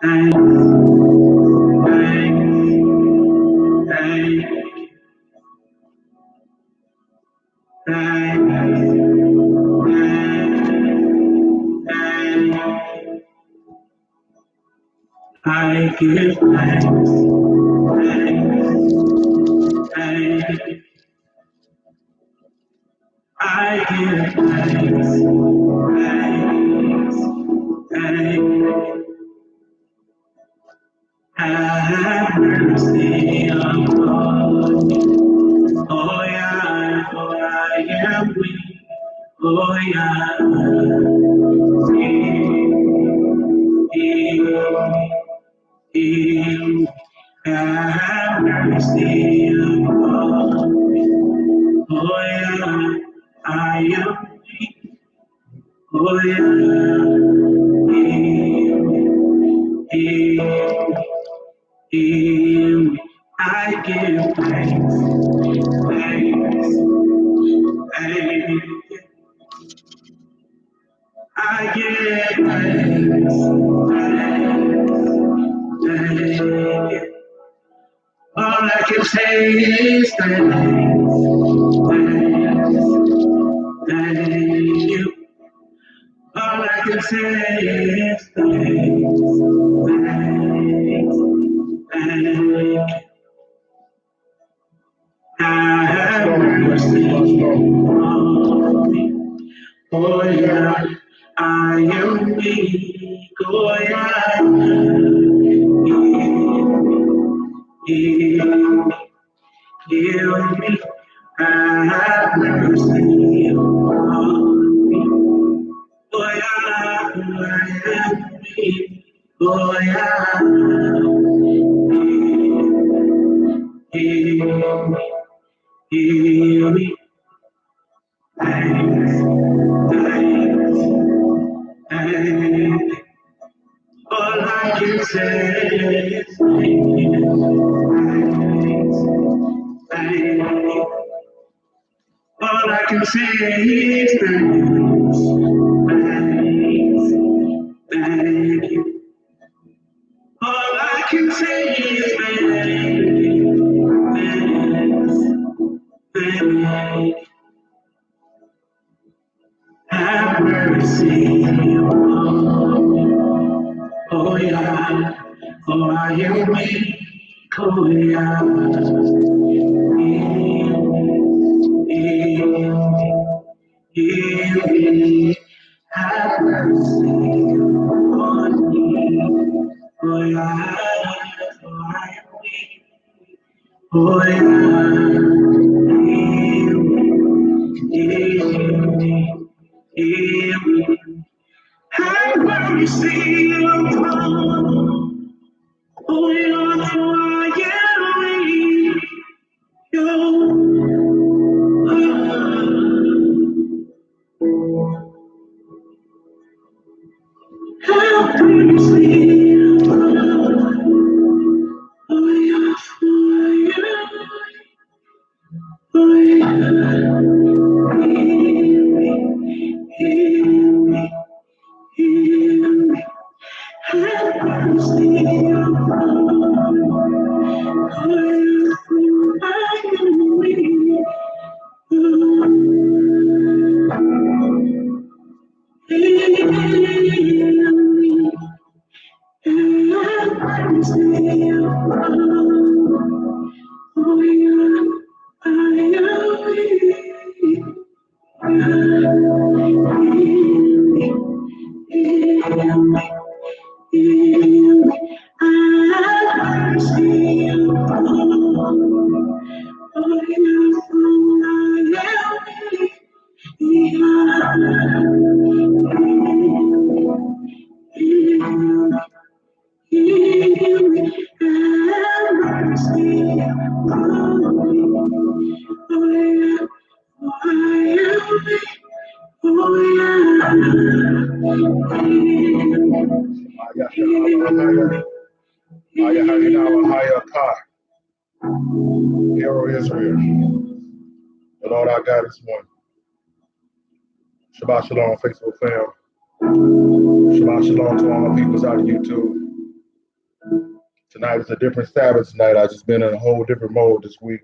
thanks, thanks, thanks, thanks, thanks. I give thanks, thanks, thanks. I give thanks, thanks, thanks. Have mercy upon me. Oh yeah, for I am weak. Oh yeah, heal, heal, have mercy upon me. Oh yeah, I am weak. Oh yeah, heal, heal. I give thanks, thanks, thanks. I give thanks, thanks, thanks. All I can say is thanks, thank you. All I can say is thanks, thank you. Have mercy on me. Oh yeah, I am weak. Oh yeah, heal, heal me. Have mercy on me. Oh yeah, I am weak. Oh yeah, heal me, heal me. Thanks, thanks, thanks. All I can say is thank you. All I can say is thanks, thank you. All I can say is thank you. Have mercy on me. Oh yeah, for I am weak. Oh yeah, heal me, have mercy on me. Oh yeah, for I am weak. Oh yeah, heal me, heal me. Have mercy upon. Oh yeah, for I am weak. You. Have mercy upon. Oh yeah, for I am. Oh yeah, heal me, heal me. Have mercy upon. Oh yeah, for I am weak. Hero Israel, the Lord our God is one. Shabbat Shalom, Facebook fam. Shabbat Shalom to all my peoples out of YouTube. Tonight is a different Sabbath tonight. I just been in a whole different mode this week.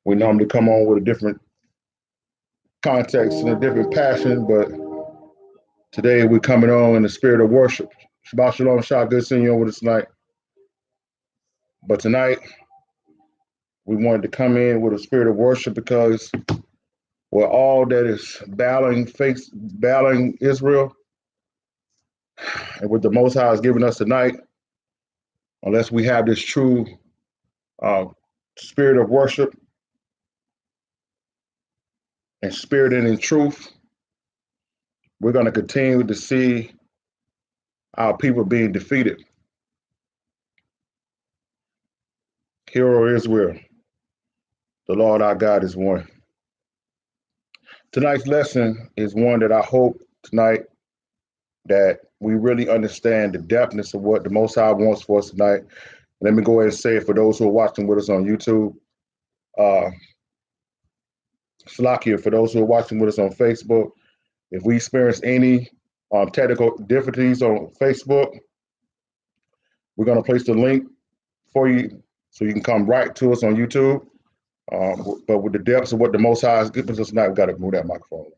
We normally come on with a different context and a different passion, but today we're coming on in the spirit of worship. Shabbat Shalom, Shah, good seeing you on with us tonight. But tonight we wanted to come in with a spirit of worship because we're all that is battling Israel and what the Most High has given us tonight, unless we have this true spirit of worship and spirit and in truth, we're going to continue to see our people being defeated. Hear, O Israel, the Lord our God is one. Tonight's lesson is one that I hope tonight that we really understand the depthness of what the Most High wants for us tonight. Let me go ahead and say it for those who are watching with us on YouTube. Salakia, for those who are watching with us on Facebook, if we experience any technical difficulties on Facebook, we're going to place the link for you so you can come right to us on YouTube. But with the depths of what the Most High has given us tonight, we got to move that microphone around.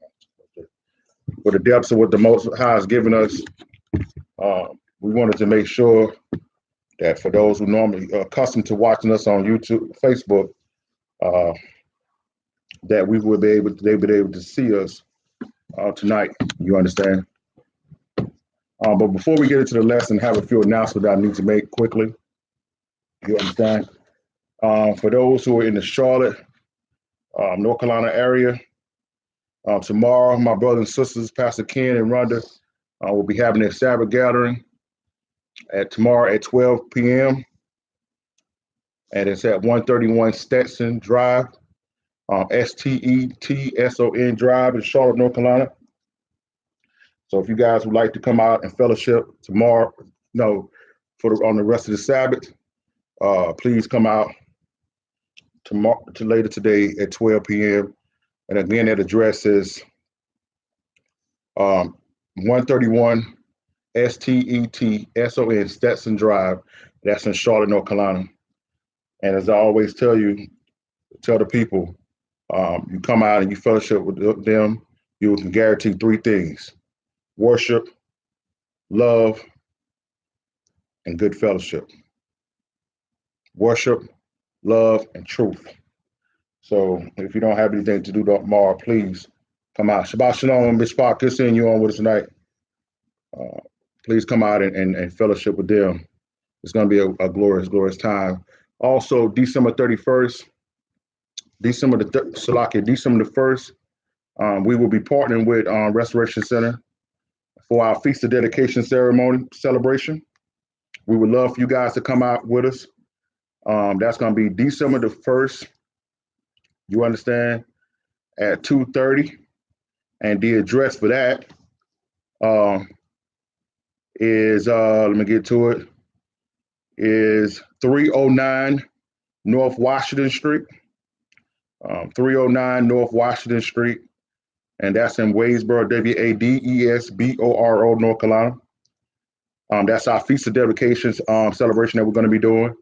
With the depths of what the Most High has given us, we wanted to make sure that for those who normally are accustomed to watching us on YouTube, Facebook, that we would be able to see us tonight. You understand? But before we get into the lesson, I have a few announcements that I need to make quickly. You understand? For those who are in the Charlotte, North Carolina area, tomorrow, my brothers and sisters, Pastor Ken and Rhonda, will be having their Sabbath gathering tomorrow at 12 p.m. And it's at 131 Stetson Drive, Stetson Drive in Charlotte, North Carolina. So if you guys would like to come out and fellowship tomorrow, on the rest of the Sabbath, please come out tomorrow to later today at 12 p.m. And again, that address is 131 Stetson Stetson Drive. That's in Charlotte, North Carolina. And as I always tell the people, you come out and you fellowship with them, you can guarantee three things: worship, love, and good fellowship. Worship, love, and truth. So if you don't have anything to do tomorrow, please come out. Shabbat Shalom, Mishpah, good seeing you on with us tonight. Please come out and fellowship with them. It's going to be a glorious, glorious time. Also, December 31st, December the 1st, we will be partnering with Restoration Center for our Feast of Dedication celebration. We would love for you guys to come out with us. That's going to be December the 1st, you understand, at 2:30. And the address for that is, let me get to it, is 309 North Washington Street. 309 North Washington Street. And that's in Wadesboro, Wadesboro, North Carolina. That's our Feast of Dedications celebration that we're going to be doing.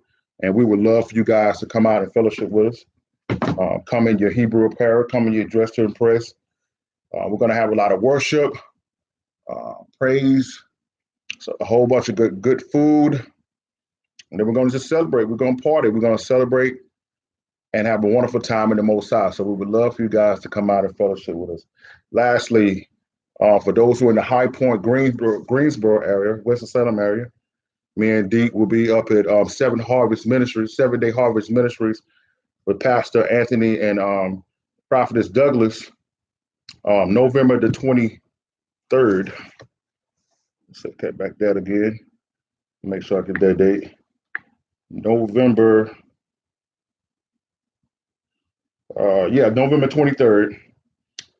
And we would love for you guys to come out and fellowship with us. Come in your Hebrew apparel, come in your dress to impress. We're going to have a lot of worship, praise, so a whole bunch of good food. And then we're going to just celebrate. We're going to party. We're going to celebrate and have a wonderful time in the Most High. So we would love for you guys to come out and fellowship with us. Lastly, for those who are in the High Point, Greensboro area, Winston-Salem area, me and Deke will be up at Seven Day Harvest Ministries with Pastor Anthony and Prophetess Douglas, November the 23rd. Let's get back that again. Make sure I get that date. November 23rd.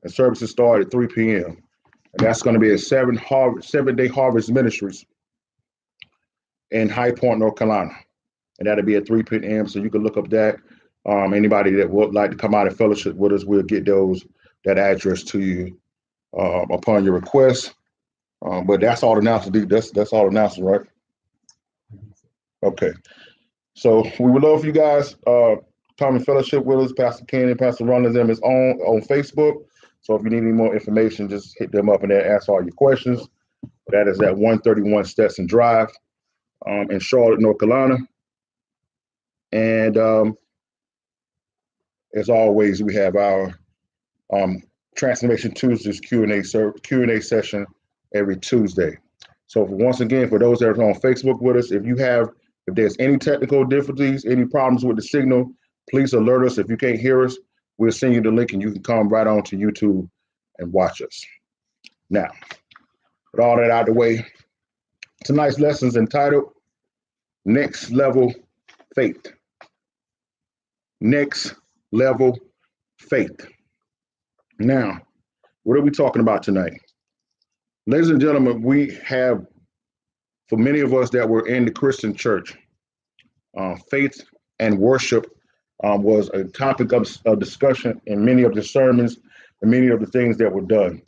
And services start at 3 p.m. And that's going to be at 7 Day Harvest Ministries in High Point, North Carolina. And that'll be at 3 p.m. So you can look up that. Anybody that would like to come out and fellowship with us, we'll get that address to you upon your request. But that's all the announcements. That's all the announcements, right? Okay. So we would love for you guys come and fellowship with us. Pastor Ken and Pastor Ron and them is on Facebook. So if you need any more information, just hit them up and they'll answer all your questions. That is at 131 Stetson Drive in Charlotte, North Carolina. And as always, we have our Transformation Tuesdays Q&A session every Tuesday. So once again, for those that are on Facebook with us, if there's any technical difficulties, any problems with the signal, please alert us. If you can't hear us, we'll send you the link and you can come right on to YouTube and watch us. Now, with all that out of the way, tonight's lesson is entitled Next Level Faith. Next Level Faith. Now, what are we talking about tonight? Ladies and gentlemen, we have, for many of us that were in the Christian church, faith and worship was a topic of discussion in many of the sermons and many of the things that were done.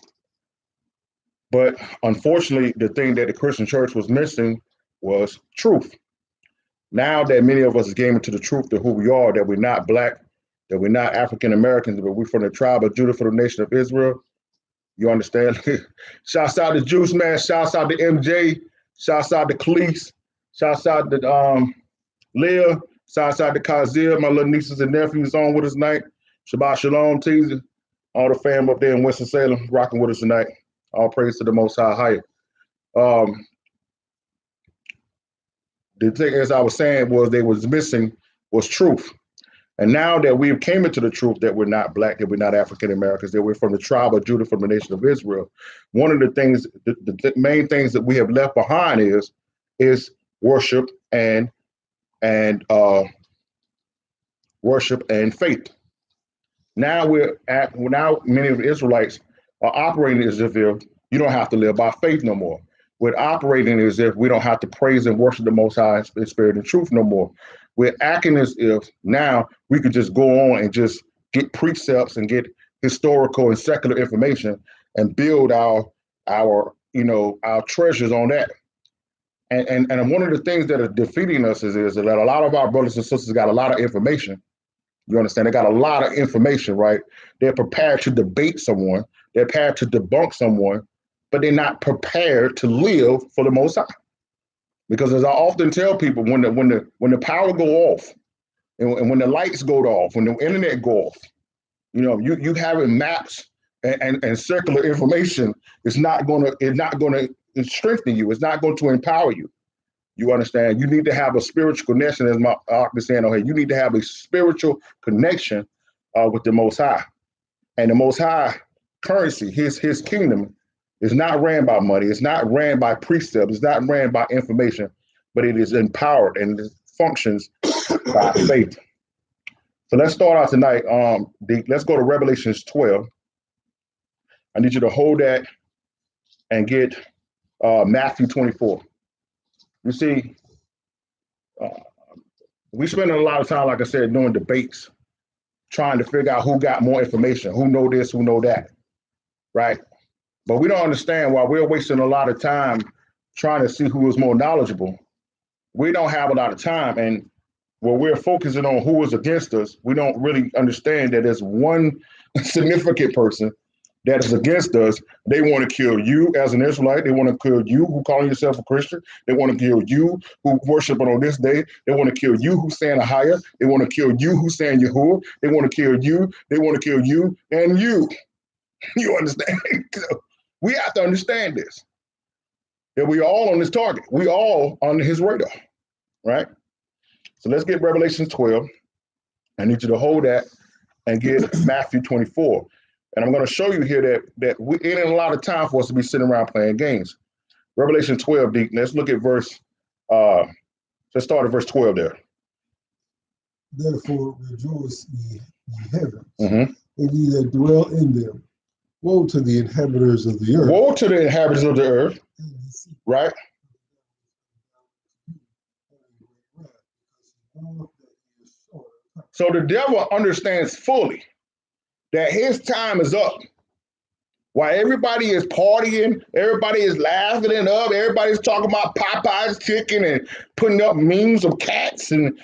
But unfortunately, the thing that the Christian church was missing was truth. Now that many of us came into the truth of who we are, that we're not Black, that we're not African Americans, but we're from the tribe of Judah, for the nation of Israel. You understand? Shouts out to Juice Man. Shouts out to MJ. Shouts out to Cleese. Shouts out to Leah. Shouts out to Kazia. My little nieces and nephews on with us tonight. Shabbat Shalom, Teasy. All the fam up there in Winston-Salem rocking with us tonight. All praise to the Most High. The thing, as I was saying, was they was missing was truth. And now that we came into the truth that we're not Black, that we're not African Americans, that we're from the tribe of Judah, from the nation of Israel, one of the things, the main things that we have left behind is worship and worship and faith. Now many of the Israelites are operating as if you don't have to live by faith no more. We're operating as if we don't have to praise and worship the Most High in spirit and truth no more. We're acting as if now we could just go on and just get precepts and get historical and secular information and build our treasures on that. And one of the things that are defeating us is that a lot of our brothers and sisters got a lot of information. You understand? They got a lot of information, right? They're prepared to debate someone. They're prepared to debunk someone, but they're not prepared to live for the Most High. Because as I often tell people, when the power go off, and when the lights go off, when the internet go off, you having maps and circular information is not gonna strengthen you. It's not going to empower you. You understand? You need to have a spiritual connection, as my Ark is saying. Okay, you need to have a spiritual connection with the Most High, and the Most High currency, his kingdom, is not ran by money. It's not ran by precepts. It's not ran by information, but it is empowered and it functions by faith. So let's start out tonight. Let's go to Revelations 12. I need you to hold that and get Matthew 24. You see, we spend a lot of time, like I said, doing debates, trying to figure out who got more information, who know this, who know that, right? But we don't understand why we're wasting a lot of time trying to see who is more knowledgeable. We don't have a lot of time. And when we're focusing on who is against us, we don't really understand that there's one significant person that is against us. They want to kill you as an Israelite. They want to kill you who calling yourself a Christian. They want to kill you who worshiping on this day. They want to kill you who saying Ahia. They want to kill you who saying Yahuwah. They want to kill you. They want to kill you and you. You understand? We have to understand this, that we all on this target. We all on his radar, right? So let's get Revelation 12. I need you to hold that and get Matthew 24. And I'm going to show you here that it ain't a lot of time for us to be sitting around playing games. Revelation 12, let's look at let's start at verse 12 there. Therefore rejoice, ye heavens, and ye that dwell in them. Woe to the inhabitants of the earth. Woe to the inhabitants of the earth, right? So the devil understands fully that his time is up While everybody is partying, everybody is laughing it up, everybody's talking about Popeye's chicken and putting up memes of cats and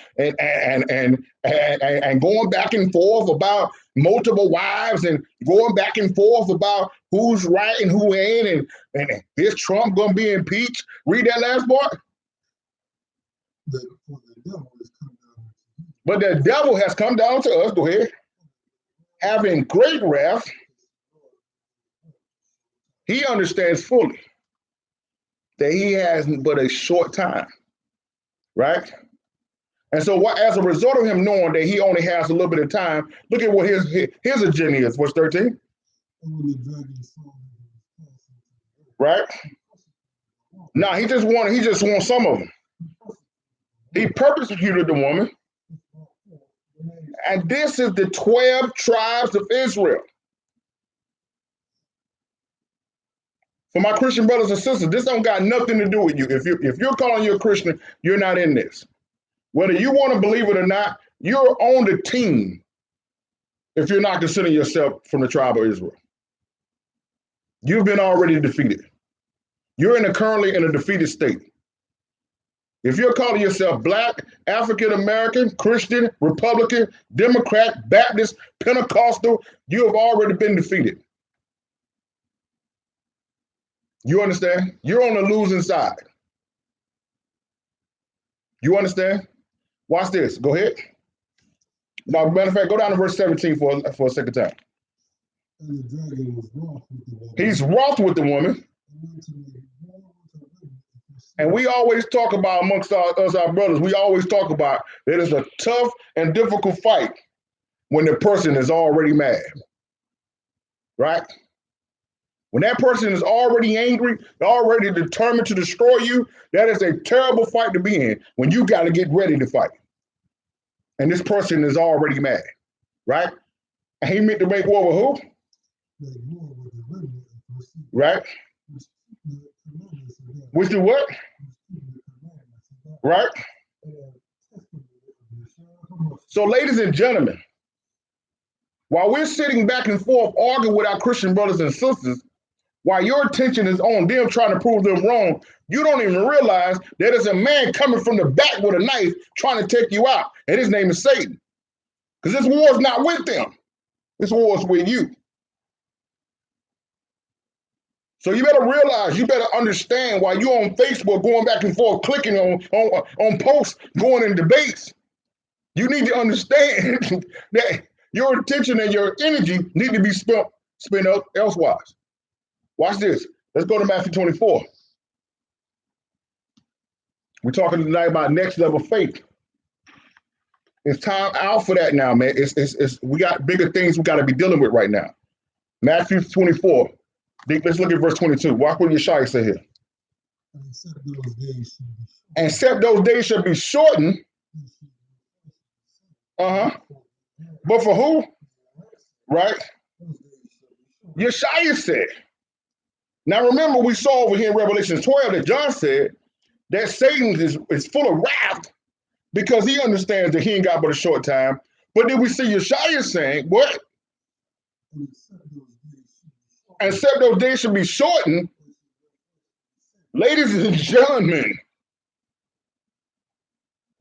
going back and forth about multiple wives and going back and forth about who's right and who ain't, and is Trump gonna be impeached? Read that last part. But the devil has come down to us, go ahead, having great wrath. He understands fully that he has but a short time, right? And so what, as a result of him knowing that he only has a little bit of time, look at what his agenda is, verse 13. Right? Now he just wants some of them. He persecuted the woman. And this is the 12 tribes of Israel. For my Christian brothers and sisters, this don't got nothing to do with you. If you're calling you a Christian, you're not in this. Whether you want to believe it or not, you're on the team if you're not considering yourself from the tribe of Israel. You've been already defeated. You're currently in a defeated state. If you're calling yourself Black, African American, Christian, Republican, Democrat, Baptist, Pentecostal, you have already been defeated. You understand? You're on the losing side. You understand? Watch this. Go ahead. Now, matter of fact, go down to verse 17 for a second time. He's wroth with the woman. And we always talk about amongst us, our brothers, we always talk about that it's a tough and difficult fight when the person is already mad, right? When that person is already angry, already determined to destroy you, that is a terrible fight to be in when you got to get ready to fight. And this person is already mad, right? And he meant to make war with who? Right? Which do what? Right? So, ladies and gentlemen, while we're sitting back and forth arguing with our Christian brothers and sisters, while your attention is on them trying to prove them wrong, you don't even realize that there's a man coming from the back with a knife trying to take you out, and his name is Satan. Because this war is not with them. This war is with you. So you better realize, you better understand while you're on Facebook going back and forth, clicking on posts, going in debates, you need to understand that your attention and your energy need to be spent elsewise. Watch this. Let's go to Matthew 24. We're talking tonight about next level faith. It's time out for that now, man. We got bigger things we got to be dealing with right now. Matthew 24. Let's look at verse 22. Watch what Yeshua said here. Except those days shall be shortened. But for who? Right? Yeshua said. Now remember, we saw over here in Revelation 12 that John said that Satan is full of wrath because he understands that he ain't got but a short time. But then we see Yeshua saying, what? Except those days should be shortened. Ladies and gentlemen,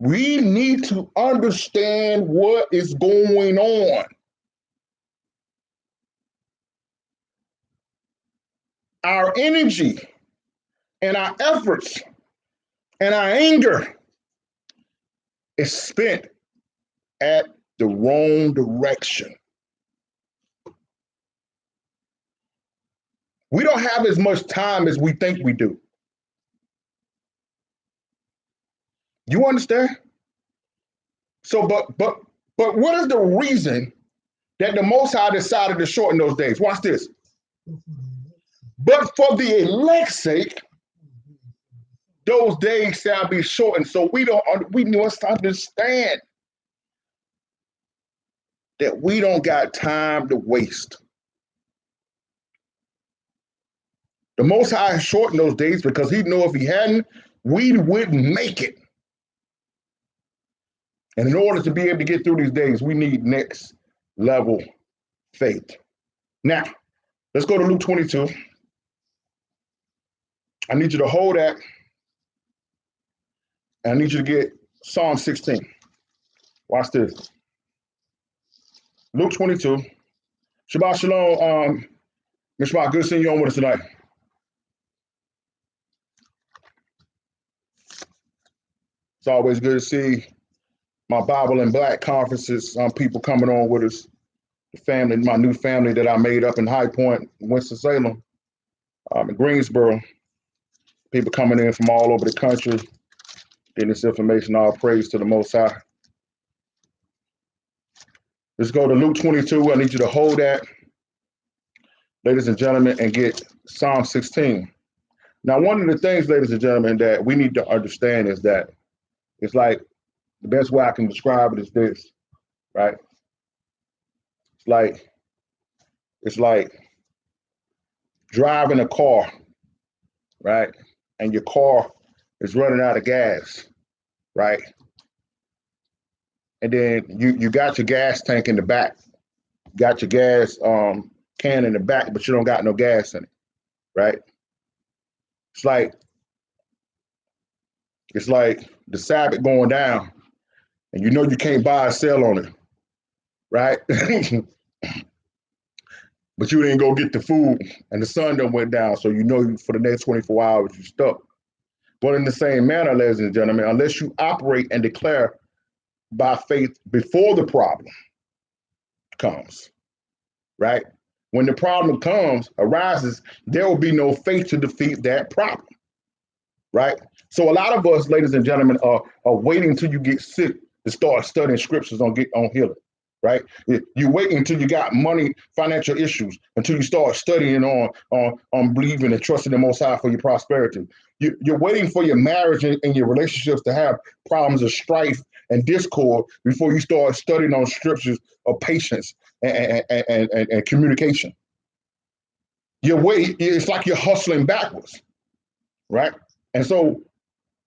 we need to understand what is going on. Our energy and our efforts and our anger is spent at the wrong direction. We don't have as much time as we think we do. You understand? So, but what is the reason that the Most High decided to shorten those days? Watch this. But for the elect's sake, those days shall be shortened. So we must understand that we don't got time to waste. The Most High shortened those days because he knew if he hadn't, we wouldn't make it. And in order to be able to get through these days, we need next level faith. Now, Let's go to Luke 22. I need you to hold that. And I need you to get Psalm 16. Watch this. Luke 22. Shabbat Shalom, Mishmah, good seeing you on with us tonight. It's always good to see my Bible in Black conferences, people coming on with us. The family, my new family that I made up in High Point, Winston-Salem, in Greensboro. People coming in from all over the country, getting this information. All praise to the Most High. Let's go to Luke 22. I need you to hold that, ladies and gentlemen, and get Psalm 16. Now, one of the things, ladies and gentlemen, that we need to understand is that it's like, the best way I can describe it is this, right? It's like driving a car, right? And your car is running out of gas, right? And then you got your gas tank in the back, got your gas can in the back, but you don't got no gas in it, right? It's like the Sabbath going down, and you know you can't buy or sell on it, right? But you didn't go get the food, and the sun done went down, so you know for the next 24 hours you're stuck. But in the same manner, ladies and gentlemen, unless you operate and declare by faith before the problem comes, right? When the problem arises, there will be no faith to defeat that problem, right? So a lot of us, ladies and gentlemen, are waiting till you get sick to start studying scriptures on healing, right? You wait until you got money, financial issues, until you start studying on believing and trusting the Most High for your prosperity. You're waiting for your marriage and your relationships to have problems of strife and discord before you start studying on scriptures of patience and communication. It's like you're hustling backwards, right? And so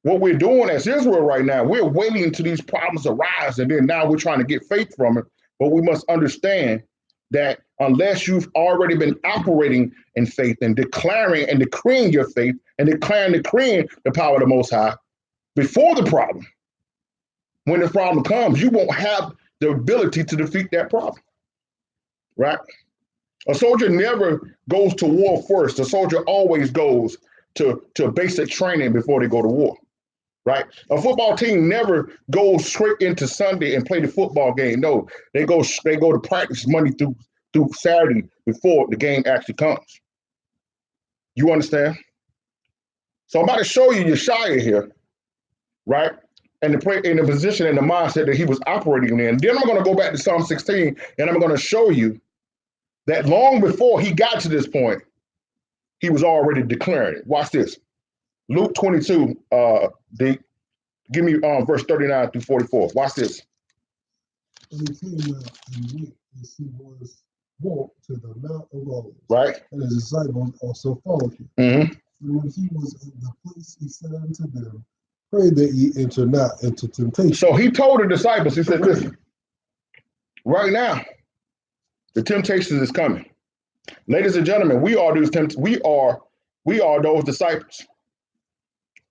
what we're doing as Israel right now, we're waiting until these problems arise, and then now we're trying to get faith from it. But we must understand that unless you've already been operating in faith and declaring and decreeing your faith and decreeing the power of the Most High before the problem, when the problem comes, you won't have the ability to defeat that problem, right? A soldier never goes to war first. A soldier always goes to basic training before they go to war, right? A football team never goes straight into Sunday and play the football game. No, they go to practice Monday through Saturday before the game actually comes. You understand? So I'm about to show you Yeshaya here, right? And in the position and the mindset that he was operating in. Then I'm going to go back to Psalm 16, and I'm going to show you that long before he got to this point, he was already declaring it. Watch this. Luke 22, give me verse 39 through 44. Watch this. And he came out and went as he was wont to the Mount of Olives. Right. And his disciples also followed him. Mm-hmm. And when he was in the place, he said unto them, pray that ye enter not into temptation. So he told the disciples, he said, listen, right now, the temptation is coming. Ladies and gentlemen, we are those disciples.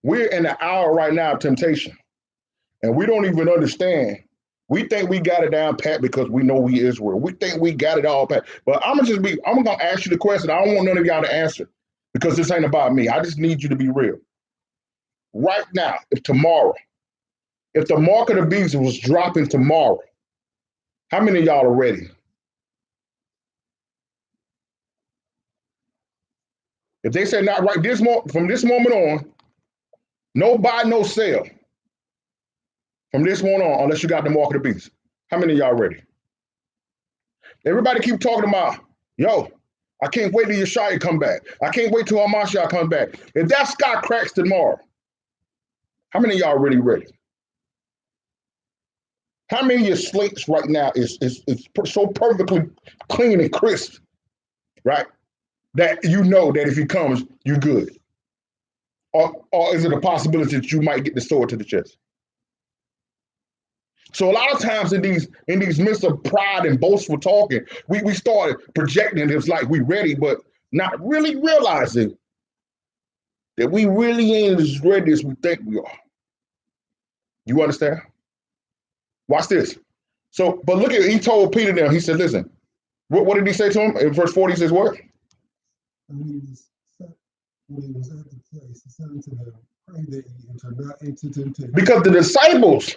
We're in the hour right now of temptation, and we don't even understand. We think we got it down pat because we know we Israel. We think we got it all pat. But I'm gonna ask you the question. I don't want none of y'all to answer because this ain't about me. I just need you to be real. Right now, if the mark of the beast was dropping tomorrow, how many of y'all are ready? If they say not right from this moment on, no buy, no sell. From this moment on, unless you got the mark of the beast. How many of y'all ready? Everybody keep talking about, yo, I can't wait till Yeshaya come back. I can't wait till Hamashiach come back. If that sky cracks tomorrow, how many of y'all really ready? How many of your slates right now is so perfectly clean and crisp, right? That you know that if he comes, you're good. Or is it a possibility that you might get the sword to the chest? So a lot of times in these midst of pride and boastful talking, we started projecting it's like we ready, but not really realizing that we really ain't as ready as we think we are. You understand? Watch this. So, but look at, he told Peter now, he said, listen, what did he say to him? In verse 40, he says what? When he was at the place, he said unto them, pray that ye enter not into temptation. Because the disciples,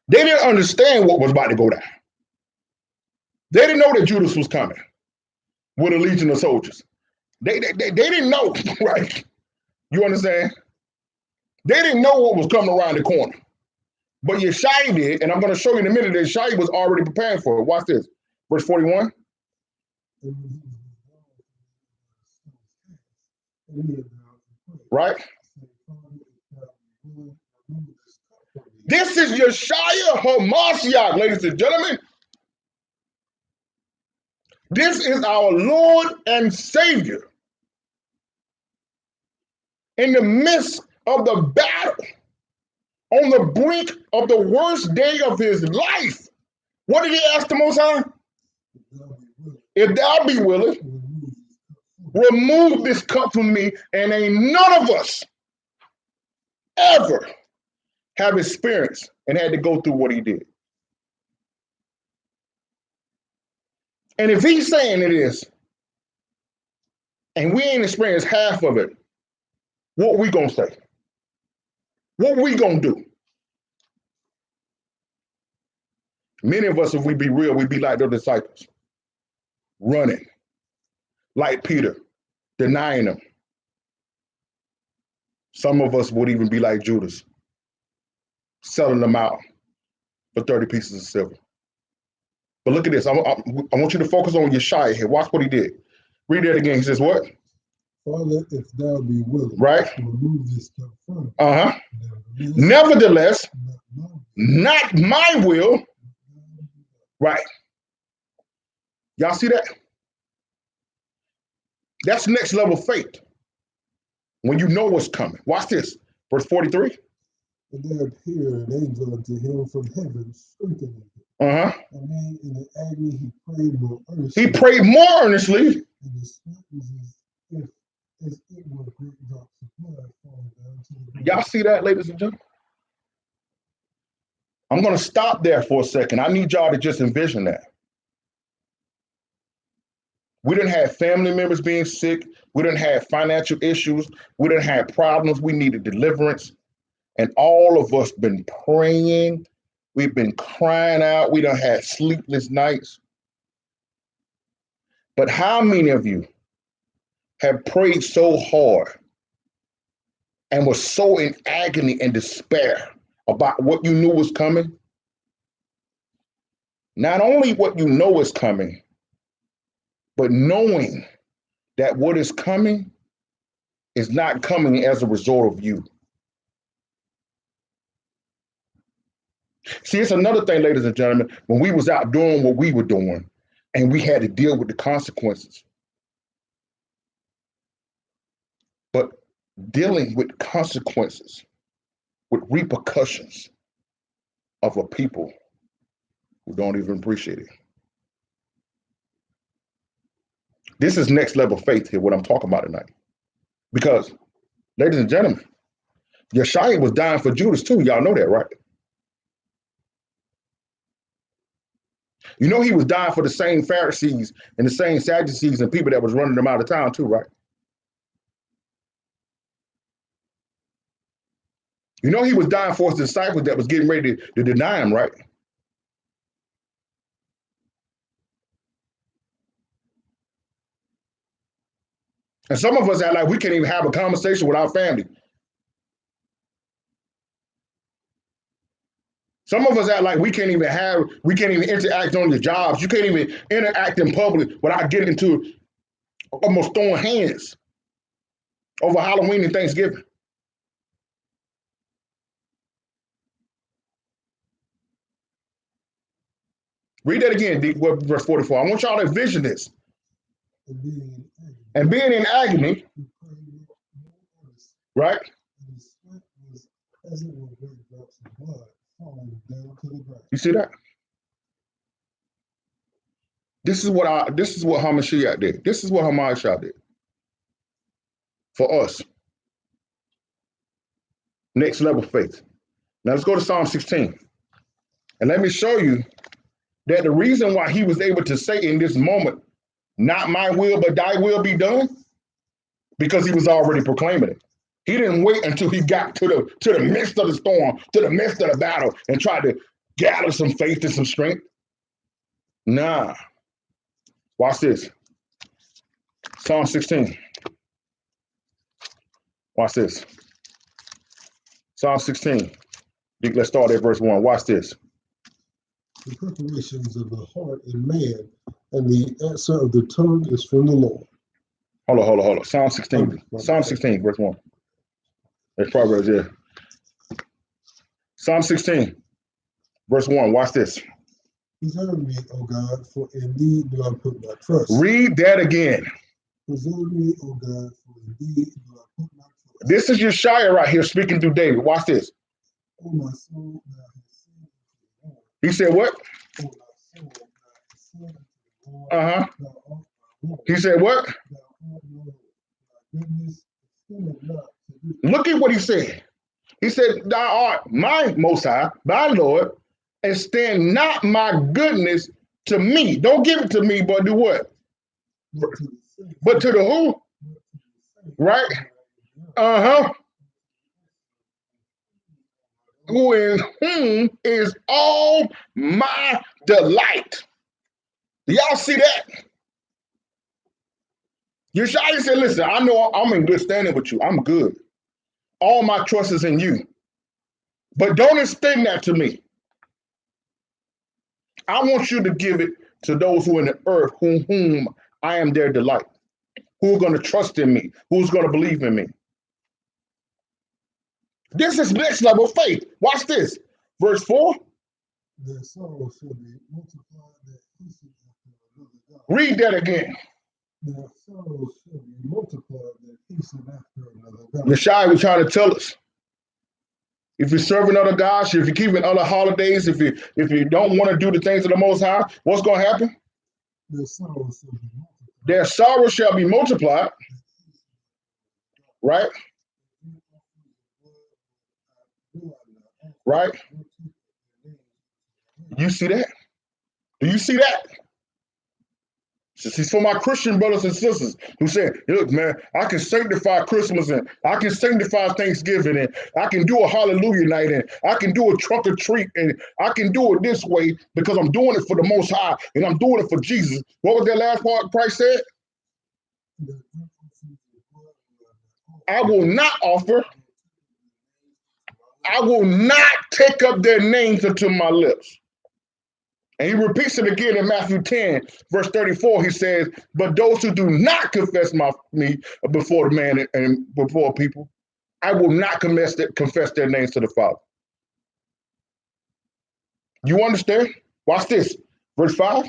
they didn't understand what was about to go down. They didn't know that Judas was coming with a legion of soldiers. They didn't know, right? You understand? They didn't know what was coming around the corner. But Yeshai did, and I'm going to show you in a minute that Yeshai was already preparing for it. Watch this. Verse 41. Right? This is Yeshua HaMashiach, ladies and gentlemen. This is our Lord and Savior. In the midst of the battle, on the brink of the worst day of his life, what did he ask the Most High? If thou be willing, remove this cup from me, and ain't none of us ever have experienced and had to go through what he did. And if he's saying it is, and we ain't experienced half of it, what we gonna say? What we gonna do? Many of us, if we be real, we be like the disciples, running, like Peter, denying him. Some of us would even be like Judas, selling them out for 30 pieces of silver. But look at this. I want you to focus on Yeshai here. Watch what he did. Read that again. He says what? Father, if thou be willing, right? Remove this cup from me. Nevertheless, not my will. Right. Y'all see that? That's next level faith. When you know what's coming. Watch this. Verse 43. And there appeared an angel unto him from heaven, strengthening him. And then in the agony he prayed more earnestly. He prayed more earnestly. And the sweat was as it were great drops of blood falling down to the ground. Y'all see that, ladies and gentlemen? I'm going to stop there for a second. I need y'all to just envision that. We didn't have family members being sick. We didn't have financial issues. We didn't have problems. We needed deliverance. And all of us been praying. We've been crying out. We done had sleepless nights. But how many of you have prayed so hard and was so in agony and despair about what you knew was coming? Not only what you know is coming, but knowing that what is coming is not coming as a result of you. See, it's another thing, ladies and gentlemen, when we was out doing what we were doing and we had to deal with the consequences. But dealing with consequences, with repercussions of a people who don't even appreciate it. This is next level faith here, what I'm talking about tonight. Because, ladies and gentlemen, Yeshua was dying for Judas too. Y'all know that, right? You know he was dying for the same Pharisees and the same Sadducees and people that was running them out of town too, right? You know he was dying for his disciples that was getting ready to deny him, right? And some of us act like we can't even have a conversation with our family. Some of us act like we can't even interact on the jobs. You can't even interact in public without getting into almost throwing hands over Halloween and Thanksgiving. Read that again, verse 44. I want y'all to envision this. And being in agony, right? As it were great drops of blood falling down to the ground. You see that? This is what Hamashiach did. This is what Hamashiach did for us. Next level faith. Now let's go to Psalm 16. And let me show you that the reason why he was able to say in this moment, not my will, but thy will be done, because he was already proclaiming it. He didn't wait until he got to the midst of the storm, to the midst of the battle, and tried to gather some faith and some strength. Nah. Watch this. Psalm 16. Watch this. Psalm 16. Let's start at verse 1. Watch this. The preparations of the heart in man, and the answer of the tongue is from the Lord. Hold on. Psalm 16. Psalm 16, verse 1. That's Proverbs, yeah. Psalm 16, verse 1. Watch this. Preserve me, O God, for in thee do I put my trust. Read that again. Preserve me, O God, for in thee do I put my trust. This is Yeshaya right here speaking through David. Watch this. O my soul, thou hast sinned unto the Lord. He said what? O my soul, thou hast sinned unto the Lord. Thou art my Lord. He said what? Thou art my Lord. Thy goodness extendeth not to thee. Look at what he said. He said, thou art my Most High, thy Lord, extend not my goodness to me. Don't give it to me, but do what? But to the who? Right? Who in whom is all my delight. Do y'all see that? Yeshua said, listen, I know I'm in good standing with you. I'm good. All my trust is in you. But don't extend that to me. I want you to give it to those who are in the earth, whom I am their delight, who are going to trust in me, who's going to believe in me. This is next level faith. Watch this. Verse 4. Their sorrow shall be multiplied that hasten after another God. Read that again. Their sorrow shall be multiplied that hasten after another God. Yeshua was trying to tell us. If you're serving other gods, if you're keeping other holidays, if you don't want to do the things of the Most High, what's going to happen? Their sorrow shall be multiplied. Their sorrow shall be multiplied. Right? Right? You see that? Do you see that? This is for my Christian brothers and sisters who say, look, man, I can sanctify Christmas and I can sanctify Thanksgiving and I can do a hallelujah night and I can do a trunk or treat and I can do it this way because I'm doing it for the Most High and I'm doing it for Jesus. What was that last part Christ said? I will not offer. I will not take up their names unto my lips. And he repeats it again in Matthew 10, verse 34. He says, but those who do not confess me before the man and before people, I will not confess their names to the Father. You understand? Watch this. Verse 5.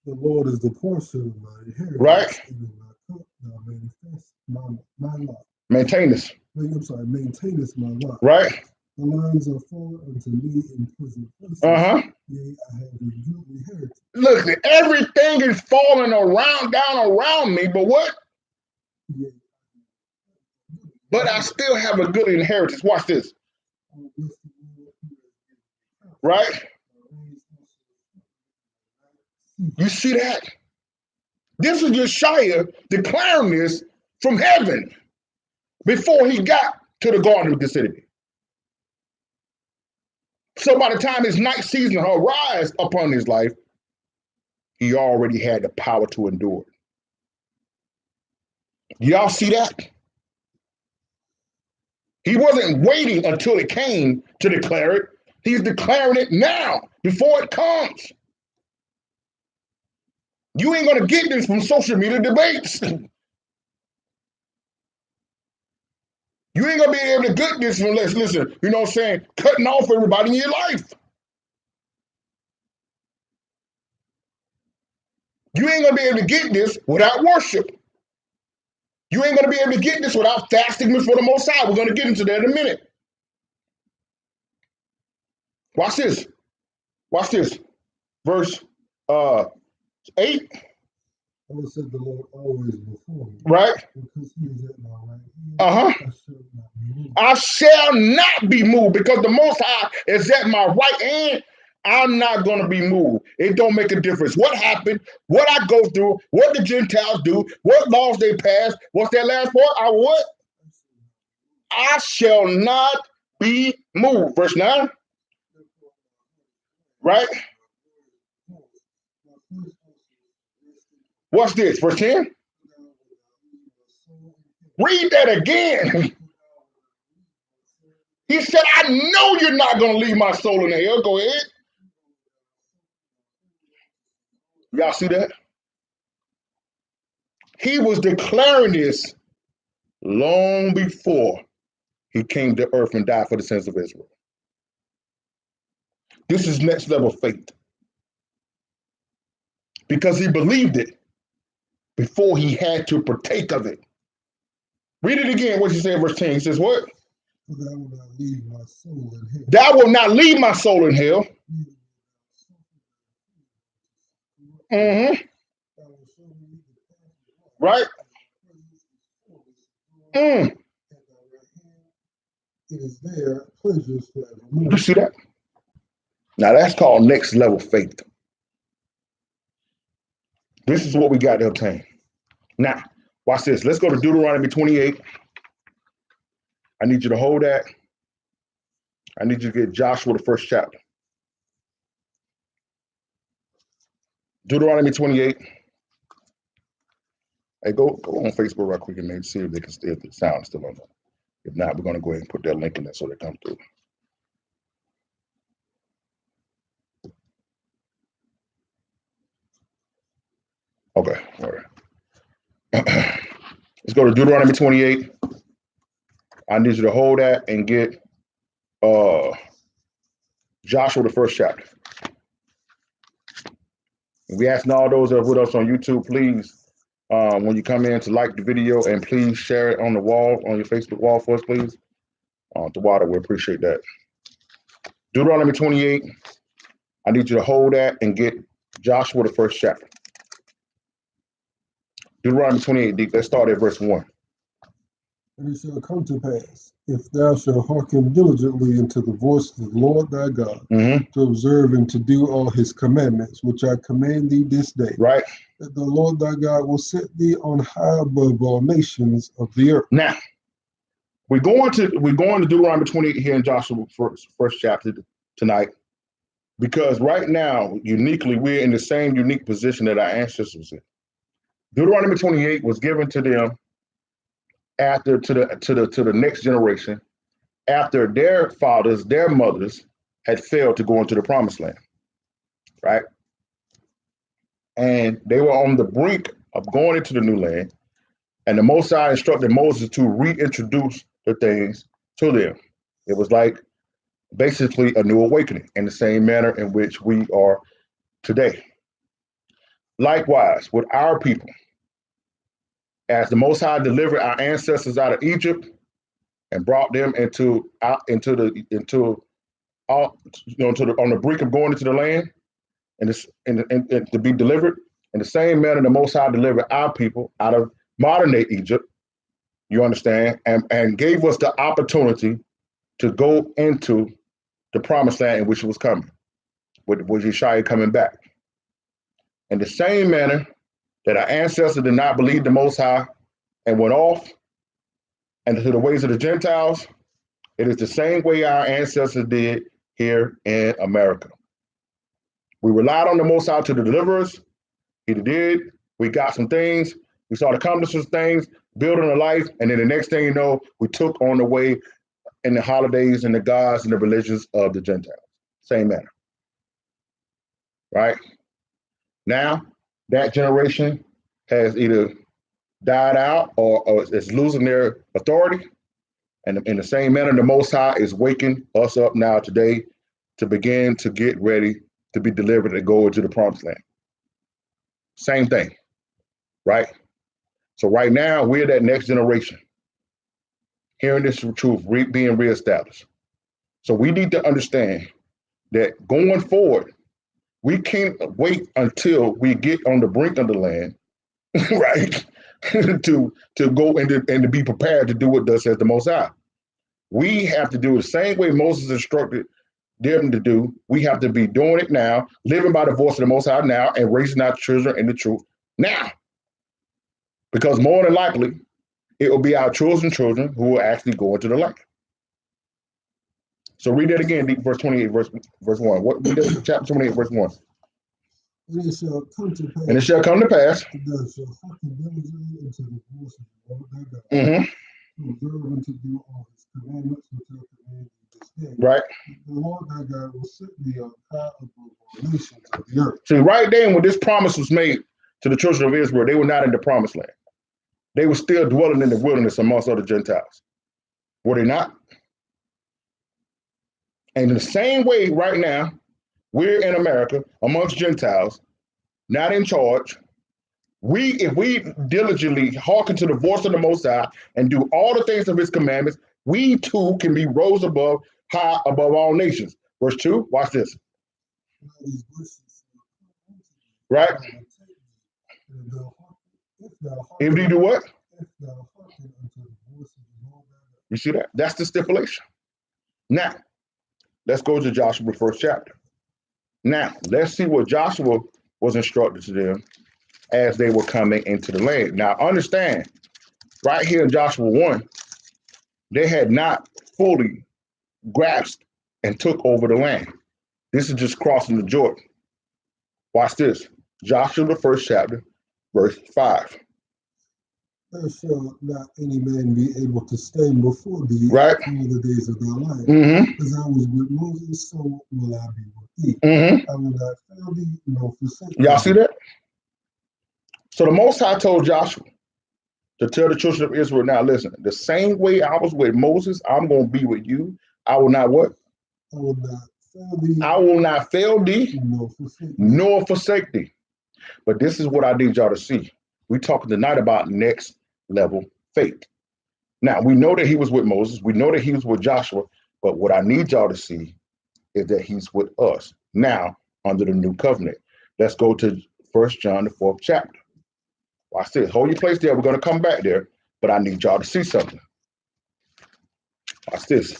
The Lord is the portion of my inheritance. Right. And in my cup thou manifest my lot. Maintain this. Maintainest my lot. Right. The lines are fallen unto me in pleasant places. Yea, I have a goodly heritage. Look, everything is falling down around me, but what? Yeah. But I still have a good inheritance. Watch this. Right? You see that? This is Yeshua declaring this from heaven before he got to the Garden of Gethsemane. So by the time his night season arrives upon his life, he already had the power to endure it. Y'all see that? He wasn't waiting until it came to declare it. He's declaring it now, before it comes. You ain't going to get this from social media debates. You ain't going to be able to get this unless, listen, you know what I'm saying, cutting off everybody in your life. You ain't going to be able to get this without worship. You ain't going to be able to get this without fasting before the Most High. We're going to get into that in a minute. Watch this. Watch this. Verse 8. I will set the Lord always before me. Right? Because he is at my right hand, Uh-huh. I shall not be moved because the Most High is at my right hand. I'm not going to be moved. It don't make a difference what happened, what I go through, what the Gentiles do, what laws they pass. What's that last part? I shall not be moved. Verse 9. Right? What's this? Verse 10? Read that again. He said, I know you're not going to leave my soul in hell. Go ahead. Y'all see that? He was declaring this long before he came to earth and died for the sins of Israel. This is next level faith. Because he believed it before he had to partake of it. Read it again. What you say in verse 10? He says, what? That will not leave my soul in hell. That will not leave my soul in hell. Mm-hmm. Right? Mm. It is there, pleasures forevermore. You see that? Now that's called next level faith. This is what we got to obtain. Now, watch this. Let's go to Deuteronomy 28. I need you to hold that. I need you to get Joshua, the first chapter. Deuteronomy 28. Hey, go on Facebook real quick and maybe see if they can still, if the sound is still on there. If not, we're going to go ahead and put that link in there so they come through. Okay, all right. Let's go to Deuteronomy 28. I need you to hold that and get Joshua, the first chapter. And we asking all those that are with us on YouTube, please, when you come in, to like the video and please share it on the wall, on your Facebook wall for us, please. To water, we appreciate that. Deuteronomy 28. I need you to hold that and get Joshua, the first chapter. Deuteronomy 28, let's start at verse 1. And it shall come to pass, if thou shalt hearken diligently unto the voice of the Lord thy God, to observe and to do all his commandments, which I command thee this day, right, that the Lord thy God will set thee on high above all nations of the earth. Now, we're going to Deuteronomy 28 here in Joshua first chapter tonight, because right now, uniquely, we're in the same unique position that our ancestors was in. Deuteronomy 28 was given to them after to the next generation, after their fathers, their mothers had failed to go into the promised land, right? And they were on the brink of going into the new land, and the Most High instructed Moses to reintroduce the things to them. It was like basically a new awakening in the same manner in which we are today. Likewise, with our people, as the Most High delivered our ancestors out of Egypt and brought them on the brink of going into the land and to be delivered, in the same manner the Most High delivered our people out of modern day Egypt, you understand, and gave us the opportunity to go into the promised land in which it was coming, with Yeshua coming back. In the same manner that our ancestors did not believe the Most High and went off and to the ways of the Gentiles, it is the same way our ancestors did here in America. We relied on the Most High to deliver us. He did. We got some things. We started accomplishing things, building a life, and then the next thing you know, we took on the way in the holidays and the gods and the religions of the Gentiles. Same manner. Right? Now, that generation has either died out or is losing their authority. And in the same manner, the Most High is waking us up now today to begin to get ready to be delivered and go into the promised land. Same thing, right? So right now, we're that next generation, hearing this truth, being reestablished. So we need to understand that going forward, We can't wait until we get on the brink of the land, right? to go and to be prepared to do what thus says the Most High. We have to do the same way Moses instructed them to do. We have to be doing it now, living by the voice of the Most High now, and raising our children in the truth now. Because more than likely, it will be our children's children who will actually go into the light. So read that again, verse 28, verse 1. What chapter 28, verse 1. And it shall come to pass. And it shall come to pass. Thou shalt hearken diligently unto the voice of the Lord thy God, Mm-hmm. to observe and to do all his commandments which I command thee this day. Right. The Lord thy God will set thee on high above all nations of the earth. See, right then when this promise was made to the children of Israel, they were not in the promised land. They were still dwelling in the wilderness amongst other Gentiles. Were they not? And in the same way, right now, we're in America amongst Gentiles, not in charge. If we diligently hearken to the voice of the Most High and do all the things of His commandments, we too can be rose above, high above all nations. Verse 2, watch this. Right? If you do what? You see that? That's the stipulation. Now, let's go to Joshua, first chapter. Now, let's see what Joshua was instructed to them as they were coming into the land. Now, understand, right here in Joshua 1, they had not fully grasped and took over the land. This is just crossing the Jordan. Watch this. Joshua, the first chapter, verse 5. There shall not any man be able to stand before thee right all the days of thy life. Mm-hmm. As I was with Moses, so will I be with thee. Mm-hmm. I will not fail thee, nor forsake thee. Y'all see that? So the Most High told Joshua to tell the children of Israel, now listen, the same way I was with Moses, I'm going to be with you. I will not what? I will not fail thee. I will not fail thee, nor forsake thee. But this is what I need y'all to see. We're talking tonight about next level faith. Now, we know that he was with Moses. We know that he was with Joshua. But what I need y'all to see is that he's with us now under the new covenant. Let's go to 1 John, the 4th chapter. Watch this. Hold your place there. We're going to come back there. But I need y'all to see something. Watch this.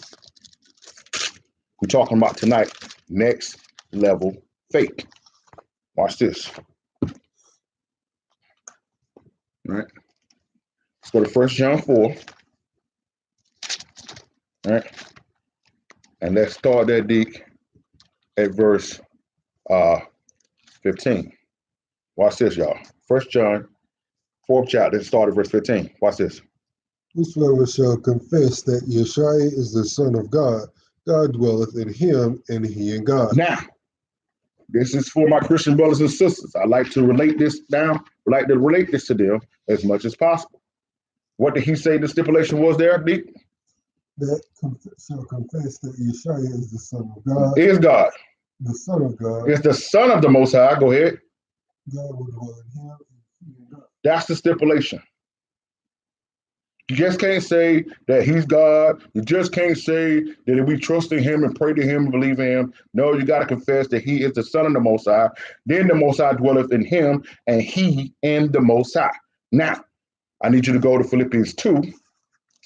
We're talking about tonight next level faith. Watch this. All right. Let's go to 1 John 4. All right. And let's start that deep at verse 15. Watch this, y'all. 1 John 4th chapter, let's start at verse 15. Watch this. Whosoever shall confess that Yeshua is the Son of God, God dwelleth in him, and he in God. Now, this is for my Christian brothers and sisters. I like to relate this down, like to relate this to them as much as possible. What did he say the stipulation was there, Deep? That shall confess that Yeshua is the Son of God. Is God. The Son of God. Is the Son of the Most High. Go ahead. God will dwell in him, and he in God. That's the stipulation. You just can't say that he's God. You just can't say that if we trust in him and pray to him and believe in him. No, you got to confess that he is the Son of the Most High. Then the Most High dwelleth in him, and he in the Most High. Now, I need you to go to Philippians 2,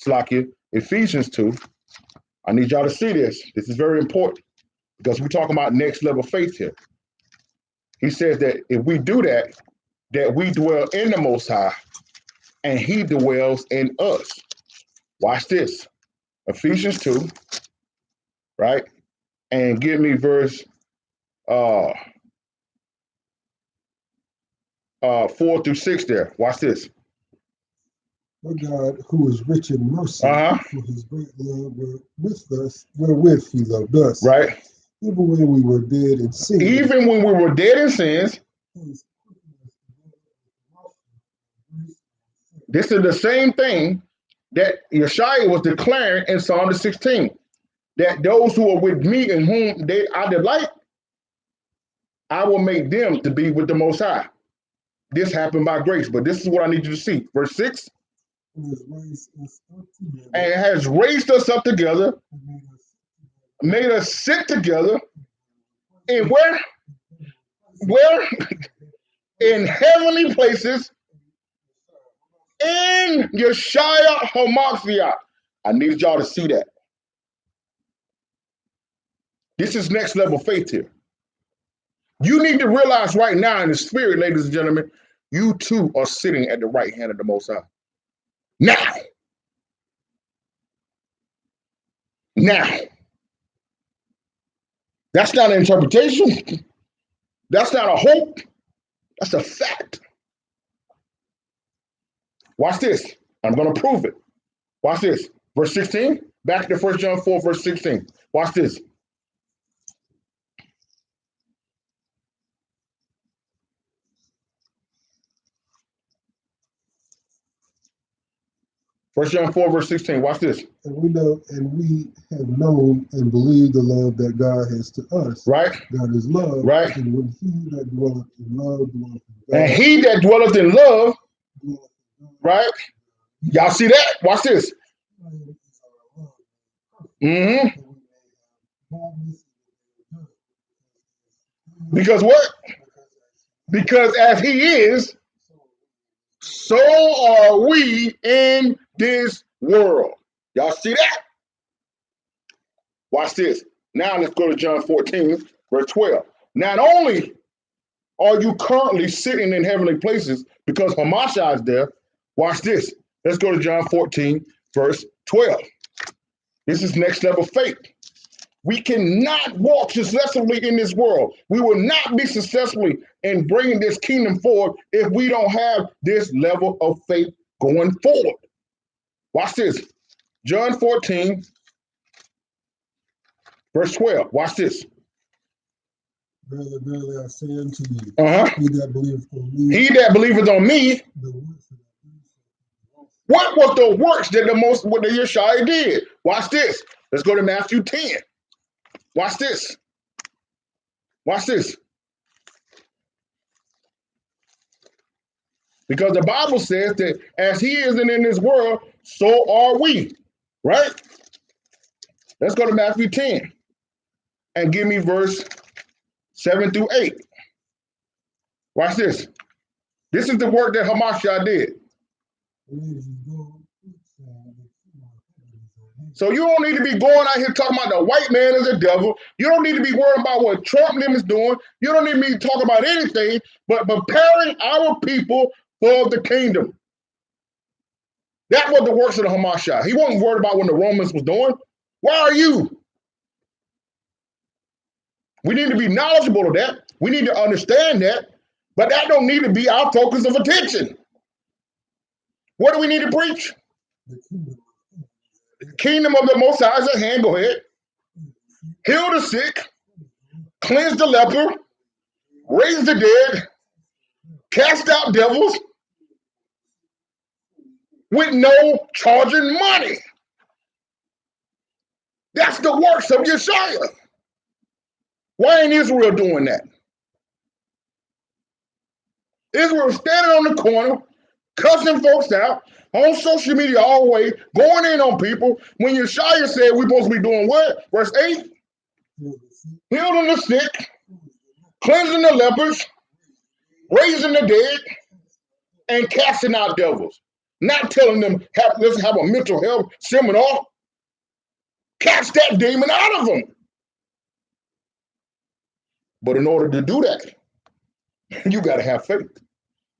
Slakia, Ephesians 2. I need y'all to see this. This is very important because we're talking about next level faith here. He says that if we do that, that we dwell in the Most High, and he dwells in us. Watch this. Ephesians 2, right? And give me verse 4 through 6 there. Watch this. But God, who is rich in mercy, for his great love with us, wherewith he loved us. Right. Even when we were dead in sin. Even when we were dead in sins. This is the same thing that Yeshua was declaring in Psalm 16, that those who are with me and whom I delight, I will make them to be with the Most High. This happened by grace, but this is what I need you to see. Verse 6. And has raised us up together, made us sit together, and where? Where? In heavenly places in Yeshua HaMashiach. I need y'all to see that. This is next level faith here. You need to realize right now in the spirit, ladies and gentlemen, you too are sitting at the right hand of the Most High. Now. Now. That's not an interpretation. That's not a hope. That's a fact. Watch this. I'm going to prove it. Watch this. Verse 16. Back to 1 John 4, verse 16. Watch this. First John 4, verse 16. Watch this. And we have known and believed the love that God has to us. Right. God is love. Right. And when he that dwelleth in love dwelleth in God. And he that dwelleth in love, right? Y'all see that? Watch this. Mm-hmm. Because what? Because as he is, so are we in this world. Y'all see that? Watch this. Now let's go to John 14, verse 12. Not only are you currently sitting in heavenly places because Hamashiach is there, watch this. Let's go to John 14, verse 12. This is next level faith. We cannot walk successfully in this world. We will not be successfully in bringing this kingdom forward if we don't have this level of faith going forward. Watch this. John 14, verse 12. Watch this. Verily, verily, I say unto you, Uh-huh. he that believeth on me, He that believeth on me, what was the works that what the Yeshua did? Watch this. Let's go to Matthew 10. Watch this. Watch this. Because the Bible says that as he isn't in this world, so are we. Right? Let's go to Matthew 10 and give me verse 7 through 8. Watch this. This is the work that Hamashiach did. So you don't need to be going out here talking about the white man is a devil. You don't need to be worried about what Trump and them is doing. You don't need to be talking about anything but preparing our people for the kingdom. That was the works of the Hamashiach. He wasn't worried about what the Romans was doing. Why are you? We need to be knowledgeable of that. We need to understand that. But that don't need to be our focus of attention. What do we need to preach? The kingdom of the Most High is at hand. Go ahead. Heal the sick, cleanse the leper, raise the dead, cast out devils with no charging money. That's the works of Yeshua. Why ain't Israel doing that? Israel standing on the corner, cussing folks out, on social media all the way, going in on people, when Yeshua said we're supposed to be doing what? Verse 8, healing the sick, cleansing the lepers, raising the dead, and casting out devils. Not telling them, let's have a mental health seminar. Cast that demon out of them. But in order to do that, you got to have faith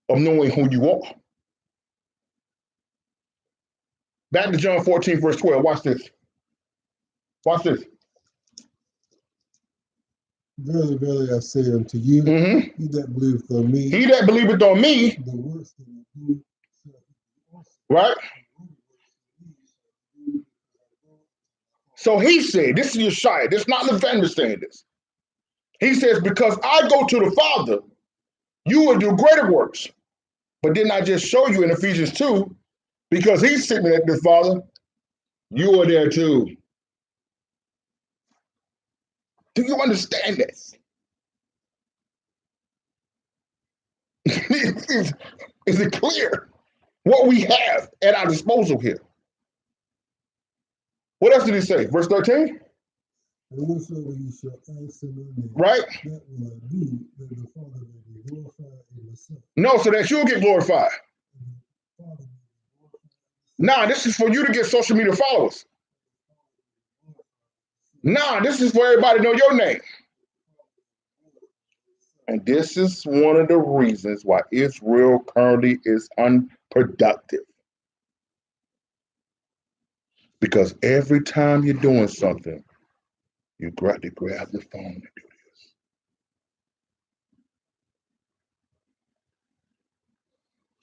of knowing who you are. Back to John 14, verse 12. Watch this. Watch this. Verily, verily, I say unto you, he that believeth on me, he that believeth on me, the works that I do, right? So he said, this is Yeshua, this is not Lavender saying this. He says, because I go to the Father, you will do greater works. But didn't I just show you in Ephesians 2, because he's sitting at the Father, you are there too. Do you understand this? Is it clear what we have at our disposal here? What else did he say? Verse 13? And whatsoever ye shall ask in my name, right? that will I do, that the Father may be glorified in the Son. No, so that you'll get glorified. And the Father may be glorified in the Son. Nah, this is for you to get social media followers. Nah, this is for everybody to know your name. And this is one of the reasons why Israel currently is unproductive. Because every time you're doing something, you got to grab the phone to do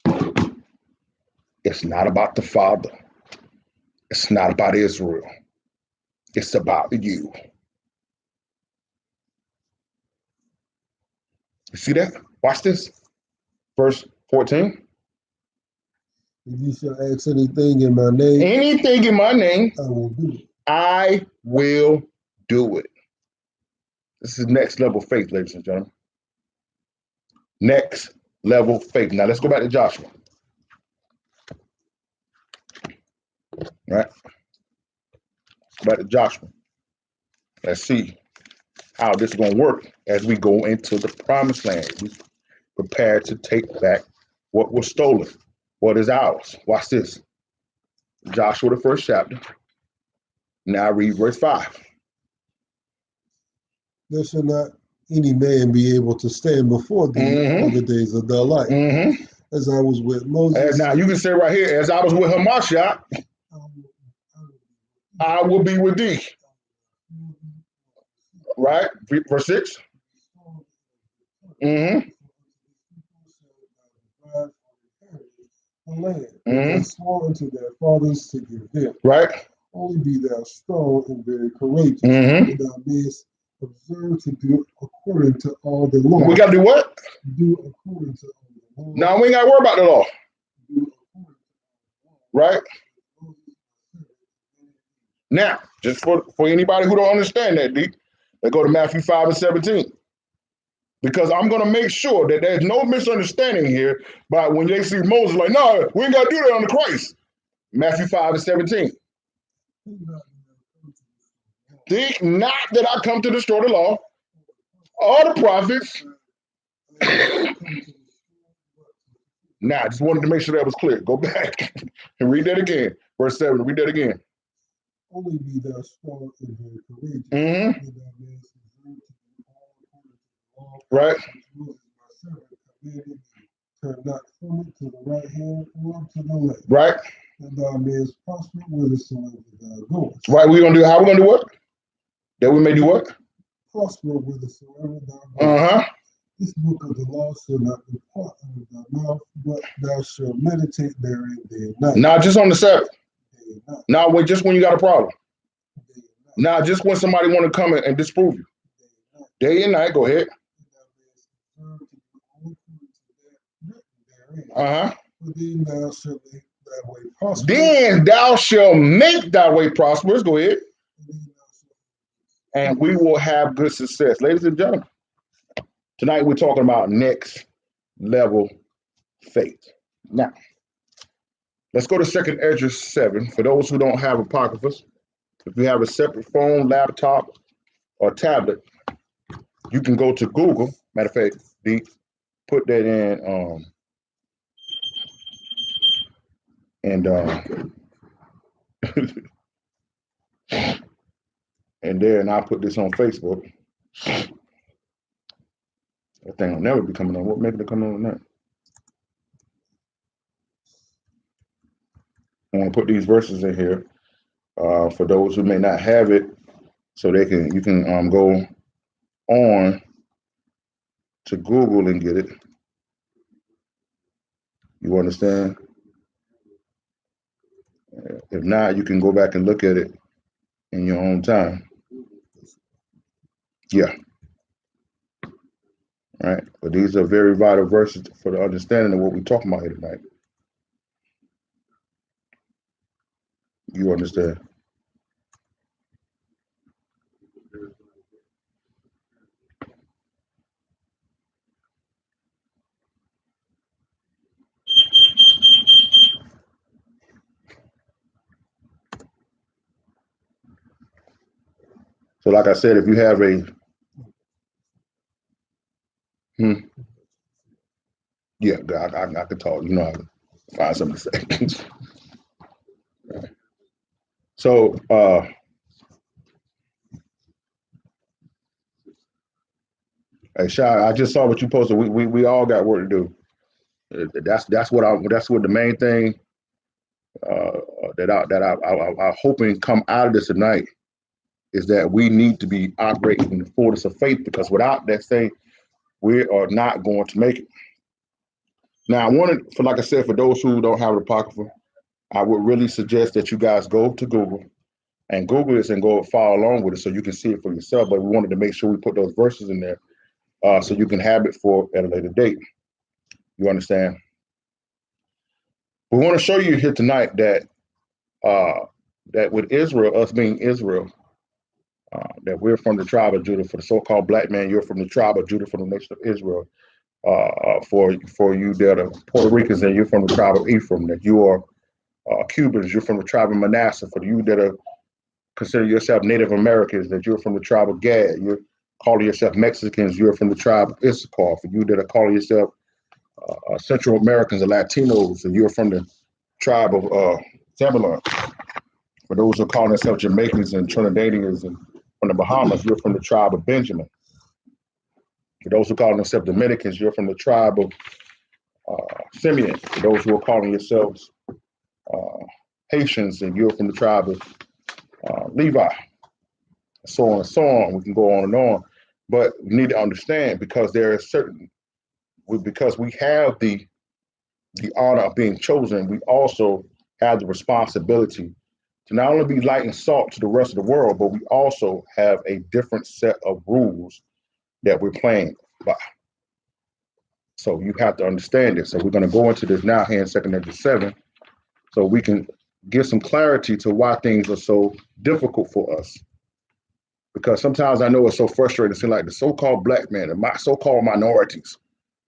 this. It's not about the Father. It's not about Israel. It's about you. You see that? Watch this. Verse 14. If you shall ask anything in my name, anything in my name, I will do it. I will do it. This is next level faith, ladies and gentlemen. Next level faith. Now let's go back to Joshua. Right? Let's go back to Joshua. Let's see how this is going to work as we go into the promised land. We prepare to take back what was stolen, what is ours. Watch this. Joshua, the first chapter. Now read verse 5. There shall not any man be able to stand before thee all the days of thy life. As I was with Moses. Now you can say right here, as I was with Hamashiach, I will be with thee. Right? Verse 6. The land they swore unto their fathers to give them. Right. Only be thou strong and very courageous, and thou mayest observe to do according to all the law. We gotta do what? Do according to all the law. Now we ain't gotta worry about the law. Do according to all the law. Right? Now, just for anybody who don't understand that, D, let's go to Matthew 5 and 17. Because I'm going to make sure that there's no misunderstanding here. But when they see Moses, like, no, we ain't got to do that on the Christ. Matthew 5 and 17. Think not that I come to destroy the law or the prophets. Now, I just wanted to make sure that was clear. Go back and read that again. Verse 7, read that again. Only be thou strong and very courageous. Right. Turn not from it to the right hand or to the left. Right. And thou mayest prosper whithersoever thou goest. Right. We're gonna do how we're gonna do what? That we may do what? Prosper whithersoever thou goest. This book of the law shall not depart out of thy mouth, but thou shalt meditate therein day and night. Not just on the Sabbath. Not just when you got a problem. Not just when somebody want to come and disprove you. Day and night. Go ahead. Then thou shalt make thy way prosperous. Then thou shalt make thy way prosperous. Go ahead. And we will have good success. Ladies and gentlemen, tonight we're talking about next level faith. Now, let's go to 2nd Esdras 7. For those who don't have apocryphas, if you have a separate phone, laptop, or tablet, you can go to Google. Matter of fact, put that in and there, and I'll put this on Facebook. That thing will never be coming on. What maybe they're coming on that? I want to put these verses in here for those who may not have it, so you can go on to Google and get it. You understand? If not, you can go back and look at it in your own time. Yeah. Right. But these are very vital verses for the understanding of what we're talking about here tonight. You understand? So like I said, if you have a yeah, I can talk. You know how to find something to say. So hey Shy, I just saw what you posted. We all got work to do. That's what the main thing I hoping come out of this tonight is that we need to be operating in the fullness of faith, because without that thing, we are not going to make it. Now, I wanted, for like I said, for those who don't have the Apocrypha, I would really suggest that you guys go to Google and Google this and go follow along with it so you can see it for yourself. But we wanted to make sure we put those verses in there so you can have it for at a later date. You understand? We want to show you here tonight that that with Israel, us being Israel, that we're from the tribe of Judah. For the so-called black man, you're from the tribe of Judah, from the nation of Israel. For you that are Puerto Ricans, and you're from the tribe of Ephraim. That you are Cubans, you're from the tribe of Manasseh. For you that are consider yourself Native Americans, that you're from the tribe of Gad. You're calling yourself Mexicans, you're from the tribe of Issachar. For you that are calling yourself Central Americans or Latinos, and you're from the tribe of Zebulon. For those who are calling themselves Jamaicans and Trinidadians and from the Bahamas, you're from the tribe of Benjamin. For those who call themselves Dominicans, you're from the tribe of Simeon. For those who are calling yourselves Haitians, and you're from the tribe of Levi. So on and so on. We can go on and on. But we need to understand, because there is because we have the honor of being chosen, we also have the responsibility to not only be light and salt to the rest of the world, but we also have a different set of rules that we're playing by. So you have to understand this. So we're going to go into this now here in 2 Ezra 7, so we can get some clarity to why things are so difficult for us. Because sometimes I know it's so frustrating to see like the so-called black man and my so-called minorities,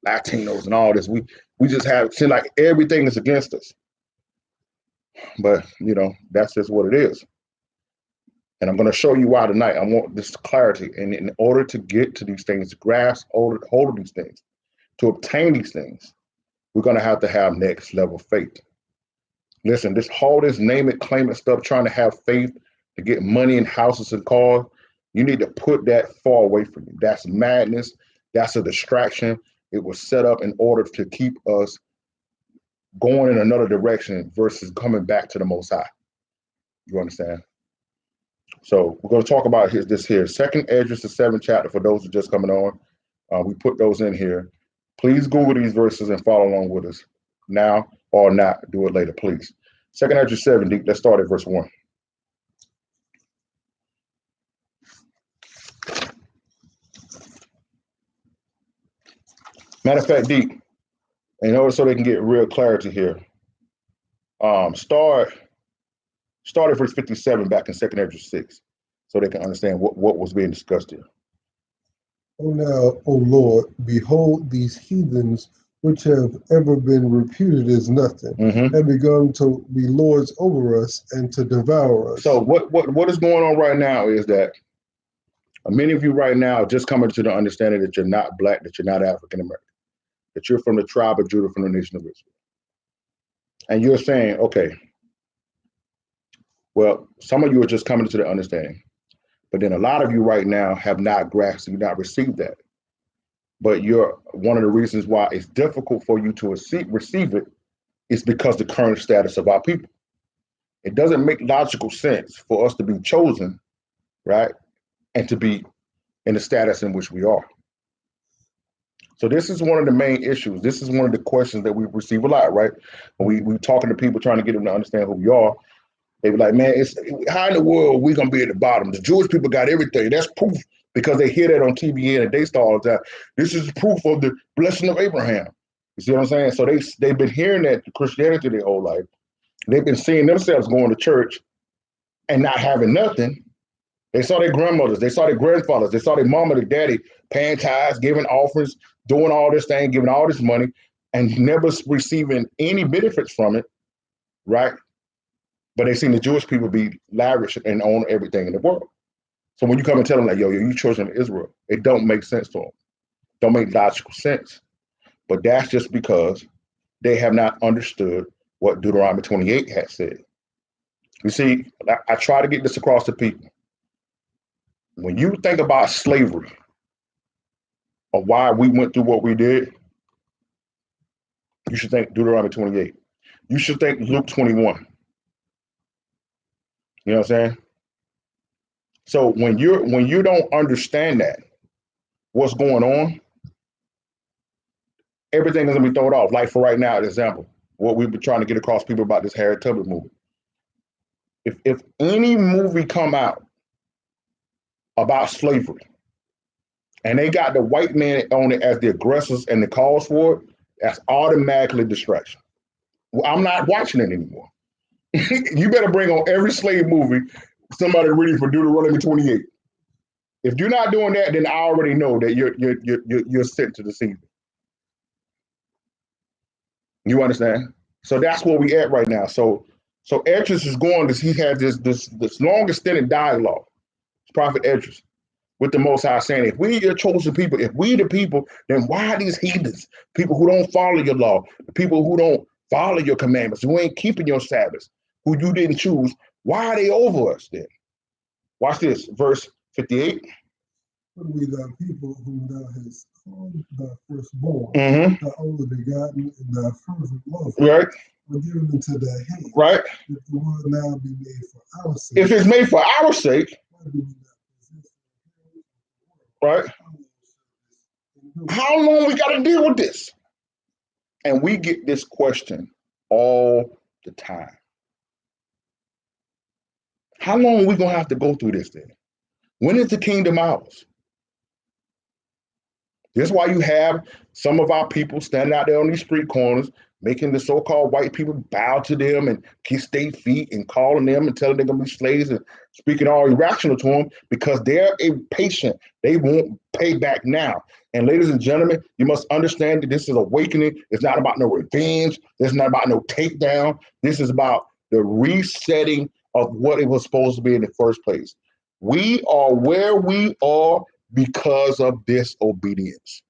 Latinos and all this, we just have seem like everything is against us. But you know, that's just what it is. And I'm going to show you why tonight. I want this clarity. And in order to get to these things, to grasp hold of these things, to obtain these things, we're going to have next level faith. Listen, this name it, claim it stuff, trying to have faith to get money and houses and cars, you need to put that far away from you. That's madness. That's a distraction. It was set up in order to keep us going in another direction versus coming back to the Most High. You understand? So we're going to talk about this here. 2 Ezra, the 7th chapter, for those who are just coming on. We put those in here. Please Google these verses and follow along with us now, or not. Do it later, please. 2 Ezra 7, let's start at verse 1. Matter of fact, Deep, in order so they can get real clarity here, start at verse 57 back in 2 Ezra 6, so they can understand what was being discussed here. O now, O Lord, behold these heathens which have ever been reputed as nothing, have begun to be lords over us and to devour us. So what is going on right now is that many of you right now are just coming to the understanding that you're not black, that you're not African American, that you're from the tribe of Judah, from the nation of Israel. And you're saying, okay, well, some of you are just coming to the understanding, but then a lot of you right now have not grasped, you've not received that. But one of the reasons why it's difficult for you to receive it is because the current status of our people. It doesn't make logical sense for us to be chosen, right, and to be in the status in which we are. So this is one of the main issues. This is one of the questions that we receive a lot, right? When we talking to people trying to get them to understand who we are, they be like, man, how in the world we gonna be at the bottom? The Jewish people got everything. That's proof, because they hear that on TBN and they start all the time. This is proof of the blessing of Abraham. You see what I'm saying? So they've been hearing that Christianity their whole life. They've been seeing themselves going to church and not having nothing. They saw their grandmothers, they saw their grandfathers, they saw their mama, their daddy paying tithes, giving offerings, doing all this thing, giving all this money, and never receiving any benefits from it, right? But they seen the Jewish people be lavish and own everything in the world. So when you come and tell them like, yo, you children of Israel, it don't make sense to them. Don't make logical sense. But that's just because they have not understood what Deuteronomy 28 has said. You see, I try to get this across to people. When you think about slavery or why we went through what we did, you should think Deuteronomy 28. You should think Luke 21. You know what I'm saying? So when you don't understand that, what's going on, everything is gonna be thrown off. Like for right now, an example, what we've been trying to get across people about this Harriet Tubman movie. If any movie come out about slavery and they got the white man on it as the aggressors and the cause for it, that's automatically distraction. Well, I'm not watching it anymore. You better bring on every slave movie somebody reading for Deuteronomy 28. If you're not doing that, then I already know that you're sent to deceive me. You understand? So that's where we at right now. So Esdras is going because he has this long extended dialogue, Prophet Esdras, with the Most High saying, if we your chosen people, if we the people, then why are these heathens, people who don't follow your law, the people who don't follow your commandments, who ain't keeping your Sabbaths, who you didn't choose, why are they over us then? Watch this, verse 58. But we thy people whom thou hast called thy firstborn, Mm-hmm. thy only begotten, and thy fervent love, Right. were given into thy hand. Right. If the world now be made for our sake. If it's made for our sake, why do we not possess the right? How long we got to deal with this? And we get this question all the time. How long are we going to have to go through this then? When is the kingdom ours? That's why you have some of our people standing out there on these street corners, making the so-called white people bow to them and kiss their feet and calling them and telling them they're going to be slaves and speaking all irrational to them because they're impatient. They won't pay back now. And ladies and gentlemen, you must understand that this is awakening. It's not about no revenge. It's not about no takedown. This is about the resetting of what it was supposed to be in the first place. We are where we are because of disobedience.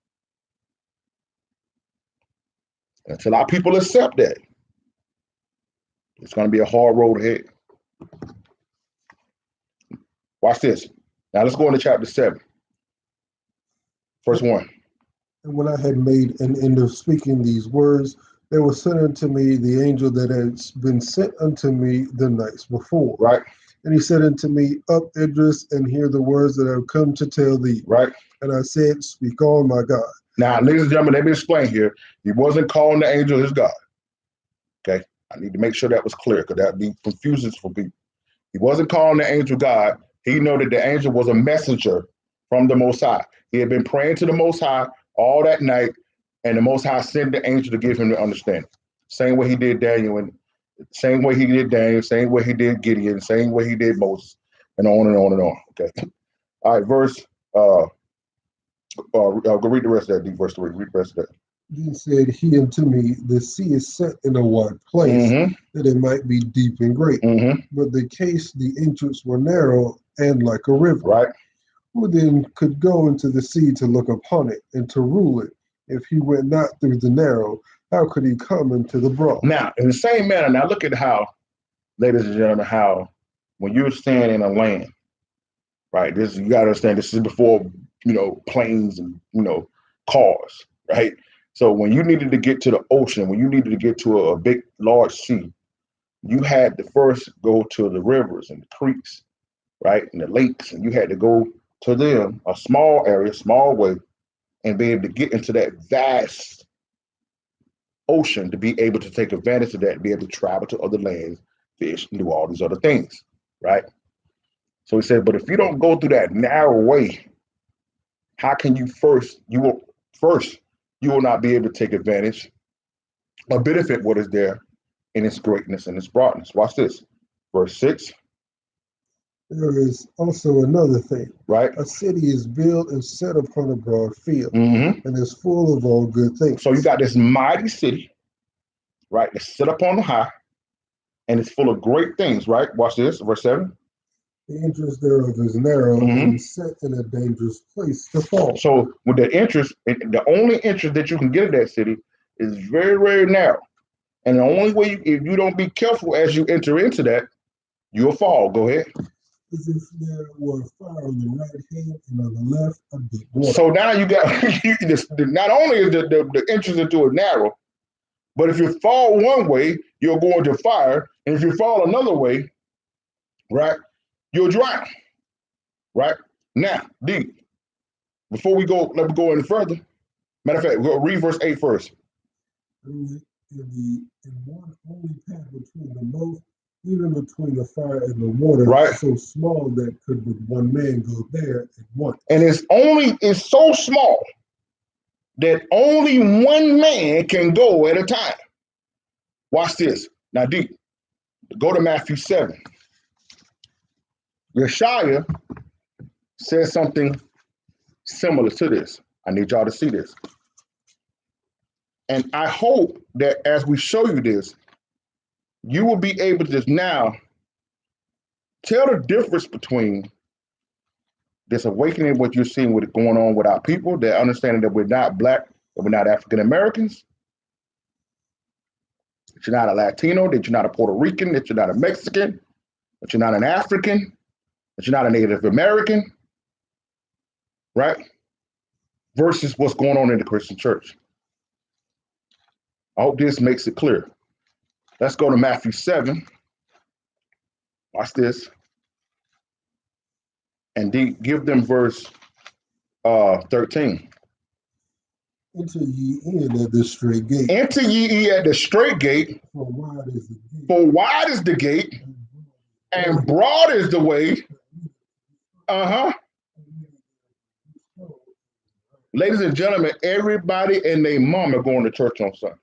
Until our people accept that, it's going to be a hard road ahead. Watch this. Now let's go into chapter 7. Verse 1. And when I had made an end of speaking these words, there was sent unto me the angel that had been sent unto me the nights before. Right. And he said unto me, Up, Esdras, and hear the words that I have come to tell thee. Right. And I said, Speak on, my God. Now, ladies and gentlemen, let me explain here. He wasn't calling the angel his God. Okay. I need to make sure that was clear because that'd be confusing for people. He wasn't calling the angel God. He knew that the angel was a messenger from the Most High. He had been praying to the Most High all that night, and the Most High sent the angel to give him the understanding. Same way he did Daniel, and same way he did Daniel, same way he did Gideon, same way he did Moses, and on and on and on. Okay. All right, verse. Go read the rest of that. Verse 3. Read the rest of that. Then said he unto me, The sea is set in a wide place, that it might be deep and great. But the entrance were narrow and like a river. Right. Who then could go into the sea to look upon it and to rule it? If he went not through the narrow, how could he come into the broad? Now, in the same manner, now look at how, ladies and gentlemen, how when you're staying in a land, right? This you gotta understand. This is before planes and cars, right? So when you needed to get to the ocean, when you needed to get to a big, large sea, you had to first go to the rivers and the creeks, right, and the lakes, and you had to go to them a small area, small way, and be able to get into that vast ocean to be able to take advantage of that, and be able to travel to other lands, fish, and do all these other things, right? So he said, but if you don't go through that narrow way, how can you you will not be able to take advantage or benefit what is there in its greatness and its broadness. Watch this. Verse 6. There is also another thing. Right. A city is built and set upon a broad field, and is full of all good things. So you got this mighty city, right? It's set up on the high, and it's full of great things, right? Watch this, verse 7. The entrance thereof is narrow Mhm. and set in a dangerous place to fall. So with the entrance, the only entrance that you can get at that city is very, very narrow. And the only way, if you don't be careful as you enter into that, you'll fall. Go ahead. As if there were a fire on the right hand and on the left a deep water. So now you got, not only is the entrance into it narrow, but if you fall one way, you'll go into fire. And if you fall another way, right, you'll drown. Right? Now, D, before we go, let me go any further. Matter of fact, we'll read verse 8 first. And one only path between them both, even between the fire and the water, Right. so small that could with one man go there at once. And it's so small that only one man can go at a time. Watch this. Now, D, go to Matthew 7. Yeshaya says something similar to this. I need y'all to see this. And I hope that as we show you this, you will be able to just now tell the difference between this awakening, what you're seeing with it going on with our people, that understanding that we're not Black, that we're not African Americans, that you're not a Latino, that you're not a Puerto Rican, that you're not a Mexican, that you're not an African, that you're not a Native American, right? Versus what's going on in the Christian church. I hope this makes it clear. Let's go to Matthew 7. Watch this. And give them verse 13. Enter ye in at the straight gate. Enter ye at the straight gate, For wide is the gate, for wide is the gate, and broad is the way. Ladies and gentlemen, everybody and their mom are going to church on Sunday.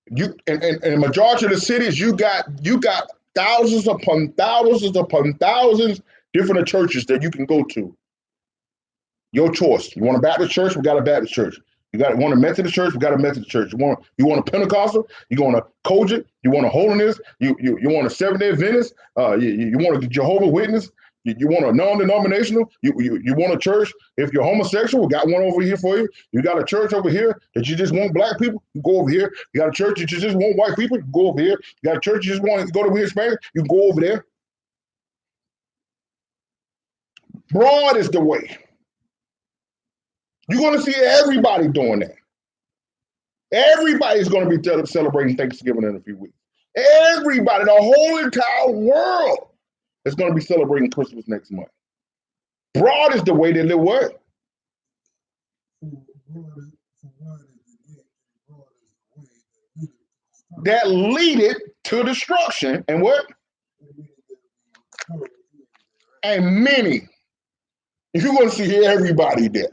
You and the majority of the cities, you got thousands upon thousands different churches that you can go to. Your choice. You want a Baptist church? We got a Baptist church. Want a Methodist church? We got a Methodist church. You want a Pentecostal? You want a Kojic? You want a Holiness? You want a Seventh-day Adventist? You want a Jehovah's Witness? You want a non-denominational? You want a church? If you're homosexual, we got one over here for you. You got a church over here that you just want Black people? You go over here. You got a church that you just want white people? You go over here. You got a church you just want to go to Hispanic? You can go over there. Broad is the way. You're going to see everybody doing that. Everybody's going to be celebrating Thanksgiving in a few weeks. Everybody, the whole entire world is going to be celebrating Christmas next month. Broad is the way they live what? That leadeth to destruction. And what? And many. If you're going to see everybody there,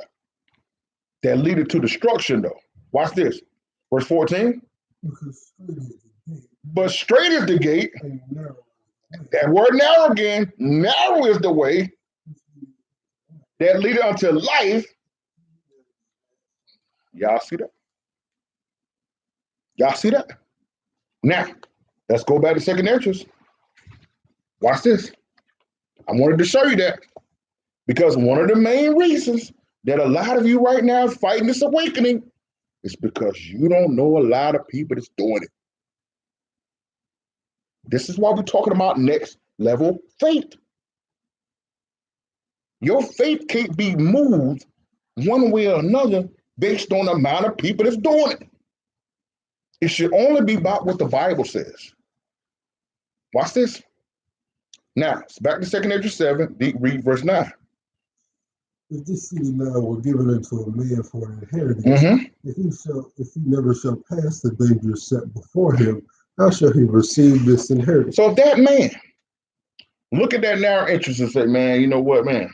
that leadeth to destruction, though. Watch this. Verse 14. But straight is the gate. That word narrow again. Narrow is the way that leadeth unto life. Y'all see that? Y'all see that? Now, let's go back to second entrance. Watch this. I wanted to show you that because one of the main reasons that a lot of you right now is fighting this awakening is because you don't know a lot of people that's doing it. This is why we're talking about next level faith. Your faith can't be moved one way or another based on the amount of people that's doing it. It should only be about what the Bible says. Watch this. Now, it's back to 2 Ezra 7, read verse 9. If this city now were given unto a man for an inheritance, if he never shall pass the danger set before him, how shall he receive this inheritance? So if that man look at that narrow entrance and say, man, you know what, man?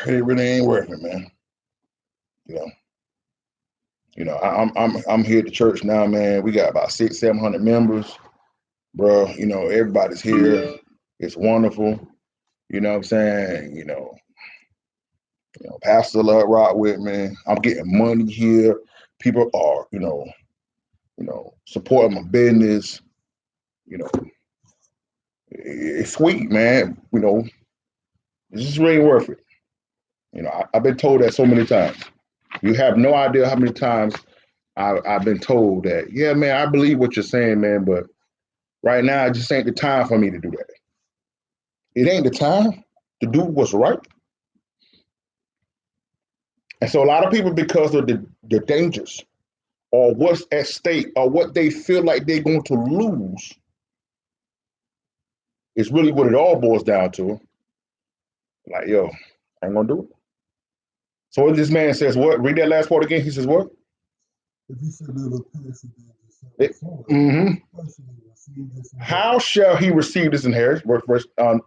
It really ain't worth it, man. I'm here at the church now, man. We got about 600-700 members, bro. Everybody's here. It's wonderful. You know what I'm saying? Pastor love rock with me. I'm getting money here. People are, supporting my business. It's sweet, man. This is really worth it. I've been told that so many times. You have no idea how many times I've been told that, yeah, man, I believe what you're saying, man, but right now it just ain't the time for me to do that. It ain't the time to do what's right. And so a lot of people, because of the dangers or what's at stake or what they feel like they're going to lose, is really what it all boils down to. Like, yo, I ain't gonna do it. So what this man says, what? Read that last part again. He says, what? If you should live a passage How shall he receive this inheritance? Verse 10.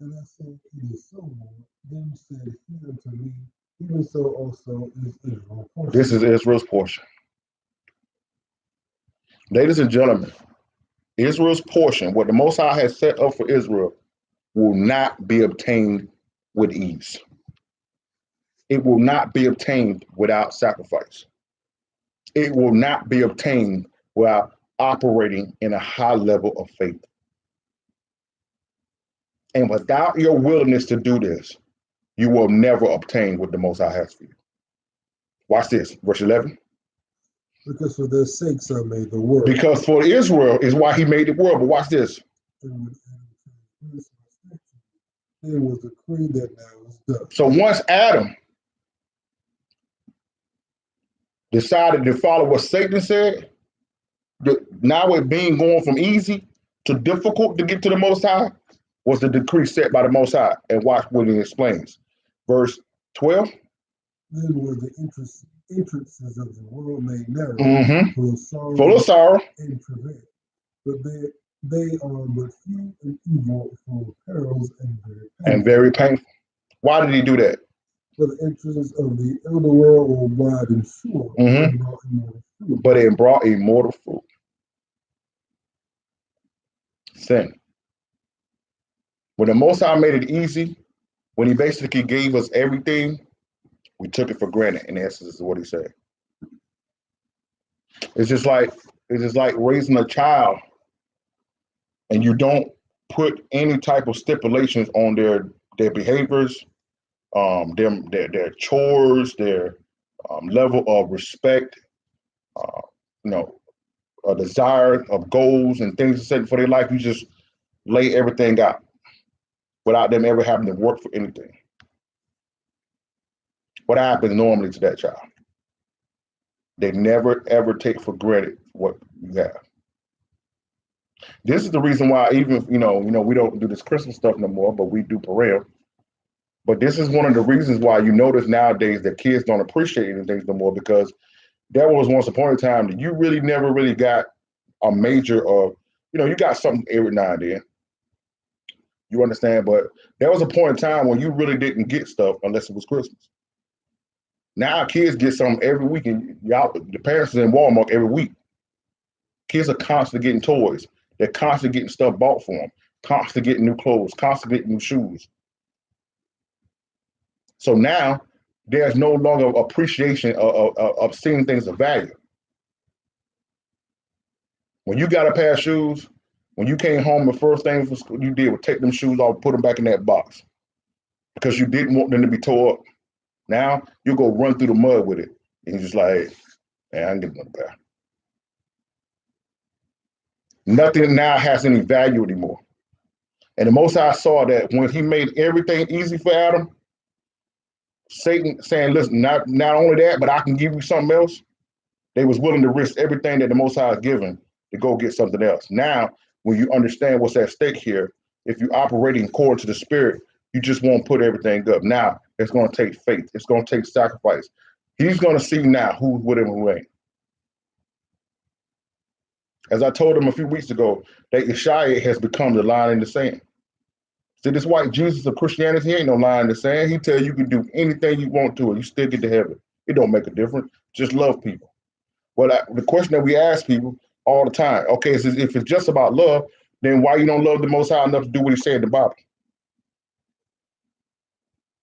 And I said, it is so, Lord. Then said he unto me, even so also is Israel's portion. This is Israel's portion. Ladies and gentlemen, Israel's portion, what the Most High has set up for Israel, will not be obtained with ease. It will not be obtained without sacrifice. It will not be obtained without operating in a high level of faith. And without your willingness to do this, you will never obtain what the Most High has for you. Watch this, verse 11. Because for their sakes I made the world. Because for Israel is why he made the world. But watch this. And when there was a decree that now is done. So once Adam decided to follow what Satan said, now it being going from easy to difficult to get to the Most High was the decree set by the Most High. And watch what he explains. Verse 12. Then were the entrances of the world made narrow, full of sorrow and travail. But they are but few and evil, full of perils and very painful. Why did he do that? For the entrance of the elder world were wide and sure, and brought immortal fruit. But it brought immortal fruit. Sin. When the Most High made it easy, when he basically gave us everything, we took it for granted, in essence, is what he said. It's just like raising a child, and you don't put any type of stipulations on their behaviors, their chores, their level of respect, a desire of goals and things set for their life. You just lay everything out without them ever having to work for anything. What happens normally to that child? They never ever take for granted what you have. This is the reason why even we don't do this Christmas stuff no more, but we do Purim. But this is one of the reasons why you notice nowadays that kids don't appreciate anything no more, because there was once upon a time that you really never really got a major of, you got something every now and then. You understand? But there was a point in time when you really didn't get stuff unless it was Christmas. Now kids get something every week, and the parents are in Walmart every week. Kids are constantly getting toys. They're constantly getting stuff bought for them, constantly getting new clothes, constantly getting new shoes. So now there's no longer appreciation of seeing things of value. When you got a pair of shoes, when you came home, the first thing you did was take them shoes off, put them back in that box, because you didn't want them to be tore up. Now you go run through the mud with it, and you're just like, man, I can get another pair. Nothing now has any value anymore. And the Most High saw that when he made everything easy for Adam, Satan saying, listen, not only that, but I can give you something else. They was willing to risk everything that the Most High has given to go get something else. Now, when you understand what's at stake here, if you're operating according to the Spirit, you just won't put everything up. Now, it's going to take faith. It's going to take sacrifice. He's going to see now who's with him and who ain't. As I told him a few weeks ago, that Yeshua has become the line in the sand. See, this white Jesus of Christianity, he ain't no line in the sand. He tell you can do anything you want to, and you still get to heaven. It don't make a difference. Just love people. Well, the question that we ask people all the time, okay, if it's just about love, then why you don't love the Most High enough to do what he said in the Bible?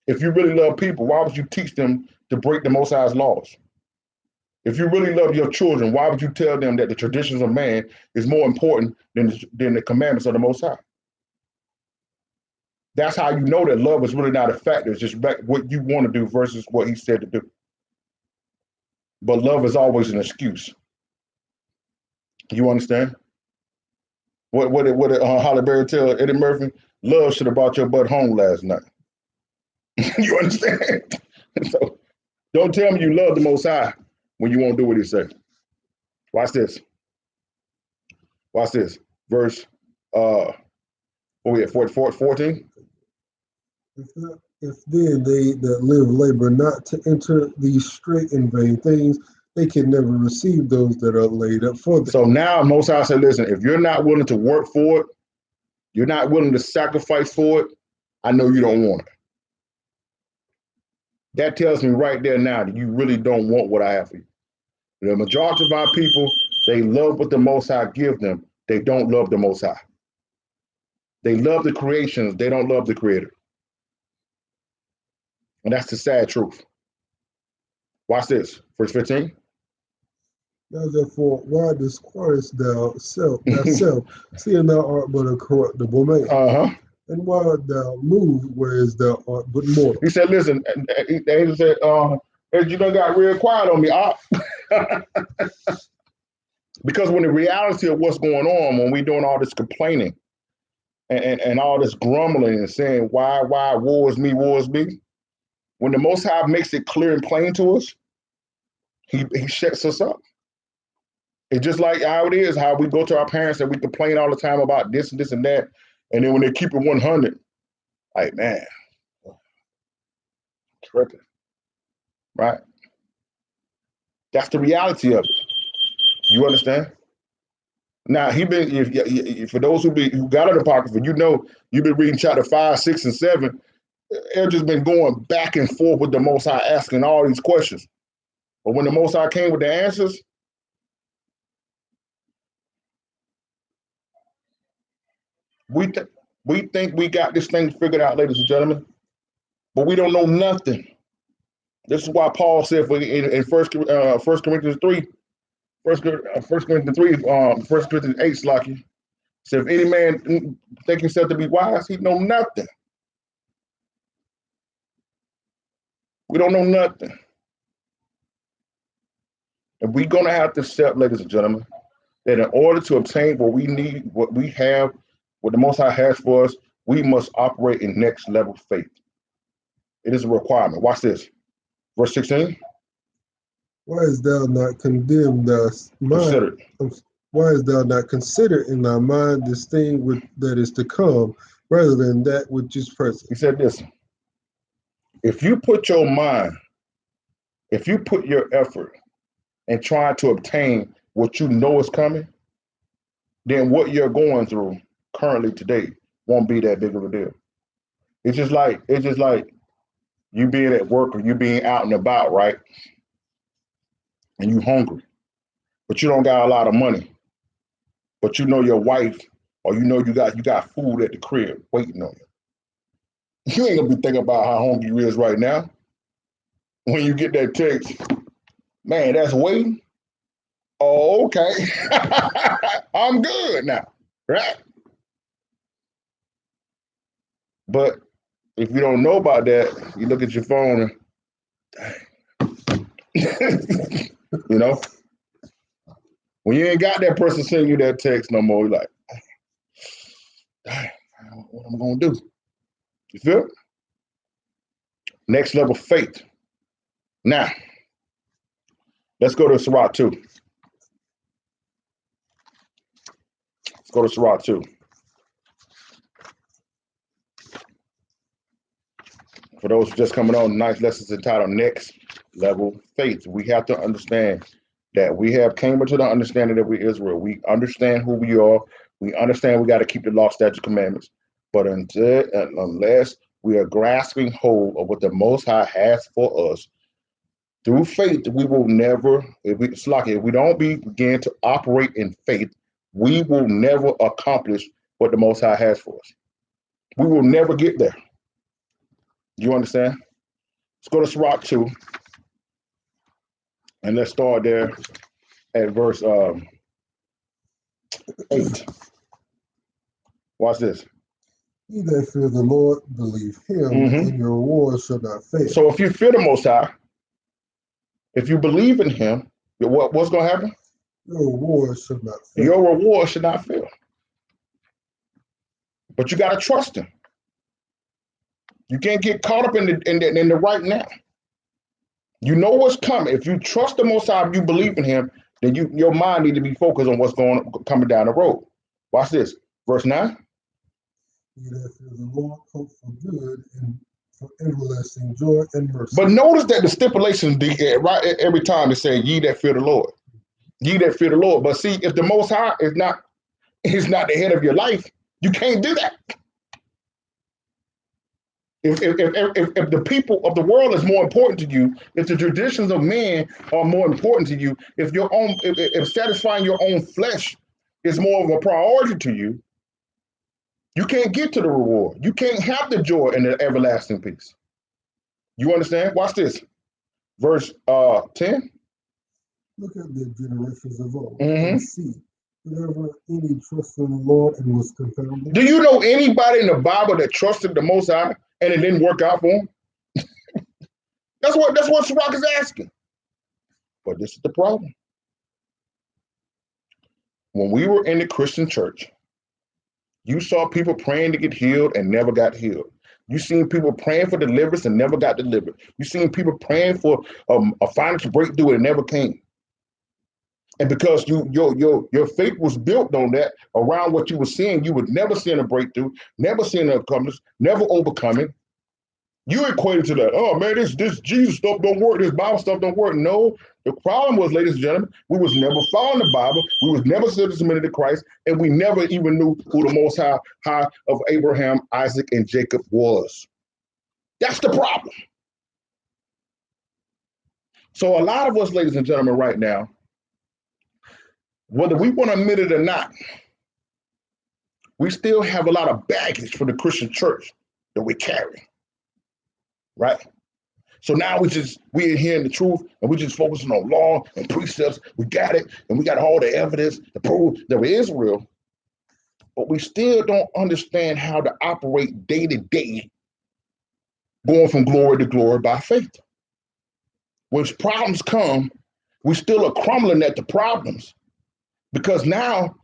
If you really love people, why would you teach them to break the Most High's laws? If you really love your children, why would you tell them that the traditions of man is more important than the commandments of the Most High? That's how you know that love is really not a factor. It's just what you want to do versus what he said to do. But love is always an excuse. You understand? What did Halle Berry tell Eddie Murphy? Love should have brought your butt home last night. You understand? So don't tell me you love the Most High when you won't do what he says. Watch this. Watch this. Verse, what we at, 14? If then they that live labor not to enter these straight and vain things, they can never receive those that are laid up for them. So now Most High said, listen, if you're not willing to work for it, you're not willing to sacrifice for it, I know you don't want it. That tells me right there now that you really don't want what I have for you. The majority of our people, they love what the Most High give them. They don't love the Most High. They love the creations. They don't love the Creator. And that's the sad truth. Watch this. Verse 15. Now therefore, why disquietest thou thyself, seeing thou art but a corruptible man? Uh-huh. And why art thou moved, whereas thou art but mortal? He said, listen, the angel said, you done got real quiet on me. Because when the reality of what's going on, when we doing all this complaining and all this grumbling and saying, why, woe is me, when the Most High makes it clear and plain to us, he shuts us up. It's just like how it is, how we go to our parents and we complain all the time about this and this and that. And then when they keep it 100, like, man, tripping, right? That's the reality of it. You understand? Now, for those who got an apocrypha, you know, you've been reading chapter 5, 6, and 7. They've just been going back and forth with the Most High, asking all these questions. But when the Most High came with the answers, we think we got this thing figured out, ladies and gentlemen, but we don't know nothing. This is why Paul said in 1 Corinthians 3, 1 Corinthians 3, 1 Corinthians 8, Slacky, said, if any man think himself to be wise, he know nothing. We don't know nothing. And we're going to have to accept, ladies and gentlemen, that in order to obtain what we need, what we have, what the Most High has for us, we must operate in next level faith. It is a requirement. Watch this. Verse 16. Why is thou not condemned thy mind? Why is thou not considered in thy mind this thing that is to come, rather than that which is present? He said this. If you put your mind, if you put your effort in trying to obtain what you know is coming, then what you're going through currently today won't be that big of a deal. It's just like you being at work or you being out and about, right? And you hungry, but you don't got a lot of money. But you know your wife, or you know you got food at the crib waiting on you. You ain't gonna be thinking about how hungry you is right now. When you get that text, man, that's waiting. Oh, okay. I'm good now, right? But if you don't know about that, you look at your phone and, you know, when you ain't got that person sending you that text no more, you're like, dang, what am I gonna do? You feel? Next level faith. Now, let's go to Sirach 2. Let's go to Sirach 2. For those just coming on, tonight's lesson is entitled Next Level Faith. We have to understand that we have came into the understanding that we Israel. We understand who we are. We understand we got to keep the law, statute, commandments. But unless we are grasping hold of what the Most High has for us, through faith, we will never, if we don't begin to operate in faith, we will never accomplish what the Most High has for us. We will never get there. You understand? Let's go to Sirach 2. And let's start there at verse 8. Watch this. He that fear the Lord, believe him, Mhm. and your reward shall not fail. So if you fear the Most High, if you believe in him, what's going to happen? Your reward shall not fail. Your reward should not fail. But you got to trust him. You can't get caught up in the right now. You know what's coming. If you trust the Most High, if you believe in him, then your mind need to be focused on what's coming down the road. Watch this. Verse 9. He that fear the Lord hope for good and for everlasting joy and mercy. But notice that the stipulations right every time it says, ye that fear the Lord. Ye that fear the Lord. But see, if the Most High is not the head of your life, you can't do that. If the people of the world is more important to you, if the traditions of man are more important to you, if satisfying your own flesh is more of a priority to you, you can't get to the reward. You can't have the joy and the everlasting peace. You understand? Watch this. Verse 10. Look at the generations of old and see. Whenever any trust in the Lord and was confounded. Do you know anybody in the Bible that trusted the Most High and it didn't work out for him? That's what Sirach is asking. But this is the problem. When we were in the Christian church, you saw people praying to get healed and never got healed. You seen people praying for deliverance and never got delivered. You seen people praying for a financial breakthrough and it never came. And because your faith was built on that, around what you were seeing, you would never see a breakthrough, never see an accomplishment, never overcoming. You equated to that. Oh man, this Jesus stuff don't work. This Bible stuff don't work. No, the problem was, ladies and gentlemen, we was never following the Bible. We was never submitted to Christ, and we never even knew who the Most High of Abraham, Isaac, and Jacob was. That's the problem. So a lot of us, ladies and gentlemen, right now, whether we want to admit it or not, we still have a lot of baggage for the Christian church that we carry, right? So now we adhering the truth and we just focusing on law and precepts. We got it, and we got all the evidence to prove that it is real, but we still don't understand how to operate day to day, going from glory to glory by faith. When problems come, we still are crumbling at the problems. Because now,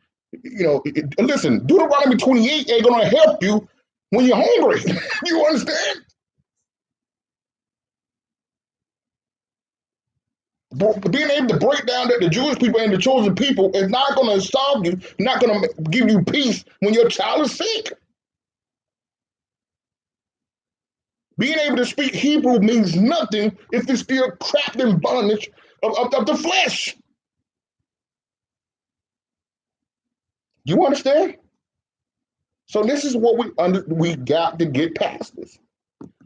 listen, Deuteronomy 28 ain't going to help you when you're hungry. You understand? Being able to break down that the Jewish people and the chosen people is not going to solve you, not going to give you peace when your child is sick. Being able to speak Hebrew means nothing if it's still trapped in bondage of the flesh. You understand? So this is what we got to get past this.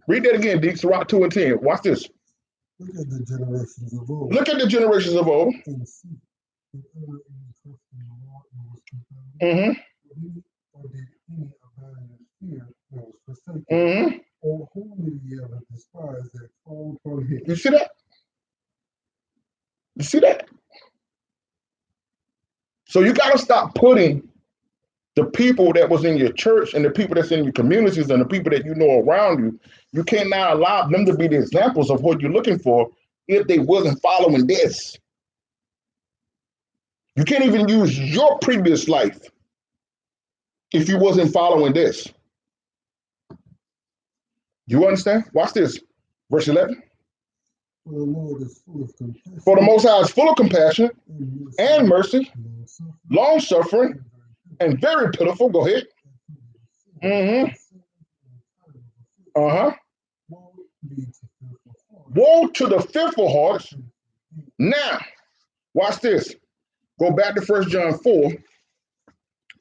Read that again, Deke, Sirach 2 and 10. Watch this. Look at the generations of old. Look at the generations of old. And see. Whenever any trust in the Lord and was confounded. Or did any abide in fear and was forsaken. Or whom did he ever despise that called upon him? You see that? You see that? So you got to stop putting the people that was in your church and the people that's in your communities and the people that you know around you, you can't now allow them to be the examples of what you're looking for if they wasn't following this. You can't even use your previous life if you wasn't following this. You understand? Watch this. Verse 11. For the Lord is full of compassion. For the Most High is full of compassion and mercy, long suffering, and very pitiful. Go ahead. Woe to the fearful hearts. Now, watch this. Go back to 1 John 4.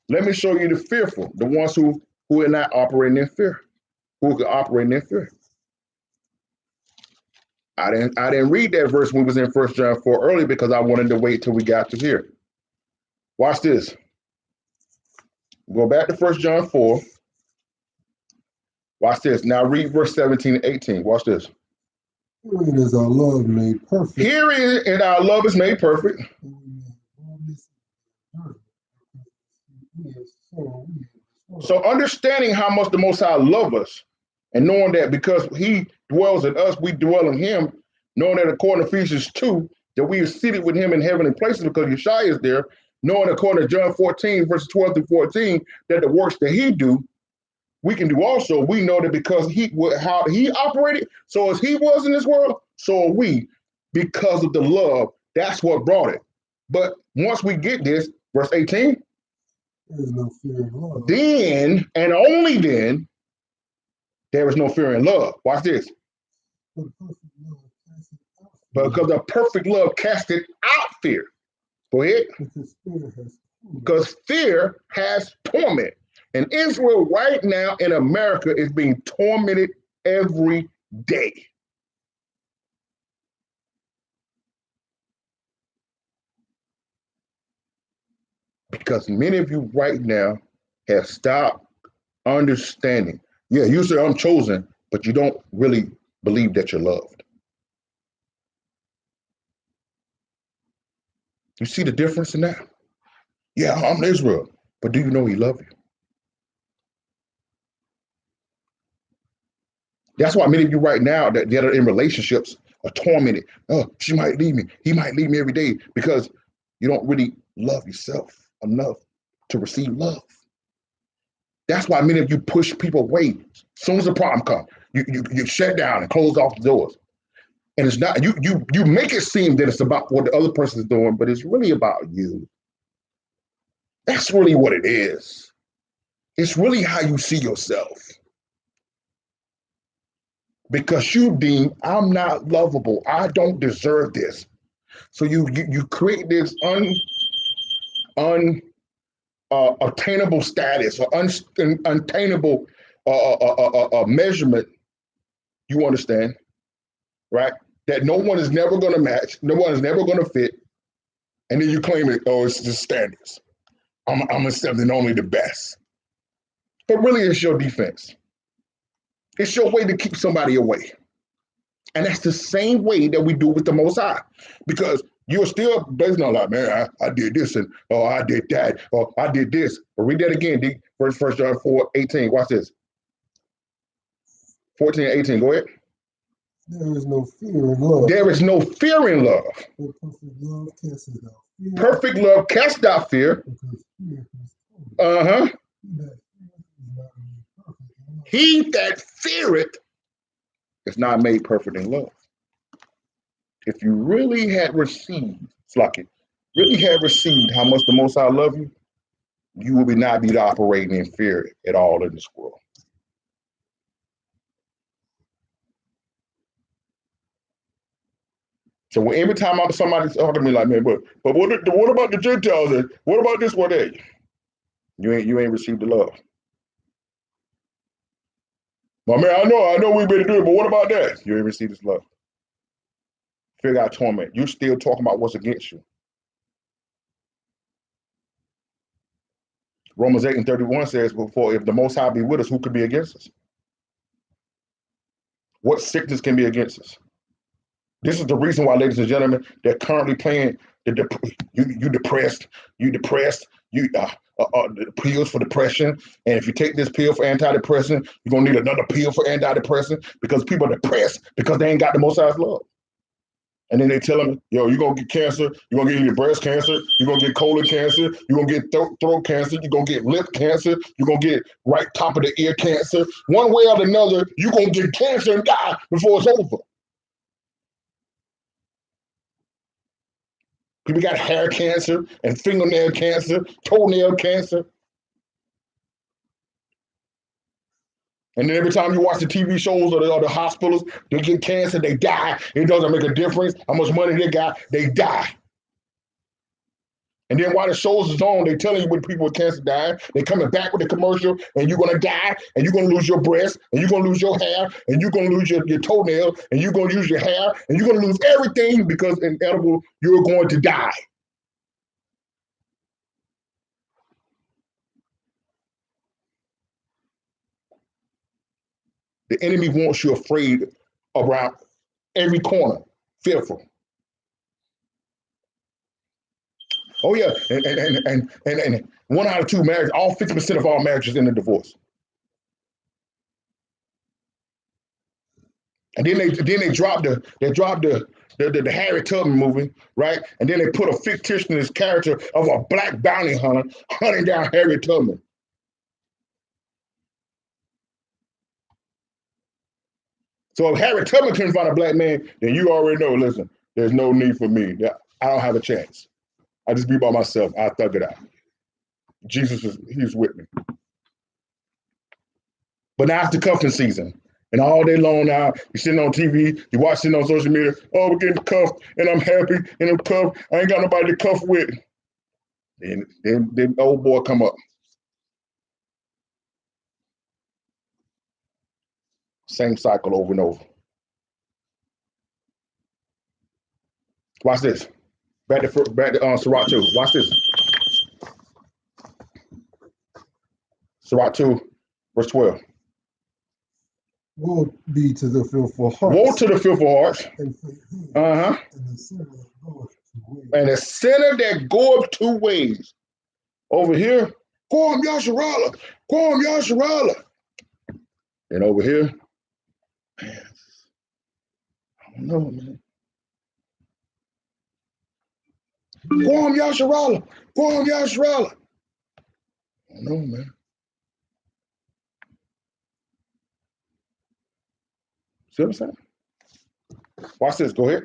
Let me show you the fearful, the ones who are not operating in fear, who can operate in fear. I didn't read that verse when we was in 1 John 4 early because I wanted to wait till we got to here. Watch this. Go back to 1 John 4. Watch this. Now read verse 17 and 18. Watch this. Herein is our love made perfect. Herein and our love is made perfect. So understanding how much the Most High loves us and knowing that because he dwells in us, we dwell in him, knowing that according to Ephesians 2, that we are seated with him in heavenly places because Yeshua is there, knowing according to John 14, verses 12 through 14, that the works that he do, we can do also. We know that because how he operated, so as he was in this world, so are we, because of the love. That's what brought it. But once we get this, verse 18, There is no fear in love. then and only then there is no fear in love. Watch this. Because the perfect love casted out fear. Go ahead. Because fear has torment. And Israel right now in America is being tormented every day. Because many of you right now have stopped understanding. Yeah, you say I'm chosen, but you don't really believe that you're loved. You see the difference in that? Yeah, I'm Israel, but do you know he loves you? That's why many of you right now that are in relationships are tormented. Oh, she might leave me. He might leave me every day because you don't really love yourself enough to receive love. That's why many of you push people away. As soon as the problem comes, you shut down and close off the doors. And it's not, you make it seem that it's about what the other person is doing, but it's really about you. That's really what it is. It's really how you see yourself. Because you deem I'm not lovable. I don't deserve this. So you create this unattainable status or unattainable measurement. You understand, right? That no one is never going to match. No one is never going to fit. And then you claim it. Oh, it's the standards. I'm accepting only the best. But really, it's your defense. It's your way to keep somebody away. And that's the same way that we do with the Most High. Because you're still based on like, man, I did this and I did that, or I did this. But read that again, D. First John 4:18. Watch this. 14 and 18. Go ahead. There is no fear in love. There is no fear in love. Perfect love casts out fear. Perfect love casts out fear. Uh-huh. He that feareth is not made perfect in love. If you really had received, Slucky, really had received how much the Most High love you, you would not be operating in fear at all in this world. So every time somebody's talking to me like, man, but what about the Gentiles? And what about this one day? You ain't received the love. Well, man, I know we've been doing it, but what about that? You ain't received this love. Fear got torment. You still talking about what's against you. Romans 8:31 says, "Before if the Most High be with us, who could be against us? What sickness can be against us?" This is the reason why, ladies and gentlemen, they're currently playing you depressed, the pills for depression. And if you take this pill for antidepressant, you're gonna need another pill for antidepressant because people are depressed because they ain't got the Most High's love. And then they tell them, yo, you're gonna get cancer, you're gonna get breast cancer, you're gonna get colon cancer, you're gonna get throat cancer, you're gonna get lip cancer, you're gonna get right top of the ear cancer. One way or another, you're gonna get cancer and die before it's over. People got hair cancer and fingernail cancer, toenail cancer. And then every time you watch the TV shows or the hospitals, they get cancer, they die. It doesn't make a difference how much money they got, they die. And then while the shows is on, they telling you when people with cancer die, they coming back with the commercial, and you're gonna die, and you're gonna lose your breast, and you're gonna lose your hair, and you're gonna lose your toenail, and you're gonna lose your hair, and you're gonna lose everything because in edible, you're going to die. The enemy wants you afraid around every corner, fearful. Oh yeah, and 1 out of 2 marriages, all 50% of all marriages end in divorce. And then they dropped the Harry Tubman movie, right? And then they put a fictitious character of a black bounty hunter hunting down Harry Tubman. So if Harry Tubman can find a black man, then you already know, listen, there's no need for me. I don't have a chance. I just be by myself. I thug it out. Jesus, he's with me. But now it's the cuffing season. And all day long now, you're sitting on TV, you're watching on social media, oh, we're getting cuffed, and I'm happy, and I'm cuffed. I ain't got nobody to cuff with. Then the old boy come up. Same cycle over and over. Watch this. Back to Sirach 2. Watch this. Sirach 2, verse 12. Woe be to the fearful heart. Woe to the fearful heart. Uh-huh. And the sinner that goeth 2 ways. Over here, Quam Yasharala, Quam Yasharala. And over here, man, I don't know, man. Quam Yasharala, Quam Yasharala. I don't know, man. See what I'm saying? Watch this. Go ahead.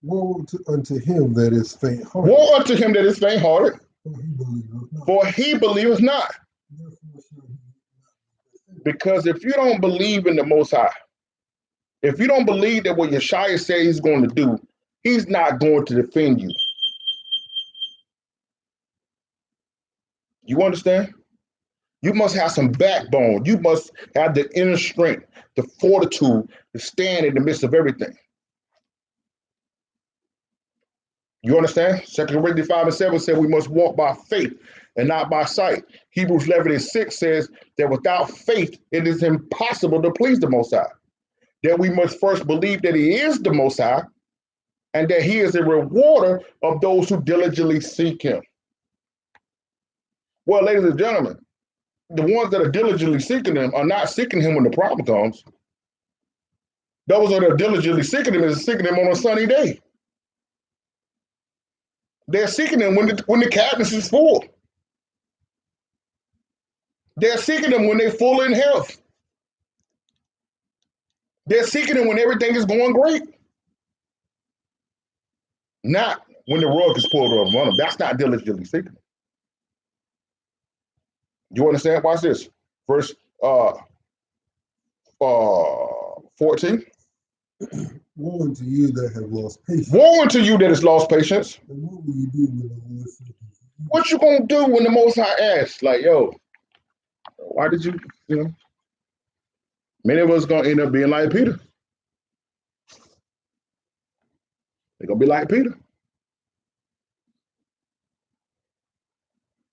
Woe unto him that is faint-hearted. Woe unto him that is faint-hearted, for he believeth not. Because if you don't believe in the Most High, if you don't believe that what Yeshua said he's going to do, he's not going to defend you. You understand? You must have some backbone. You must have the inner strength, the fortitude to stand in the midst of everything. You understand? 2 Corinthians 5:7 said we must walk by faith and not by sight. Hebrews 11:6 says that without faith, it is impossible to please the Most High. That we must first believe that he is the Most High and that he is a rewarder of those who diligently seek him. Well, ladies and gentlemen, the ones that are diligently seeking him are not seeking him when the problem comes. Those that are diligently seeking him is seeking him on a sunny day. They're seeking him when the cabinets is full. They're seeking him when they're full in health. They're seeking him when everything is going great. Not when the rug is pulled over on them. That's not diligently seeking him. You understand? Watch this. Verse 14. Woe unto you that have lost patience. Woe unto you that has lost patience. And what will you do when the Lord says to you? What you gonna do when the Most High asks, like, yo, why did you know? Many of us gonna end up being like Peter. They're gonna be like Peter.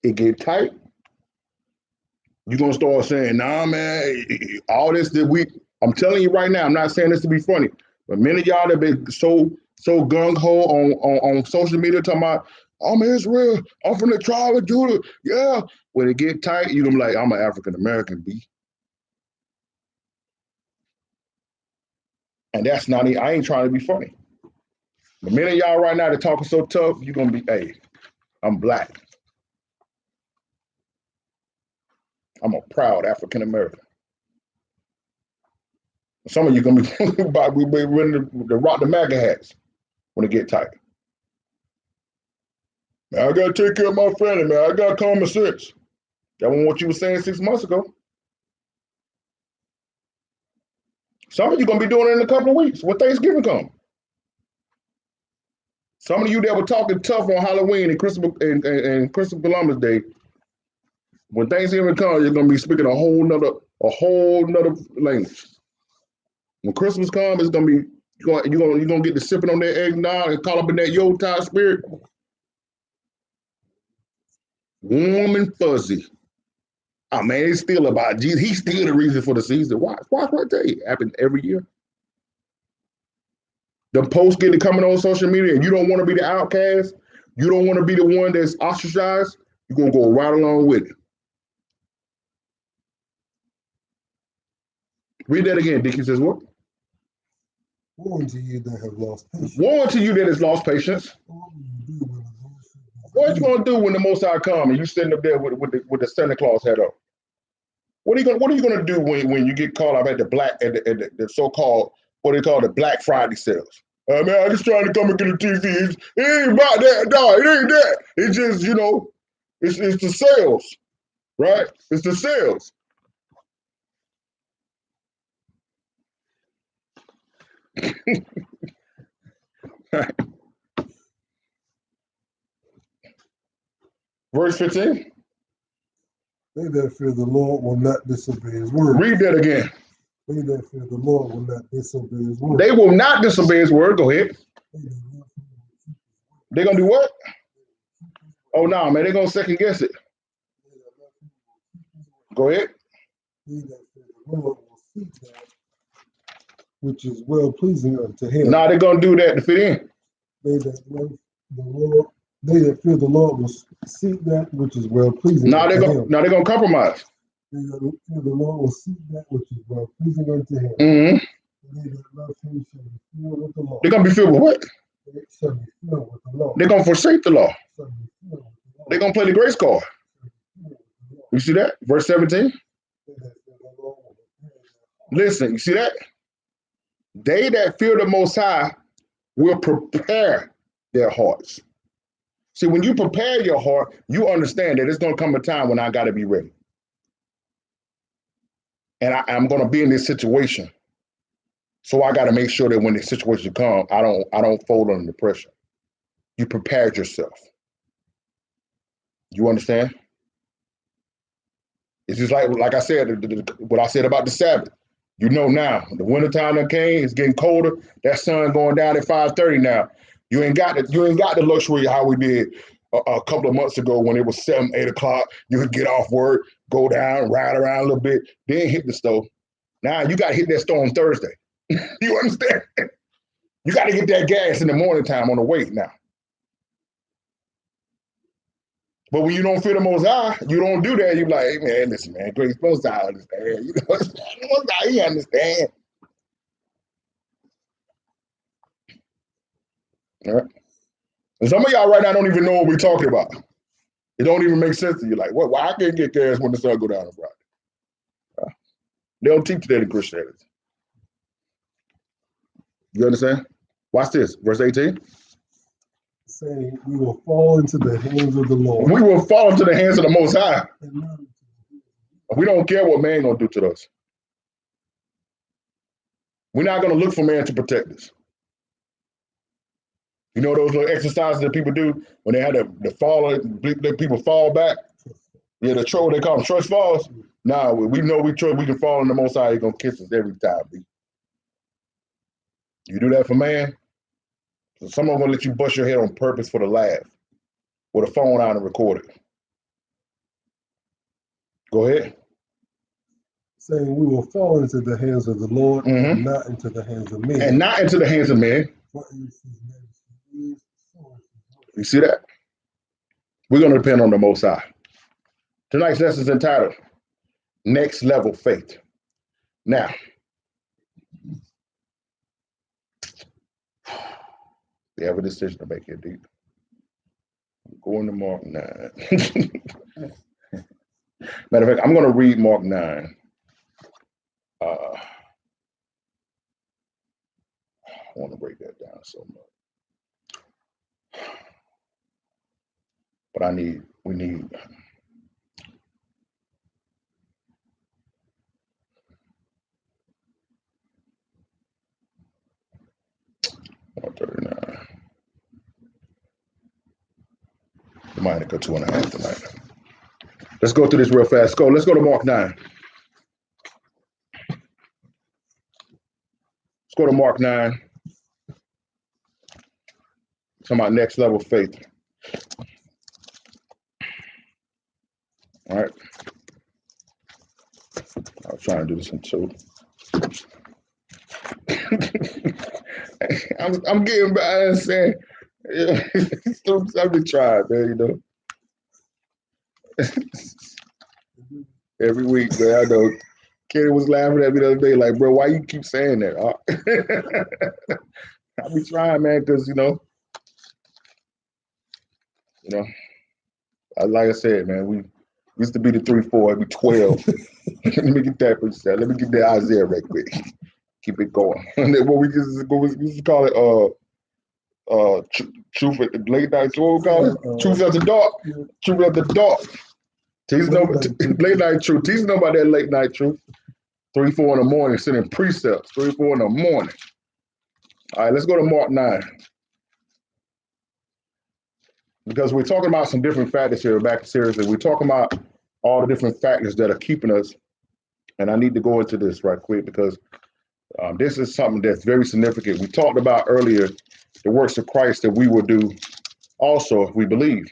It get tight. You're gonna start saying, nah, man, all this that I'm telling you right now, I'm not saying this to be funny, but many of y'all that been so gung-ho on social media talking about, I'm Israel, I'm from the tribe of Judah. Yeah. When it get tight, you're gonna be like, I'm an African American, B. And that's not it. I ain't trying to be funny. But many of y'all right now that talking so tough, you're gonna be, hey, I'm black. I'm a proud African American. Some of you gonna be wearing the rock the MAGA hats when it get tight. Man, I gotta take care of my family, man. I got common sense. That wasn't what you were saying 6 months ago. Some of you gonna be doing it in a couple of weeks when Thanksgiving comes. Some of you that were talking tough on Halloween and Christmas and Christopher Columbus Day, when Thanksgiving comes, you're gonna be speaking a whole nother language. When Christmas comes, it's gonna be you're gonna get to sipping on that eggnog and call up in that Yotide spirit, warm and fuzzy. Oh man, it's still about Jesus. He's still the reason for the season. Watch what I tell you. It happens every year. The posts getting coming on social media, and you don't want to be the outcast. You don't want to be the one that's ostracized. You're gonna go right along with it. Read that again. Dickie says what? Woe unto you that have lost patience. Woe unto you that has lost patience. What you gonna do when the Most High come and you sitting up there with the Santa Claus hat on? What are you gonna do when you get caught up at the so-called what they call the Black Friday sales? Man, I'm just trying to come and get a TV. It ain't about that, dog. It ain't that. It's just, it's the sales, right? It's the sales. Verse 15. They that fear the Lord will not disobey his word. Read that again. They that fear the Lord will not disobey his word. They will not disobey his word. Go ahead. They're gonna do what? Oh no, man, they're gonna second guess it. Go ahead. They that fear the Lord will seek that which is well pleasing unto him. Nah, they're gonna do that to fit in. They that love the Lord, they that fear the Lord will seek that which is well pleasing unto him. Now they're gonna compromise. They that fear the Lord will seek that which is well pleasing unto him. Mm-hmm. They that love him shall be filled with the law. They're gonna be filled with what? They shall be filled with the law. They're gonna forsake the law. Shall be filled with the law. They're gonna play the grace card. You see that? Verse 17. Listen, you see that? They that fear the Most High will prepare their hearts. See, when you prepare your heart, you understand that it's going to come a time when I got to be ready. And I'm going to be in this situation. So I got to make sure that when the situation comes, I don't fold under the pressure. You prepared yourself. You understand? It's just like I said, what I said about the Sabbath. You know now, the wintertime that came, it's getting colder. That sun going down at 5:30 now. You ain't got the luxury how we did a couple of months ago when it was 7, 8 o'clock. You could get off work, go down, ride around a little bit, then hit the stove. Now you got to hit that stove on Thursday. You understand? You got to get that gas in the morning time on the way now. But when you don't feel the Most High, you don't do that. You're like, hey, man, listen, man, Grace Most High understand. You know, Most High, he understand. All right. And some of y'all right now don't even know what we're talking about. It don't even make sense to you. Like, why I can't get gas when the sun go down on Friday? They don't teach that in Christianity. You understand? Watch this, verse 18. Saying, we will fall into the hands of the Lord. We will fall into the hands of the Most High. We don't care what man gonna do to us. We're not gonna look for man to protect us. You know those little exercises that people do when they have the fall, that people fall back? Yeah, the troll, they call them trust falls. Nah, we know we can fall in the Most High. He's gonna kiss us every time. B. You do that for man, so someone gonna let you bust your head on purpose for the laugh, with a phone out and record it. Go ahead. Saying we will fall into the hands of the Lord and not into the hands of men. And not into the hands of men. You see that? We're going to depend on the Most High. Tonight's lesson is entitled Next Level Faith. Now, we have a decision to make here, deep. I'm going to Mark 9. Matter of fact, I'm going to read Mark 9. I want to break that down so much. But we need 139. We might go 2.5 tonight. Let's go through this real fast. Let's go to Mark 9. Let's go to Mark 9. Talking about next level faith. All right. I was trying to do this in 2. I'm getting by and saying, yeah, I've been trying, man, you know. Every week, man. I know Kenny was laughing at me the other day, like, bro, why you keep saying that? I be trying, man, because you know, like I said, man, we used to be the 3-4, it'd be 12. Let me get that. Let me get that Isaiah right quick. Keep it going. And then what we used to call it, truth at the late night. What we call it? Truth after dark. Truth after dark. Late night truth. Teach them about that late night truth. 3-4 in the morning, sending precepts. 3-4 in the morning. All right, let's go to Mark 9. Because we're talking about some different factors here. Back seriously, we're talking about all the different factors that are keeping us. And I need to go into this right quick because this is something that's very significant. We talked about earlier the works of Christ that we will do also if we believe.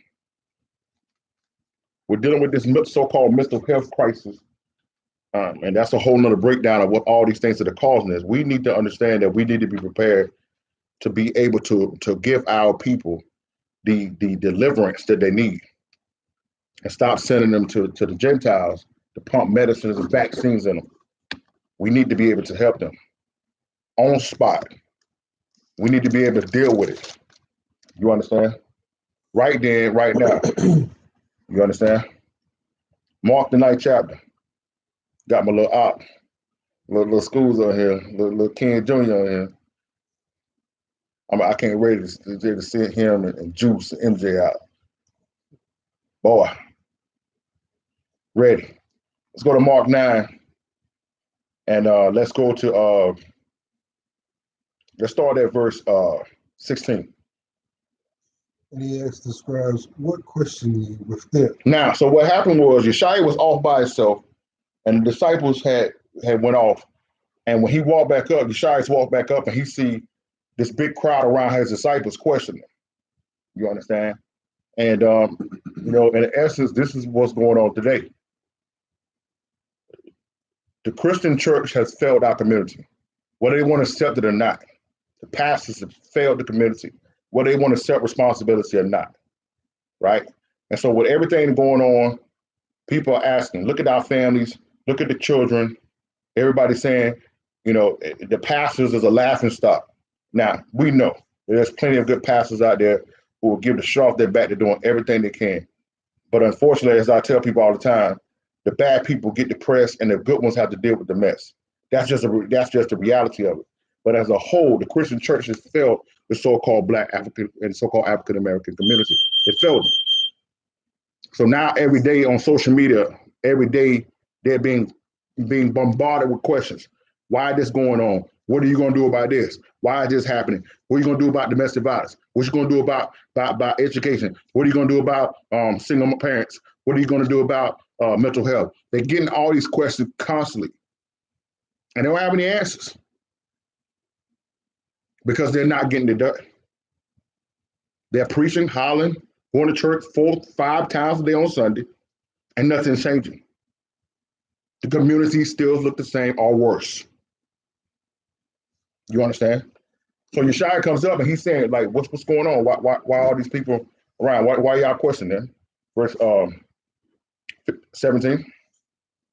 We're dealing with this so-called mental health crisis. And that's a whole nother breakdown of what all these things that are causing this. We need to understand that we need to be prepared to be able to give our people the deliverance that they need and stop sending them to the Gentiles to pump medicines and vaccines in them. We need to be able to help them on spot. We need to be able to deal with it. You understand? Right then, right now. You understand? Mark the 9th chapter. Got my little op, little schools on here, little Ken Jr. on here. I can't wait to see him and Juice and MJ out. Boy, ready. Let's go to Mark 9, and let's go to let's start at verse 16. And he asked the scribes, "What question ye with them?" Now, so what happened was Yeshua was off by himself, and the disciples had went off. And when he walked back up, Yeshua walked back up, and he see this big crowd around his disciples questioning. You understand? And in essence, this is what's going on today. The Christian church has failed our community, whether they want to accept it or not. The pastors have failed the community, whether they want to accept responsibility or not, right? And so with everything going on, people are asking, look at our families, look at the children. Everybody's saying, the pastors is a laughing stock. Now, we know there's plenty of good pastors out there who will give the shirt off their back to doing everything they can. But unfortunately, as I tell people all the time, the bad people get depressed and the good ones have to deal with the mess. That's just the reality of it. But as a whole, the Christian church has failed the so-called Black African and so-called African American community. It failed them. So now every day on social media, every day they're being bombarded with questions. Why is this going on? What are you going to do about this? Why is this happening? What are you going to do about domestic violence? What are you going to do about education? What are you going to do about single parents? What are you going to do about mental health? They're getting all these questions constantly. And they don't have any answers because they're not getting it done. They're preaching, hollering, going to church 4-5 times a day on Sunday, and nothing's changing. The community still look the same or worse. You understand? So Yeshua comes up and he's saying, like, what's going on? Why all these people around? Why y'all questioning them? Verse 17.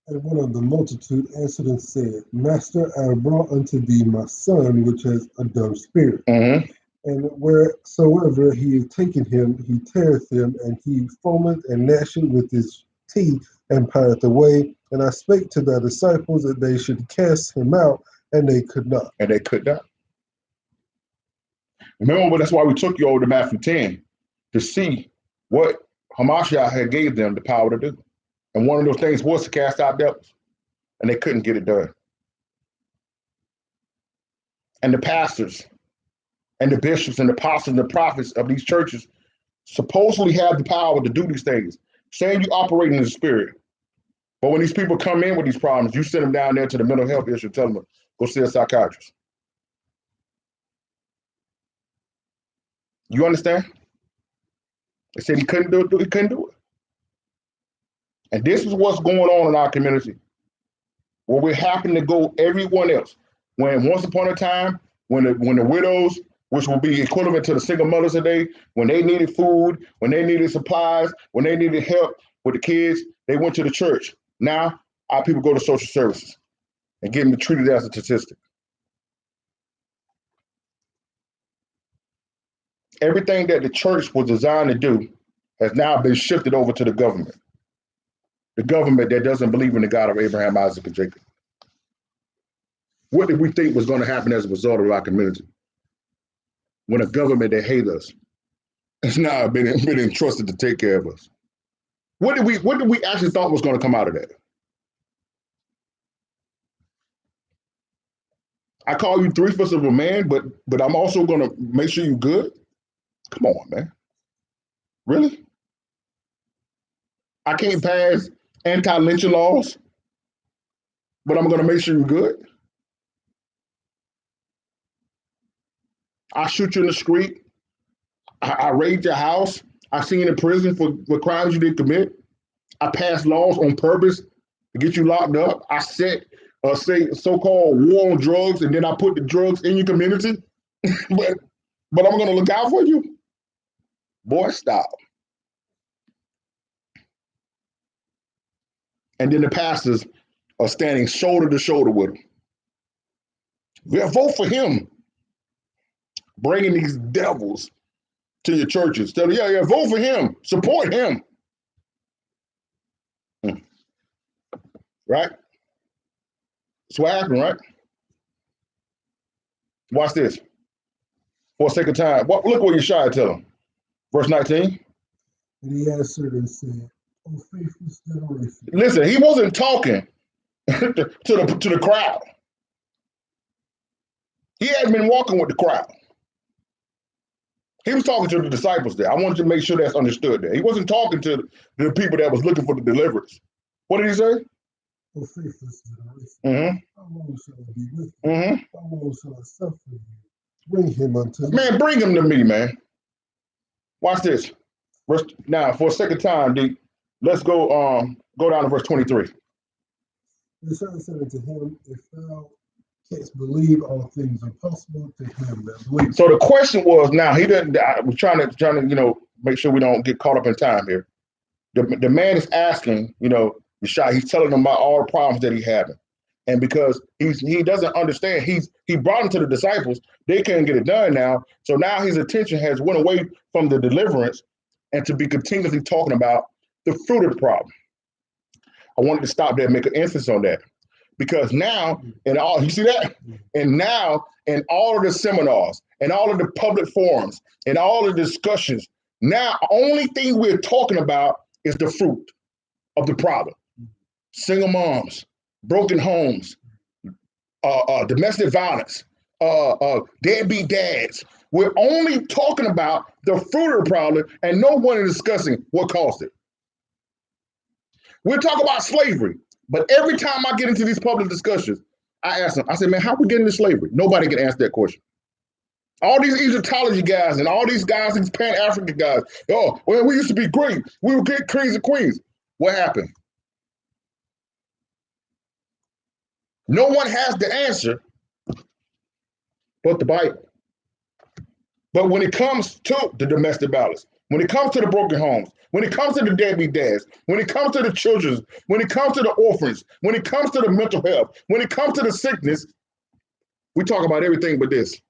And one of the multitude answered and said, Master, I have brought unto thee my son, which has a dumb spirit. Mm-hmm. And wheresoever he is taken him, he teareth him, and he foameth and gnasheth with his teeth, and pineth away. And I spake to thy disciples that they should cast him out, and they could not. And they could not. Remember, that's why we took you over to Matthew 10 to see what Hamashiach had gave them the power to do. And one of those things was to cast out devils. And they couldn't get it done. And the pastors and the bishops and the apostles and the prophets of these churches supposedly have the power to do these things, saying you operate in the spirit. But when these people come in with these problems, you send them down there to the mental health issue, tell them, go see a psychiatrist. You understand? They said he couldn't do it. He couldn't do it. And this is what's going on in our community, where we happen to go everyone else. When once upon a time, when the widows, which will be equivalent to the single mothers today, when they needed food, when they needed supplies, when they needed help with the kids, they went to the church. Now our people go to social services and get them treated as a statistic. Everything that the church was designed to do has now been shifted over to the government. The government that doesn't believe in the God of Abraham, Isaac, and Jacob. What did we think was going to happen as a result of our community? When a government that hates us has now been entrusted to take care of us. What did we actually thought was going to come out of that? I call you 3/5 of a man, but I'm also going to make sure you're good. Come on, man. Really? I can't pass anti-lynching laws, but I'm going to make sure you're good. I shoot you in the street. I raid your house. I send you in prison for crimes you didn't commit. I pass laws on purpose to get you locked up. I set say so-called war on drugs, and then I put the drugs in your community. but I'm going to look out for you. Boy, stop. And then the pastors are standing shoulder to shoulder with him. We'll vote for him. Bringing these devils to your churches. Tell them, yeah, vote for him. Support him. Right? That's what happened, right? Watch this. For a second time. Look what Yeshua tell him. Verse 19. And he answered and said, O faithless generation. Listen, he wasn't talking to the crowd. He hadn't been walking with the crowd. He was talking to the disciples there. I wanted to make sure that's understood there. He wasn't talking to the people that was looking for the deliverance. What did he say? O faithless generation. Mm-hmm. How long shall I be with you? Mm-hmm. How long shall I suffer you? Bring him unto me. Man, bring him to me, man. Watch this. Now, for a second time, D, let's go down to verse 23. The son said unto him, if thou canst believe, all things are possible to him that believes. So the question was, now he didn't. I was trying to make sure we don't get caught up in time here. The man is asking, Yeshua, he's telling him about all the problems that he's having, and because he doesn't understand, he brought him to the disciples. They couldn't get it done now, so now his attention has went away from the deliverance and to be continuously talking about the fruit of the problem. I wanted to stop there and make an emphasis on that. Because now, you see that? And now, in all of the seminars, and all of the public forums, and all the discussions, now, only thing we're talking about is the fruit of the problem. Single moms, broken homes, domestic violence, deadbeat dads. We're only talking about the fruit of the problem, and no one is discussing what caused it. We're talking about slavery. But every time I get into these public discussions, I ask them, I say, man, how we get into slavery? Nobody can answer that question. All these Egyptology guys and all these guys, these Pan-African guys, oh, well, we used to be great. We were great kings and queens. What happened? No one has the answer but the Bible. But when it comes to the domestic violence, when it comes to the broken homes, when it comes to the deadbeat dads, when it comes to the children, when it comes to the orphans, when it comes to the mental health, when it comes to the sickness, we talk about everything but this.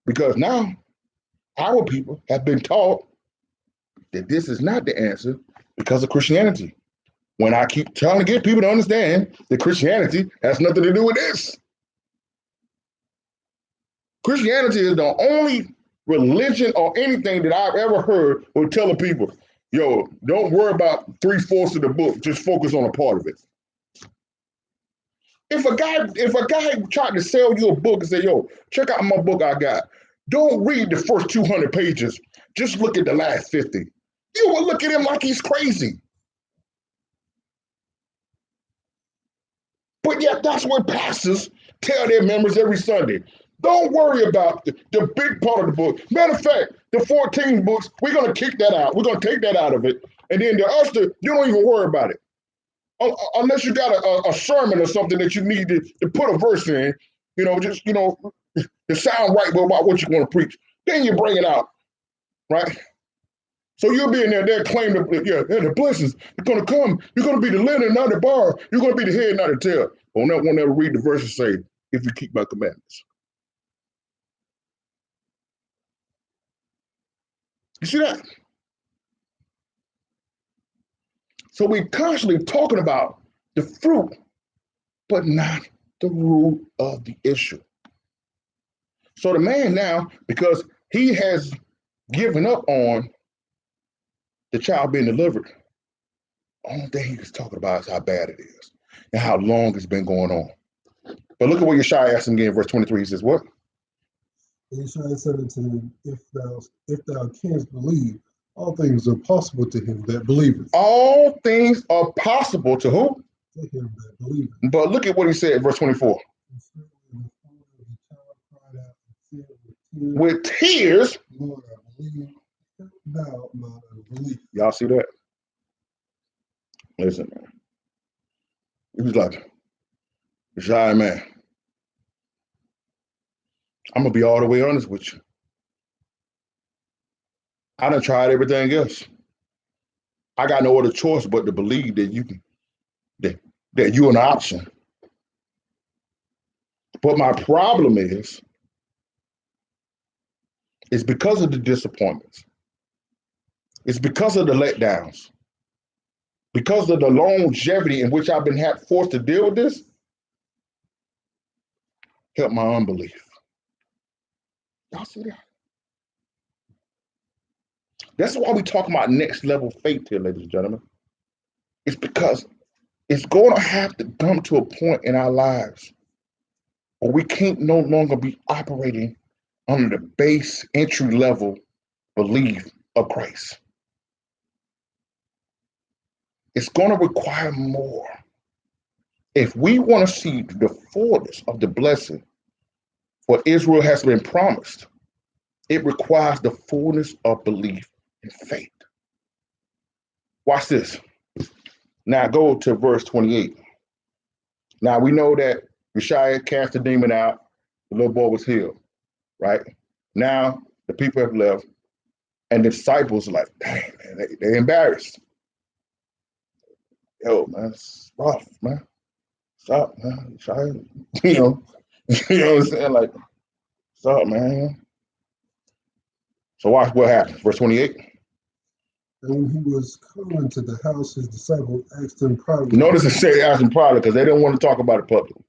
Because now our people have been taught that this is not the answer because of Christianity. When I keep trying to get people to understand that Christianity has nothing to do with this. Christianity is the only religion or anything that I've ever heard or telling people, yo, don't worry about 3/4 of the book, just focus on a part of it. If a guy tried to sell you a book and say, yo, check out my book I got, don't read the first 200 pages, just look at the last 50. You will look at him like he's crazy. But yet that's what pastors tell their members every Sunday. Don't worry about the big part of the book. Matter of fact, the 14 books, we're going to kick that out. We're going to take that out of it. And then the other, you don't even worry about it. Unless you got a sermon or something that you need to put a verse in, just to sound right about what you want to preach. Then you bring it out, right? So you'll be in there claiming, the blessings are going to come. You're going to be the lender, not the bar. You're going to be the head, not the tail. But won't ever read the verse and say, if you keep my commandments. You see that? So we're constantly talking about the fruit, but not the root of the issue. So the man now, because he has given up on the child being delivered, only thing he's talking about is how bad it is and how long it's been going on. But look at what Yeshua asked him again, verse 23. He says, what? Yeshua said unto him, if thou canst believe, all things are possible to him that believeth. All things are possible to who? To him that believeth. But look at what he said, verse 24. With tears, Lord, I believe, thou my unbelief. Y'all see that? Listen, man. He was like, Yeshua, man, I'm going to be all the way honest with you. I done tried everything else. I got no other choice but to believe that that you're an option. But my problem is it's because of the disappointments. It's because of the letdowns. Because of the longevity in which I've been forced to deal with this, help my unbelief. Y'all see that? That's why we talk about next level faith here, ladies and gentlemen. It's because it's going to have to come to a point in our lives where we can't no longer be operating under the base entry level belief of Christ. It's going to require more. If we want to see the fullness of the blessing what Israel has been promised, it requires the fullness of belief and faith. Watch this. Now go to verse 28. Now we know that Yeshua cast the demon out, the little boy was healed, right? Now the people have left, and the disciples are like, dang, man, they're embarrassed. Yo, man, it's rough, man. Stop, man. You know what I'm saying? Like, stop, man. So watch what happens. Verse 28. And when he was coming to the house, his disciples asked him privately. Notice it said asked him privately because they didn't want to talk about it publicly.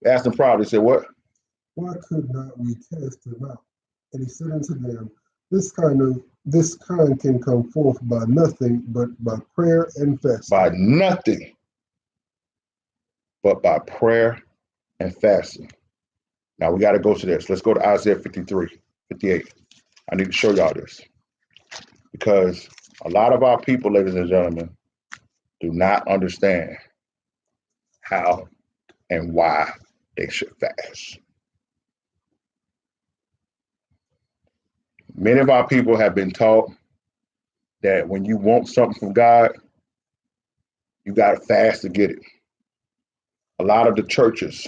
They asked him privately, said, what? Why could not we cast him out? And he said unto them, this kind can come forth by nothing but by prayer and fasting. By nothing but by prayer and fasting. Now we got to go to this. Let's go to Isaiah 53, 58. I need to show y'all this because a lot of our people, ladies and gentlemen, do not understand how and why they should fast. Many of our people have been taught that when you want something from God, you got to fast to get it. A lot of the churches,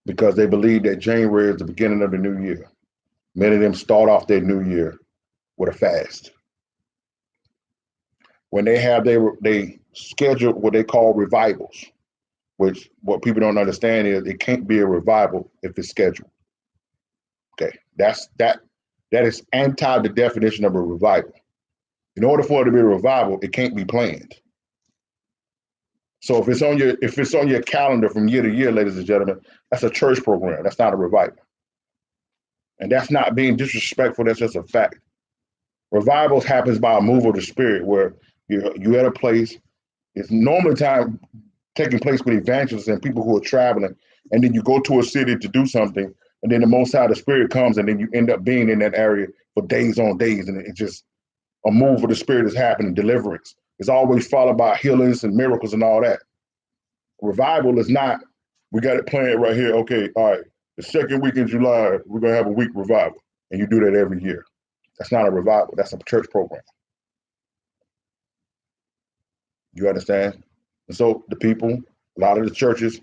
because they believe that January is the beginning of the new year, many of them start off their new year with a fast. When they have they schedule what they call revivals, which what people don't understand is it can't be a revival if it's scheduled. Okay, that is anti the definition of a revival. In order for it to be a revival, it can't be planned. So if it's on your calendar from year to year, ladies and gentlemen, that's a church program. That's not a revival. And that's not being disrespectful. That's just a fact. Revivals happens by a move of the spirit where you're at a place. It's normally time taking place with evangelists and people who are traveling. And then you go to a city to do something. And then the Most High, the Spirit comes, and then you end up being in that area for days on days. And it's just a move of the Spirit is happening, deliverance. It's always followed by healings and miracles and all that. Revival is not, we got it planned right here. Okay, all right, the second week in July, we're going to have a week revival. And you do that every year. That's not a revival. That's a church program. You understand? And so the people, a lot of the churches,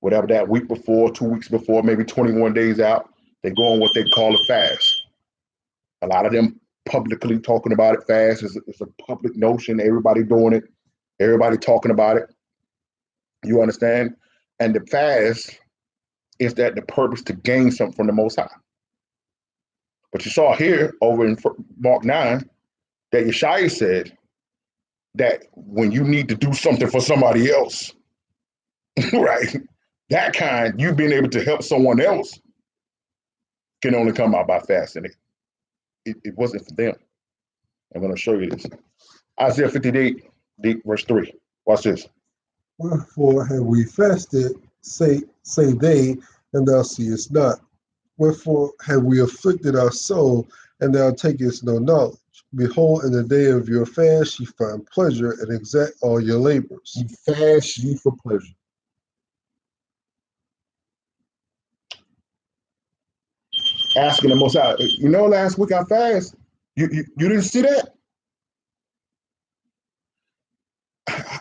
whatever that week before, 2 weeks before, maybe 21 days out, they go on what they call a fast. A lot of them publicly talking about it fast. It's a public notion. Everybody doing it. Everybody talking about it. You understand? And the fast is that the purpose to gain something from the Most High. But you saw here over in Mark 9 that Yeshua said that when you need to do something for somebody else, right, that kind, you being able to help someone else can only come out by fasting. It wasn't for them. I'm going to show you this. Isaiah 58, verse 3. Watch this. Wherefore have we fasted, say they, and thou seest not. Wherefore have we afflicted our soul, and thou takest no knowledge. Behold, in the day of your fast ye find pleasure, and exact all your labors. You fast ye for pleasure. Asking the Most High, you know, last week I fast. You didn't see that?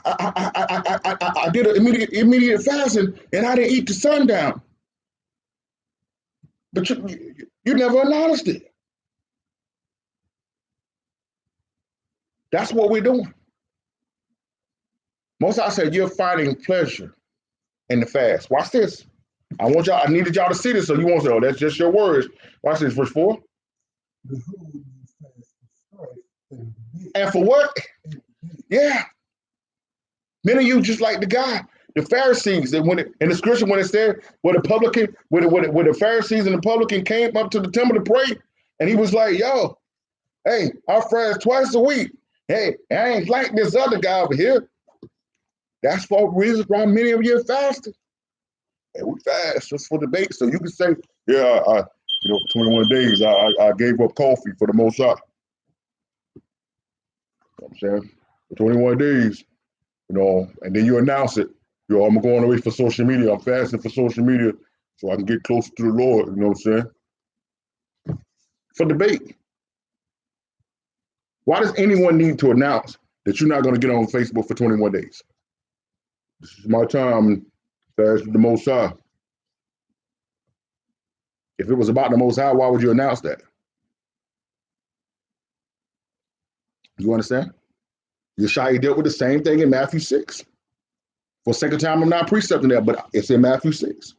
I did an immediate fasting, and I didn't eat the sundown. But you never acknowledged it. That's what we're doing. Most I said you're finding pleasure in the fast. Watch this. I needed y'all to see this, so you won't say, oh, that's just your words. Watch this, verse 4. Behold, you fast for strife and for what? Yeah. Many of you just like the guy, the Pharisees, that when in the scripture when it said where the Pharisees and the publican came up to the temple to pray, and he was like, yo, hey, I fast twice a week. Hey, I ain't like this other guy over here. That's for reasons why many of you are fasting. And we fast just for debate. So you can say, yeah, for 21 days, I gave up coffee for the Most High. You know what I'm saying? For 21 days, and then you announce it. I'm going away for social media. I'm fasting for social media so I can get closer to the Lord. You know what I'm saying? For debate. Why does anyone need to announce that you're not going to get on Facebook for 21 days? This is my time. Fast with the Most High. If it was about the Most High, why would you announce that? You understand? Yeshua dealt with the same thing in Matthew 6. For a second time, I'm not precepting that, but it's in Matthew 6.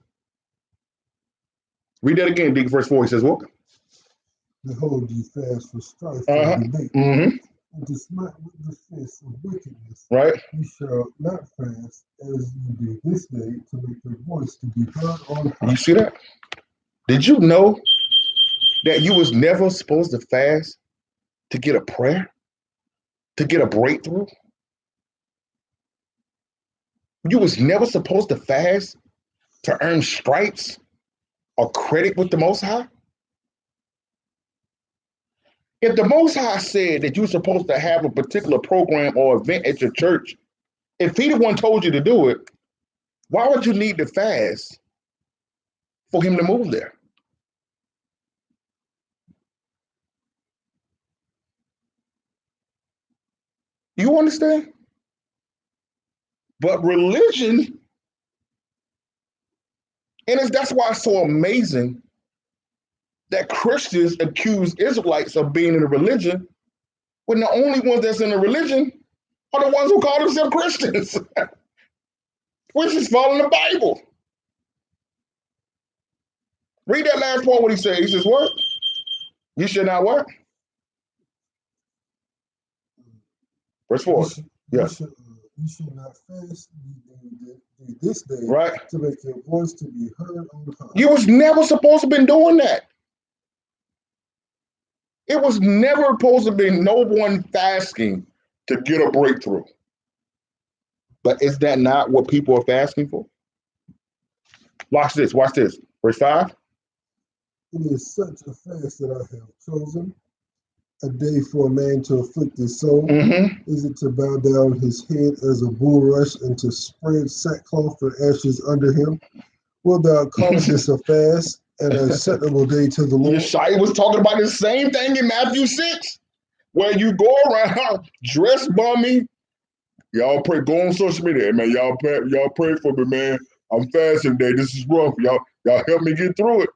Read that again, Deacon, verse 4. He says, what? Behold, you fast for strife and debate, and to smite with the fist of wickedness. Right. You shall not fast as you do this day to make your voice to be heard on high. You see that? Did you know that you was never supposed to fast to get a prayer, to get a breakthrough? You was never supposed to fast to earn stripes or credit with the Most High? If the Most High said that you're supposed to have a particular program or event at your church, if he the one told you to do it, why would you need to fast for him to move there? You understand? But religion, and that's why it's so amazing that Christians accuse Israelites of being in a religion when the only ones that's in a religion are the ones who call themselves Christians, which is following the Bible. Read that last part, what he said. He says, what? You should not what? Verse 4. Yes. You should not fast this day, right, to make your voice to be heard on high. You was never supposed to be doing that. It was never supposed to be no one fasting to get a breakthrough. But is that not what people are fasting for? Watch this. Verse 5. It is such a fast that I have chosen, a day for a man to afflict his soul. Is it to bow down his head as a bulrush and to spread sackcloth and ashes under him? Will thou call this a fast and a acceptable day to the Lord? Yeshua was talking about the same thing in Matthew 6, where you go around dressed bummy, Y'all pray. Go on social media, man. Y'all pray for me, man. I'm fasting today. This is rough. Y'all help me get through it.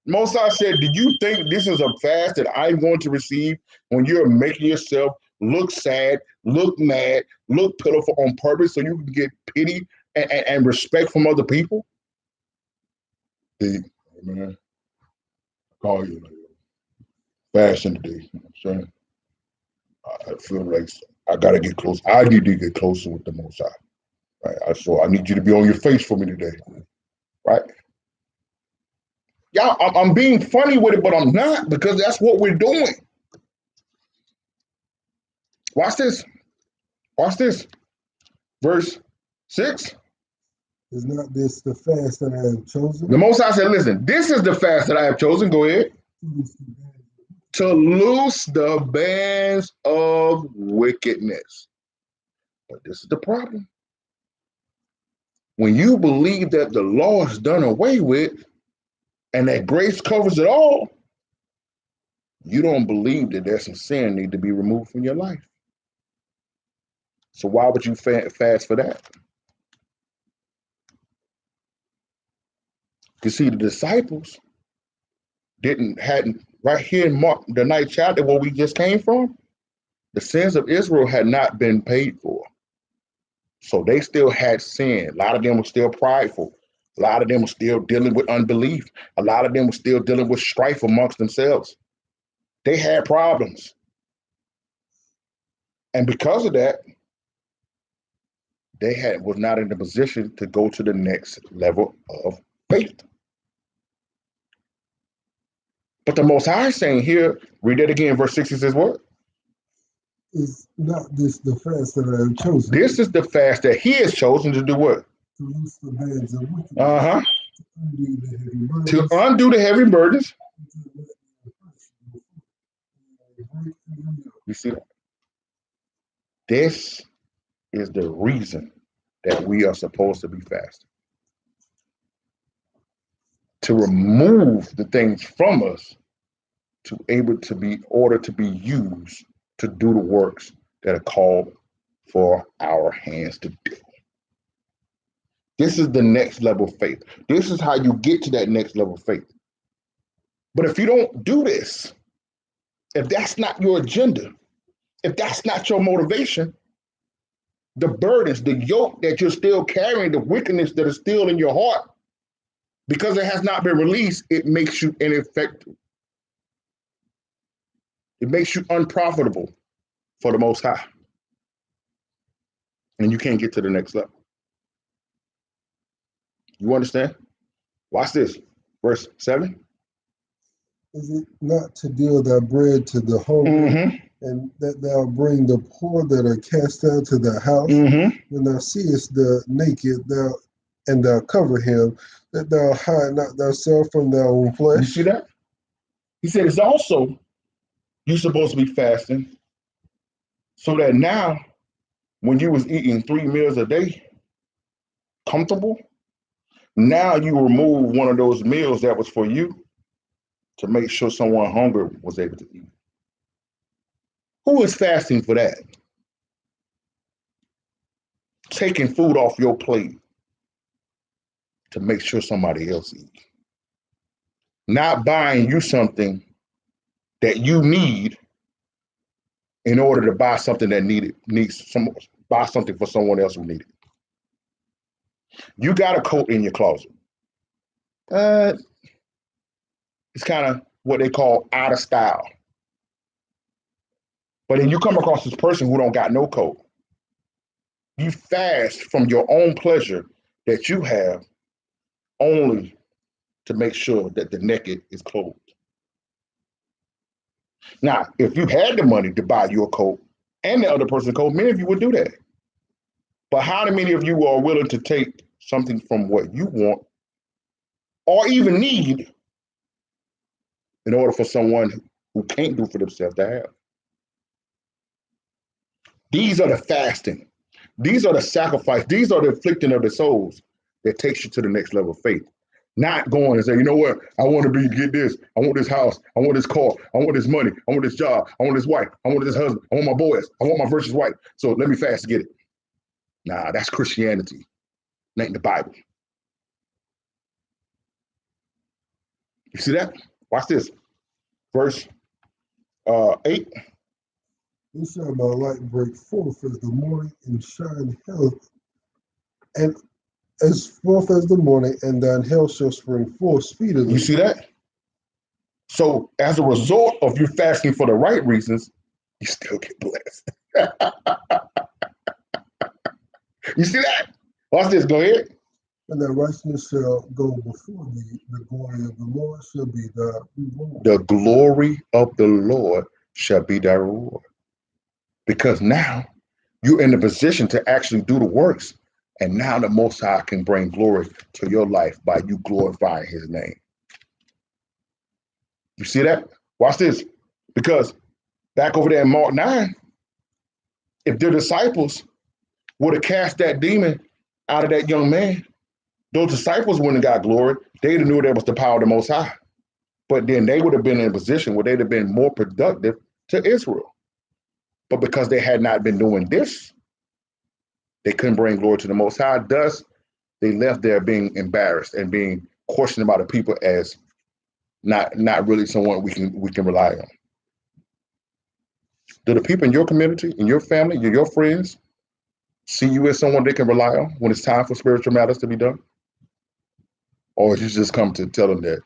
Most High said, do you think this is a fast that I'm going to receive when you're making yourself look sad, look mad, look pitiful on purpose so you can get pity and respect from other people? Man, call you later. Fasting today. You know what I'm saying? I feel like I got to get close. I need to get closer with the Most High. Right? So I need you to be on your face for me today. Right? Y'all, I'm being funny with it, but I'm not, because that's what we're doing. Watch this. Watch this. Verse 6. Is not this the fast that I have chosen? The Most High said, listen, this is the fast that I have chosen. Go ahead. To loose the bands of wickedness. But this is the problem. When you believe that the law is done away with and that grace covers it all, you don't believe that there's some sin need to be removed from your life. So why would you fast for that? You see, the disciples hadn't right here in Mark, the 9th chapter where we just came from, the sins of Israel had not been paid for. So they still had sin. A lot of them were still prideful. A lot of them were still dealing with unbelief. A lot of them were still dealing with strife amongst themselves. They had problems. And because of that, they was not in the position to go to the next level of faith. But the Most High is saying here, read that again, verse 6, he says what? Is not this the fast that I have chosen? This is the fast that he has chosen to do what? To loose the bands of wickedness. Uh-huh. To undo the heavy burdens. To undo the heavy burdens. You see that? This is the reason that we are supposed to be fasting. To remove the things from us to able to be order to be used to do the works that are called for our hands to do. This is the next level of faith. This is how you get to that next level of faith. But if you don't do this, if that's not your agenda, if that's not your motivation, the burdens, the yoke that you're still carrying, the wickedness that is still in your heart, because it has not been released, it makes you ineffective. It makes you unprofitable for the Most High. And you can't get to the next level. You understand? Watch this. Verse 7. Is it not to deal thy bread to the hungry, and that thou bring the poor that are cast out to thy house? When thou seest the naked, thou cover him, that thou hide not thyself from thy own flesh. You see that? He said it's also, you're supposed to be fasting so that now, when you was eating 3 meals a day, comfortable, now you remove one of those meals that was for you to make sure someone hungry was able to eat. Who is fasting for that? Taking food off your plate to make sure somebody else eats. Not buying you something that you need in order to buy something that buy something for someone else who needs it. You got a coat in your closet. It's kind of what they call out of style. But then you come across this person who don't got no coat. You fast from your own pleasure that you have only to make sure that the naked is clothed. Now, if you had the money to buy your coat and the other person's coat, many of you would do that. But how many of you are willing to take something from what you want or even need in order for someone who can't do for themselves to have? These are the fasting. These are the sacrifice. These are the afflicting of the souls that takes you to the next level of faith. Not going and say, you know what? I want to get this. I want this house. I want this car. I want this money. I want this job. I want this wife. I want this husband. I want my boys. I want my virtuous wife. So let me fast to get it. Nah, that's Christianity. That ain't the Bible. You see that? Watch this. Verse 8. Then shall my light break forth as the morning and shine health, and as forth as the morning, and thine health shall spring forth speedily. You see that? So as a result of you fasting for the right reasons, you still get blessed. You see that? Watch this. Go ahead. And that righteousness shall go before thee. The glory of the Lord shall be thy reward. The glory of the Lord shall be thy reward. Because now you're in a position to actually do the works. And now the Most High can bring glory to your life by you glorifying his name. You see that? Watch this. Because back over there in Mark 9, if the disciples would have cast that demon out of that young man, those disciples wouldn't have got glory. They'd have knew that was the power of the Most High. But then they would have been in a position where they'd have been more productive to Israel. But because they had not been doing this, they couldn't bring glory to the Most High. Thus, they left there being embarrassed and being questioned by the people as not really someone we can rely on. Do the people in your community, in your family, your friends, see you as someone they can rely on when it's time for spiritual matters to be done? Or you just come to tell them that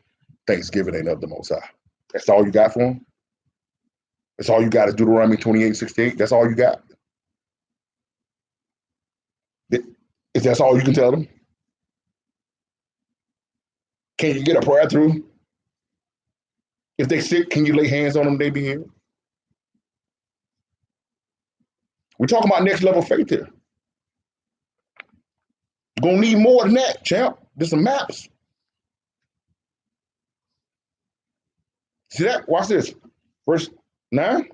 Thanksgiving ain't of the Most High? That's all you got for them? That's all you got is Deuteronomy 28:68? That's all you got? Is that all you can tell them? Can you get a prayer through? If they sick, can you lay hands on them, they be healed? We're talking about next level faith here. You're gonna need more than that, champ. There's some maps. See that? Watch this. Verse 9.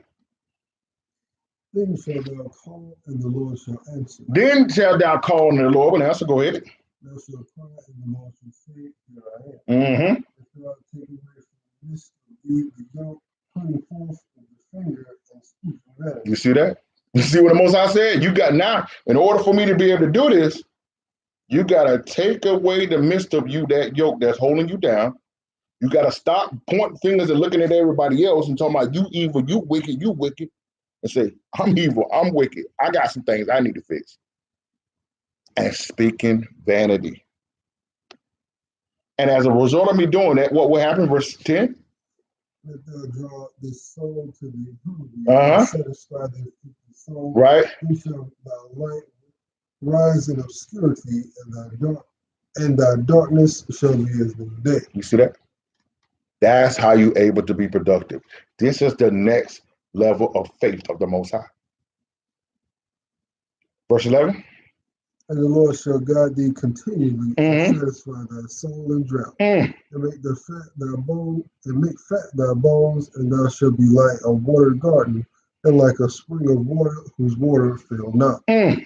Then shall thou call, and the Lord shall answer. Then shall thou call, and the Lord will answer. Go ahead. Thou shalt cry, and the Lord shall say, here I am. Mm-hmm. If thou take away from this the yoke, putting forth of the finger, and speak vanity. You see that? You see what the Most High said? You got now, in order for me to be able to do this, you got to take away the midst of you, that yoke that's holding you down. You got to stop pointing fingers and looking at everybody else and talking about you evil, you wicked, and say, I'm evil, I'm wicked. I got some things I need to fix. And speaking vanity. And as a result of me doing that, what will happen? Verse 10. Let thou draw this soul to thee and satisfy their soul. Right. Then shall thy light rise in obscurity, and thy darkness shall be as the day. You see that? That's how you're able to be productive. This is the next level of faith of the Most High. Verse 11. And the Lord shall guide thee continually, and satisfy thy soul in drought, and make fat thy bones, and thou shalt be like a watered garden, and like a spring of water whose water fail not. And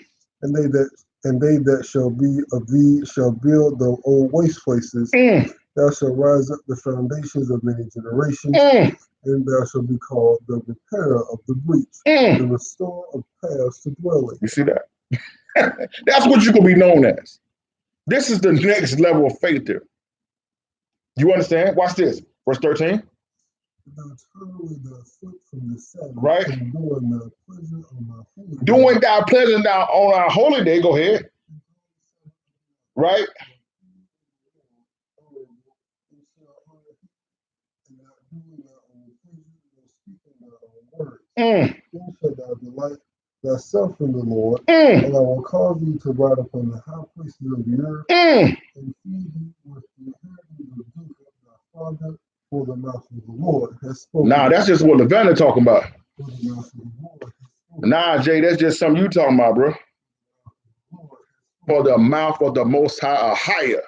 they that shall be of thee shall build the old waste places. Thou shalt rise up the foundations of many generations, and thou shalt be called the repairer of the breach, the restorer of paths to dwell in. You see that? That's what you can be known as. This is the next level of faith there. You understand? Watch this. Verse 13. Thou turn away thy foot from the Sabbath, right? And doing thy pleasure on my holy day. Doing thy pleasure now on our holy day. Go ahead. Right? Then shalt thou delight thyself in the Lord, and I will cause thee to ride upon the high places of the earth, and feed thee with the inheritance of Jacob thy father, for the mouth of the Lord has spoken. Nah, that's just what Levana talking about. Nah, Jay, that's just something you talking about, bro. For the mouth of the Most High, a higher,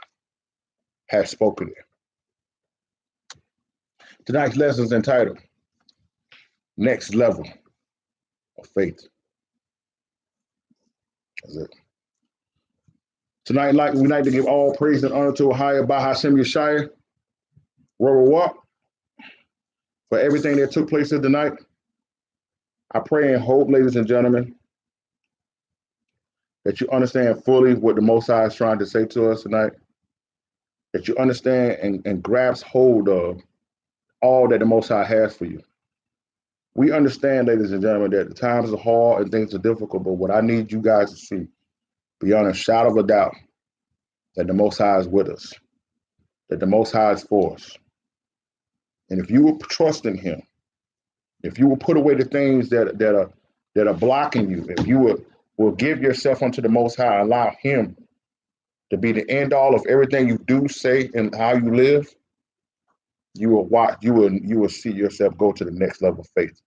has spoken it. Tonight's lesson is entitled Next Level of Faith. That's it. Tonight, we like to give all praise and honor to a higher Bahashem Yeshaya, Rawawak, for everything that took place here tonight. I pray and hope, ladies and gentlemen, that you understand fully what the Most High is trying to say to us tonight, that you understand and grasp hold of all that the Most High has for you. We understand, ladies and gentlemen, that the times are hard and things are difficult, but what I need you guys to see, beyond a shadow of a doubt, that the Most High is with us, that the Most High is for us. And if you will trust in Him, if you will put away the things that are blocking you, if you will give yourself unto the Most High, allow Him to be the end all of everything you do, say, and how you live, you will watch. You will see yourself go to the next level of faith,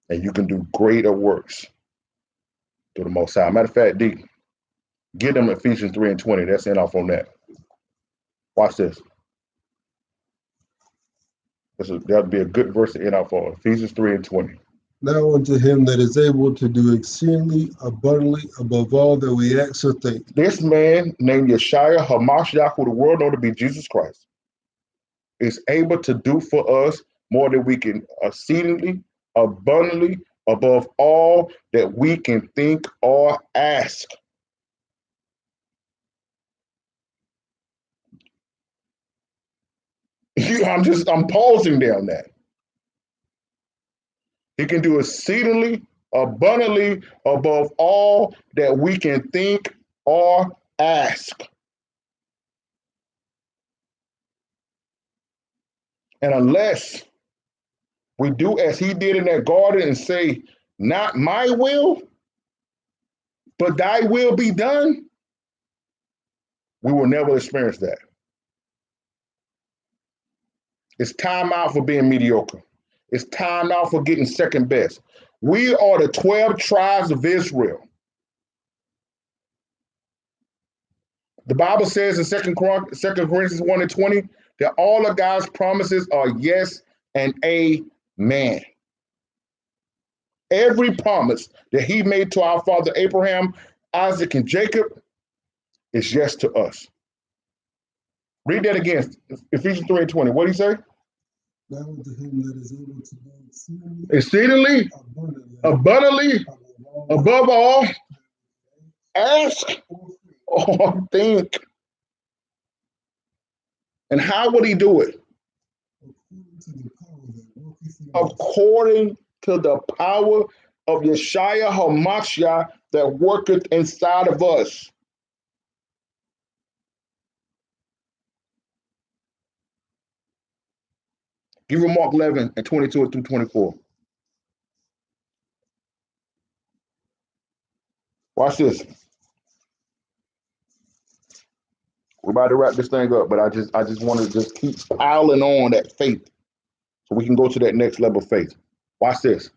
and you can do greater works through the Most High. Matter of fact, D, give them Ephesians 3:20. That's end off on that. Watch this. That'll be a good verse to end off on. Ephesians 3:20. Now unto him that is able to do exceedingly abundantly above all that we ask or think. This man named Yeshua HaMashiach, who the world know to be Jesus Christ, is able to do for us more than we can exceedingly abundantly above all that we can think or ask. I'm pausing down that. He can do exceedingly abundantly above all that we can think or ask. And unless we do as he did in that garden and say, not my will, but thy will be done, we will never experience that. It's time out for being mediocre. It's time out for getting second best. We are the 12 tribes of Israel. The Bible says in 2 Corinthians 1:20 that all of God's promises are yes and amen. Every promise that he made to our father Abraham, Isaac, and Jacob is yes to us. Read that again. Ephesians 3:20. What did he say? Now unto him that is able to do exceedingly abundantly above all ask or think. And how would he do it? According to the power of Yeshua HaMashiach that worketh inside of us. Give him Mark 11:22 through 24. Watch this. We're about to wrap this thing up, but I just want to just keep piling on that faith so we can go to that next level of faith. Watch this.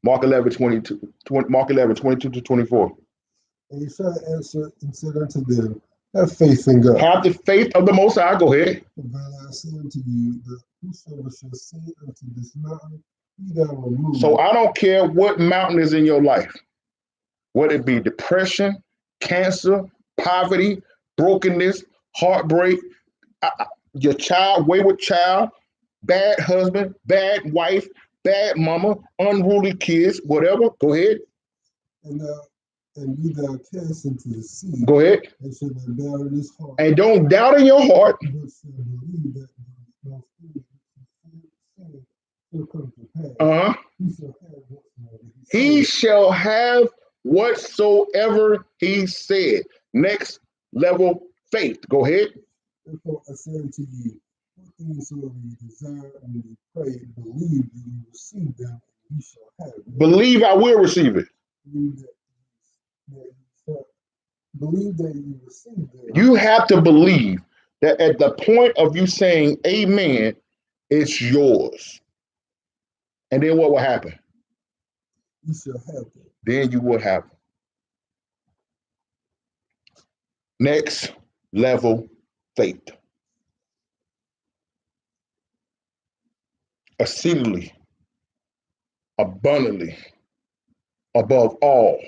Mark 11:22 to 24. And Yeshua answered and said unto them, have faith in God. Have the faith of the Most High. Go ahead. But I say unto you that whosoever shall say unto this mountain, be thou removed. So I don't care what mountain is in your life, whether it be depression, cancer, poverty, brokenness, heartbreak, your child, wayward child, bad husband, bad wife, bad mama, unruly kids, whatever. Go ahead. And be thou cast into the sea. Go ahead. And shall not doubt in his heart. And don't doubt in your heart. But shall believe that those things shall come to pass. He shall have whatsoever he said. Next level faith. Go ahead. Therefore I say unto you, what things soever you desire when you pray, believe that you receive them, and you shall have it. Believe I will receive it. Believe that you receive them. You have to believe that at the point of you saying amen, it's yours. And then what will happen? You shall have them. Then you will have them. Next level faith. Exceedingly, abundantly, above all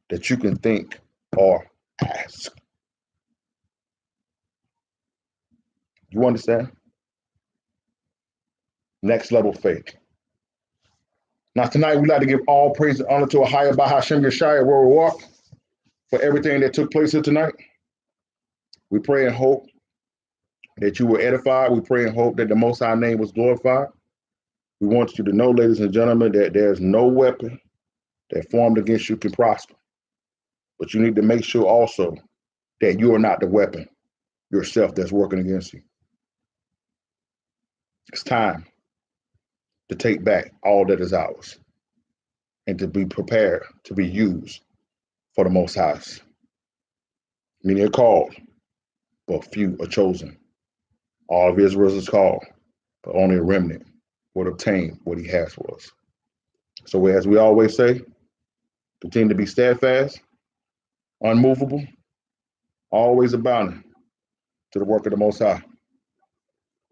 that you can think or ask. You understand? Next level faith. Now tonight we'd like to give all praise and honor to a higher by Hashem Yeshaya where we walk for everything that took place here tonight. We pray and hope that you were edified. We pray and hope that the Most High name was glorified. We want you to know, ladies and gentlemen, that there's no weapon that formed against you can prosper. But you need to make sure also that you are not the weapon yourself that's working against you. It's time to take back all that is ours and to be prepared to be used for the Most High. Many are called, but few are chosen. All of Israel is called, but only a remnant would obtain what he has for us. So as we always say, continue to be steadfast, unmovable, always abounding to the work of the Most High.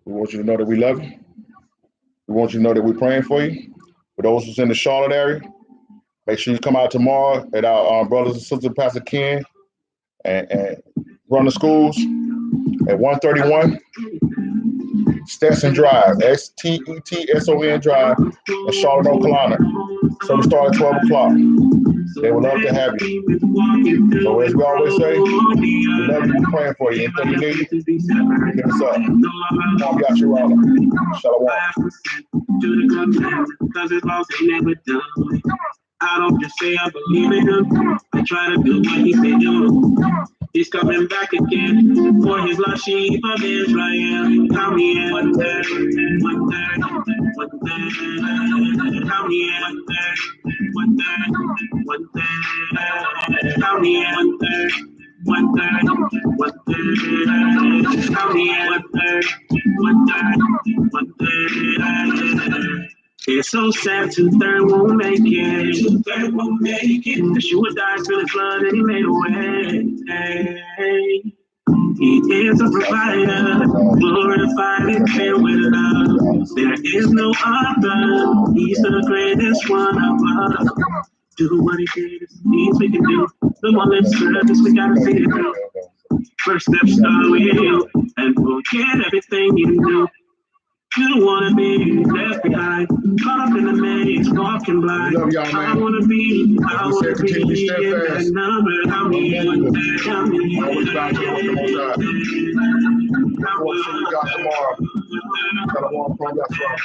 We want you to know that we love you. We want you to know that we're praying for you. For those who's in the Charlotte area, make sure you come out tomorrow at our brothers and sisters, Pastor Ken, and run the schools at 131 Stetson Drive, Stetson Drive in Charlotte, North Carolina. So we start at 12 o'clock. They would love to have you. So as we always say, we love you, we're praying for you. Anything you need, hit us up. Mom Yashirana. Shalom. I don't just say I believe in him. I try to do what he said do. He's coming back again for his lost sheep of Israel. Count me in 130, 130, 130. Count me in 130, 130. Count me in 130, 130, 130. Count me in 130, 130. It's so sad, 2/3 won't make it. 2/3 won't make it. Yeshua died, spilled his blood, and he made a way. Hey, he is a provider, glorified and filled with love. There is no other. He's the greatest one of us. Do what he did, it's the things we can do. The one lip service, we gotta see it through. First step start with you, and forget everything you do. You don't wanna be left behind, caught up in the maze, walking blind. Love y'all, man. I wanna be in steadfast. that number. How me in there, how me Always bound to the work of the Most High. We'll see you guys tomorrow. Shalom from Yashua.